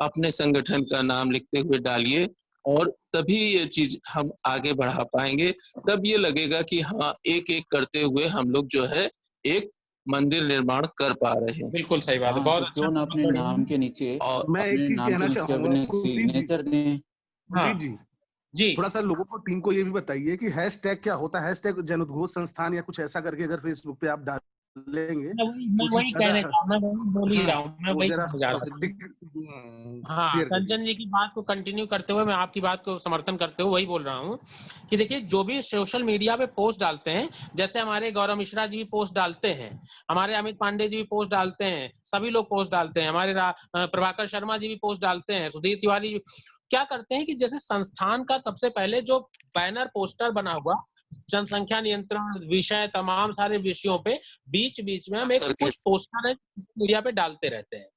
अपने संगठन का नाम लिखते हुए डालिए, और तभी ये चीज हम आगे बढ़ा पाएंगे। तब ये लगेगा कि हाँ, एक एक करते हुए हम लोग जो है एक मंदिर निर्माण कर पा रहे हैं। बिल्कुल सही बात है, बहुत अच्छा। क्यों ना अपने नाम के नीचे मैं एक चीज कहना चाहूंगा, सिग्नेचर दें। जी, थोड़ा सा लोगों को, टीम को ये भी बताइए कि हैशटैग क्या होता है, हैशटैग जन उद्घोष संस्थान या कुछ ऐसा करके अगर फेसबुक पे आप डालेंगे। मैं वही कहने का, मैं वही बोल ही रहा हूँ, मैं वही समझा रहा हूँ। हाँ, कंचन जी की बात को कंटिन्यू करते हुए मैं आपकी बात को समर्थन करते हुए वही बोल रहा हूँ कि देखिए, जो भी सोशल मीडिया पे पोस्ट डालते हैं, जैसे हमारे गौरव मिश्रा जी भी पोस्ट डालते हैं, हमारे अमित पांडे जी भी पोस्ट डालते हैं, सभी लोग पोस्ट डालते हैं, हमारे प्रभाकर शर्मा जी भी पोस्ट डालते हैं, सुधीर तिवारी क्या करते हैं कि जैसे संस्थान का सबसे पहले जो बैनर पोस्टर बना हुआ जनसंख्या नियंत्रण विषय, तमाम सारे विषयों पे बीच बीच में हम एक कुछ पोस्टर है मीडिया पे डालते रहते हैं।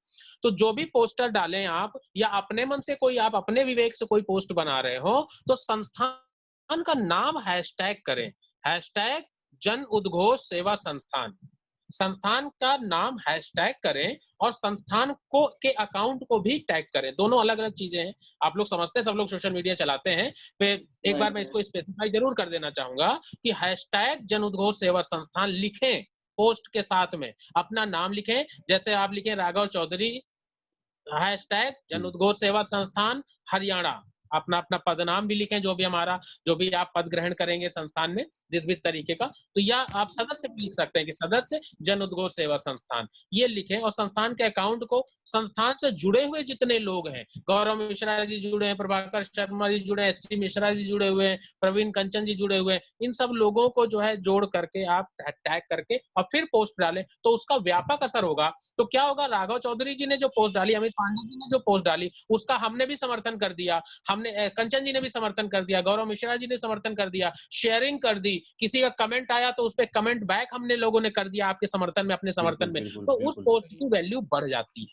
तो जो भी पोस्टर डालें आप, या अपने मन से कोई, आप अपने विवेक से कोई पोस्ट बना रहे हो, तो संस्थान का नाम हैशटैग करें, हैशटैग जन उद्घोष सेवा संस्थान, संस्थान का नाम हैशटैग करें, और संस्थान को के अकाउंट को भी टैग करें। दोनों अलग अलग चीजें हैं, आप लोग समझते हैं, सब लोग सोशल मीडिया चलाते हैं। फिर एक बार मैं इसको स्पेसिफाई जरूर कर देना चाहूंगा कि हैशटैग जन उद्घोष सेवा संस्थान लिखें, पोस्ट के साथ में अपना नाम लिखें, जैसे आप लिखें राघव चौधरी हैशटैग जन उद्घोष सेवा संस्थान हरियाणा, अपना अपना पदनाम भी लिखें, जो भी आप पद ग्रहण करेंगे संस्थान में जिस भी तरीके का, तो या आप सदस्य लिख सकते हैं कि सदस्य जन उद्घोष सेवा संस्थान, ये लिखें। और संस्थान के अकाउंट को, संस्थान से जुड़े हुए जितने लोग हैं, गौरव मिश्रा जी जुड़े हैं, प्रभाकर शर्मा जी जुड़े हैं, एससी मिश्रा जी जुड़े हुए हैं, प्रवीण कंचन जी जुड़े हुए हैं, इन सब लोगों को जो है जोड़ करके आप टैग करके और फिर पोस्ट डालें, तो उसका व्यापक असर होगा। तो क्या होगा, राघव चौधरी जी ने जो पोस्ट डाली, अमित पांडे जी ने जो पोस्ट डाली, उसका हमने भी समर्थन कर दिया, हमने कंचन जी ने भी समर्थन कर दिया, गौरव मिश्रा जी ने समर्थन कर दिया, शेयरिंग कर दी, किसी का कमेंट आया तो उस पर कमेंट बैक हमने लोगों ने कर दिया आपके समर्थन में, अपने समर्थन में, तो उस पोस्ट की वैल्यू बढ़ जाती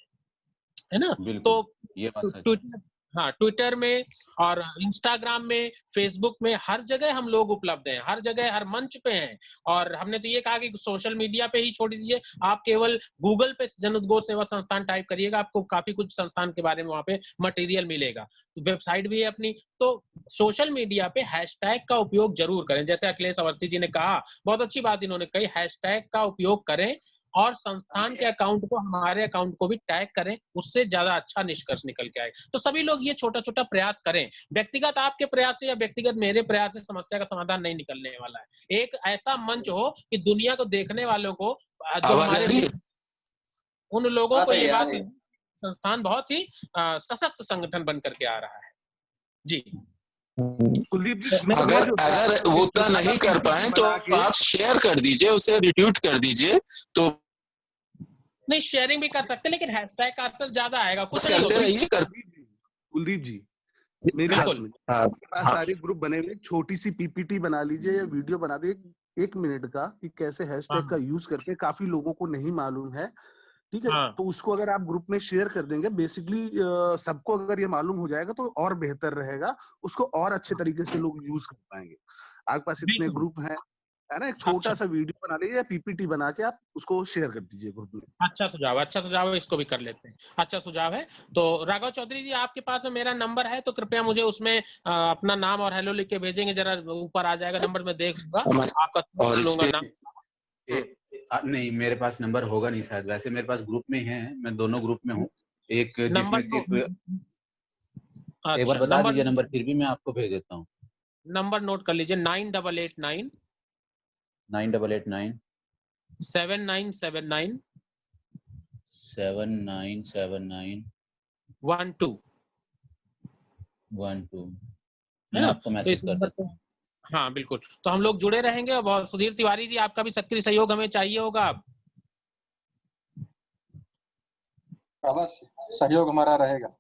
है ना। तो ये बात सच है। हाँ, ट्विटर में और इंस्टाग्राम में, फेसबुक में, हर जगह हम लोग उपलब्ध हैं, हर जगह, हर मंच पे हैं। और हमने तो ये कहा कि सोशल मीडिया पे ही छोड़ दीजिए, आप केवल गूगल पे जन उद्घोष सेवा संस्थान टाइप करिएगा, आपको काफी कुछ संस्थान के बारे में वहां पे मटेरियल मिलेगा। वेबसाइट भी है अपनी। तो सोशल मीडिया पे हैशटैग का उपयोग जरूर करें, जैसे अखिलेश अवस्थी जी ने कहा, बहुत अच्छी बात इन्होंने कही, हैशटैग का उपयोग करें और संस्थान के अकाउंट को, हमारे अकाउंट को भी टैग करें, उससे ज्यादा अच्छा निष्कर्ष निकल के आए। तो सभी लोग ये छोटा छोटा प्रयास करें। व्यक्तिगत आपके प्रयास से या व्यक्तिगत मेरे प्रयास से समस्या का समाधान नहीं निकलने वाला है। एक ऐसा मंच हो कि दुनिया को देखने वालों को, जो हमारे उन लोगों को ये बात, संस्थान बहुत ही सशक्त संगठन बन करके आ रहा है। जी कुलदीप जी, अगर वो उतना नहीं कर पाए तो आप शेयर कर दीजिए, उसे रिट्वीट कर दीजिए। तो नहीं, शेयरिंग भी कर सकते, लेकिन हैशटैग का असर ज्यादा आएगा। कुछ करते रहिए। कुलदीप जी, मेरी बात सुनिए, आपके पास सारे ग्रुप बने हुए, छोटी सी पीपीटी बना लीजिए या वीडियो बना दीजिए 1 मिनट का, कि कैसे हैशटैग का यूज करके, काफी लोगों को नहीं मालूम है, ठीक है। तो उसको अगर आप ग्रुप में शेयर कर देंगे, बेसिकली सबको अगर ये मालूम हो जाएगा तो और बेहतर रहेगा, उसको और अच्छे तरीके से लोग यूज कर पाएंगे। आपके पास इतने ग्रुप हैं, है ना, एक छोटा सा वीडियो बना लीजिए या पीपीटी बना के आप उसको शेयर कर दीजिए ग्रुप में। अच्छा सुझाव है, इसको भी कर लेते हैं। अच्छा सुझाव है। तो राघव चौधरी जी, आपके पास में मेरा नंबर है, तो कृपया मुझे उसमें अपना नाम और हेलो लिख के भेजेंगे, जरा ऊपर आ जाएगा नंबर, में देख लूंगा आपका, लूंगा नाम। नहीं, मेरे पास नंबर होगा नहीं शायद, वैसे मेरे पास ग्रुप में है, मैं दोनों ग्रुप में हूँ। एक जिसमें सिर्फ एक बार बता दीजिए नंबर, फिर भी मैं आपको भेज देता हूँ। नंबर नोट कर लीजिए, 9889 7979 12 मैं आपको मैसेज कर देता हूँ। हाँ बिल्कुल, तो हम लोग जुड़े रहेंगे। और बहुत, सुधीर तिवारी जी, आपका भी सक्रिय सहयोग हमें चाहिए होगा। आप अवश्य सहयोग हमारा रहेगा।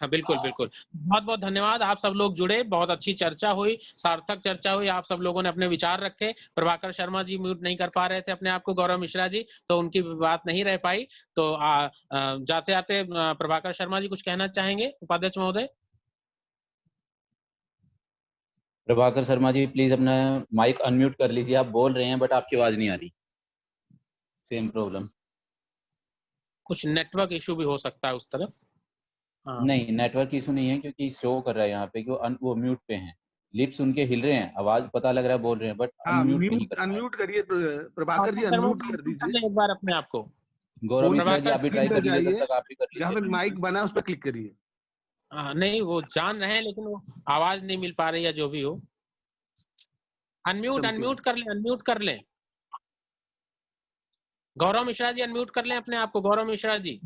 हाँ बिल्कुल बिल्कुल, बहुत बहुत धन्यवाद। आप सब लोग जुड़े, बहुत अच्छी चर्चा हुई, सार्थक चर्चा हुई। आप सब लोगों ने अपने विचार रखे। प्रभाकर शर्मा जी म्यूट नहीं कर पा रहे थे अपने आप को, गौरव मिश्रा जी, तो उनकी बात नहीं रह पाई। तो जाते जाते प्रभाकर शर्मा जी कुछ कहना चाहेंगे, उपाध्यक्ष महोदय? प्रभाकर शर्मा जी प्लीज अपना माइक अनम्यूट कर लीजिए, आप बोल रहे हैं बट आपकी आवाज नहीं आ रही। सेम प्रॉब्लम, कुछ नेटवर्क इशू भी हो सकता है उस तरफ। नहीं, नेटवर्क इशू नहीं है, क्योंकि शो कर रहा है यहाँ पे कि वो म्यूट पे हैं, लिप्स उनके हिल रहे हैं, आवाज पता लग रहा है बोल रहे हैं, बट अनम्यूट नहीं कर रहे हैं। अनम्यूट करिए प्रभाकर जी, अनम्यूट कर दीजिए एक बार अपने आप को। गौरव मिश्रा जी आप भी ट्राई कर लीजिए, जब तक आप भी कर लीजिए। जहाँ पे माइक बना उस पर क्लिक करिए। नहीं, वो जान रहे हैं, लेकिन वो आवाज नहीं मिल पा रही है, जो भी हो। अनम्यूट कर लें। गौरव मिश्रा जी अनम्यूट कर लें अपने आप को, गौरव मिश्रा जी।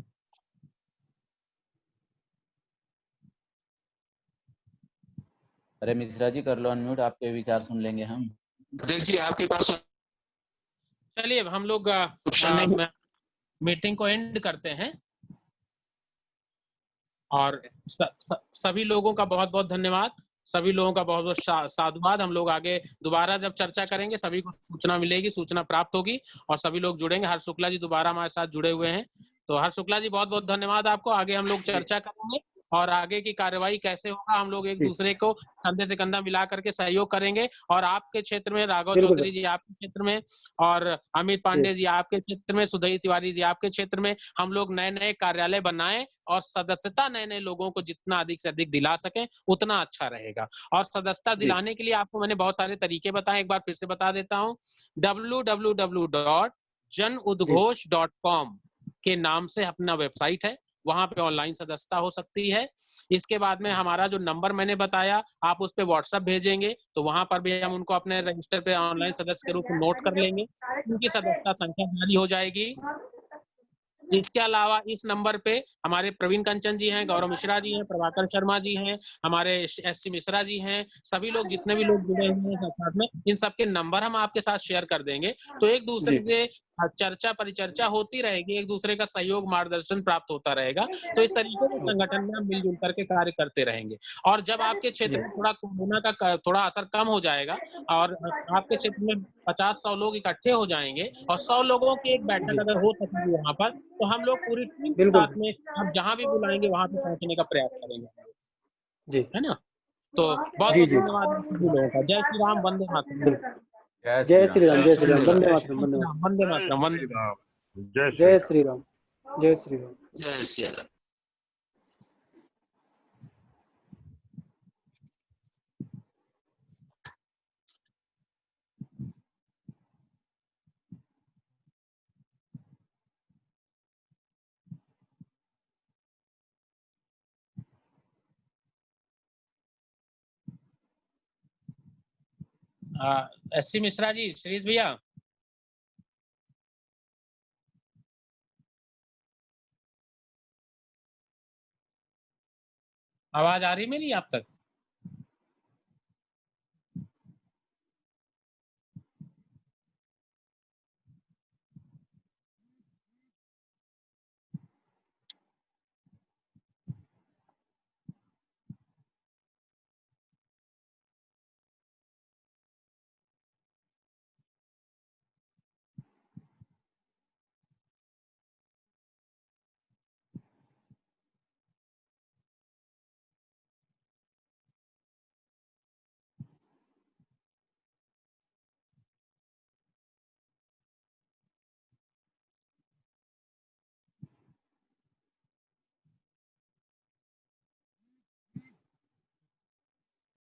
अरे मिश्रा जी कर लो अनम्यूट, आपके विचार सुन लेंगे हम। देखिए आपके पास। चलिए हम लोग मीटिंग को एंड करते हैं। और सभी लोगों का बहुत बहुत धन्यवाद, सभी लोगों का बहुत बहुत साधुवाद। हम लोग आगे दोबारा जब चर्चा करेंगे, सभी को सूचना मिलेगी, सूचना प्राप्त होगी और सभी लोग जुड़ेंगे। हर्ष शुक्ला जी दोबारा हमारे साथ जुड़े हुए हैं, तो हर्ष शुक्ला जी बहुत बहुत धन्यवाद आपको। आगे हम लोग चर्चा करेंगे और आगे की कार्यवाही कैसे होगा, हम लोग एक दूसरे को कंधे से कंधा मिला करके सहयोग करेंगे। और आपके क्षेत्र में राघव चौधरी जी आपके क्षेत्र में, और अमित पांडे जी आपके क्षेत्र में, सुधीर तिवारी जी आपके क्षेत्र में, हम लोग नए नए कार्यालय बनाएं और सदस्यता नए नए लोगों को जितना अधिक से अधिक दिला सकें उतना अच्छा रहेगा। और सदस्यता दिलाने के लिए आपको मैंने बहुत सारे तरीके बताए, एक बार फिर से बता देता हूँ। www.janudghosh.com के नाम से अपना वेबसाइट है, वहां पे ऑनलाइन सदस्यता हो सकती है। इसके बाद में हमारा जो नंबर मैंने बताया, आप उस पे व्हाट्सएप भेजेंगे तो वहां पर भी हम उनको अपने रजिस्टर पे ऑनलाइन सदस्य के रूप में नोट कर लेंगे, उनकी सदस्यता संख्या जारी हो जाएगी। इसके अलावा इस नंबर पे हमारे प्रवीण कंचन जी हैं, गौरव मिश्रा जी हैं, प्रभाकर शर्मा जी हैं, हमारे एससी मिश्रा जी हैं, सभी लोग जितने भी लोग जुड़े हुए हैं साथ में, इन सबके नंबर हम आपके साथ शेयर कर देंगे। तो एक दूसरे से चर्चा परिचर्चा होती रहेगी, एक दूसरे का सहयोग मार्गदर्शन प्राप्त होता रहेगा। तो इस तरीके से संगठन में हम मिलजुल करके कार्य करते रहेंगे। और जब आपके क्षेत्र में थोड़ा कोरोना का थोड़ा असर कम हो जाएगा और आपके क्षेत्र में 50-100 लोग इकट्ठे हो जाएंगे और 100 लोगों की एक बैठक अगर हो सकेगी वहां पर, तो हम लोग पूरी टीम के साथ में आप जहां भी बुलाएंगे वहां पे पहुंचने का प्रयास करेंगे जी, है ना। तो बहुत बहुत धन्यवाद सभी लोगों का। जय श्री राम, वंदे मातरम। जय श्री राम, जय श्री राम, वंदे मातरम, वंदे मातरम, वंदे मातरम, वंदे जय श्री राम, जय श्री राम। जय श्री राम। एससी मिश्रा जी, श्रीष भैया, आवाज आ रही मेरी आप तक?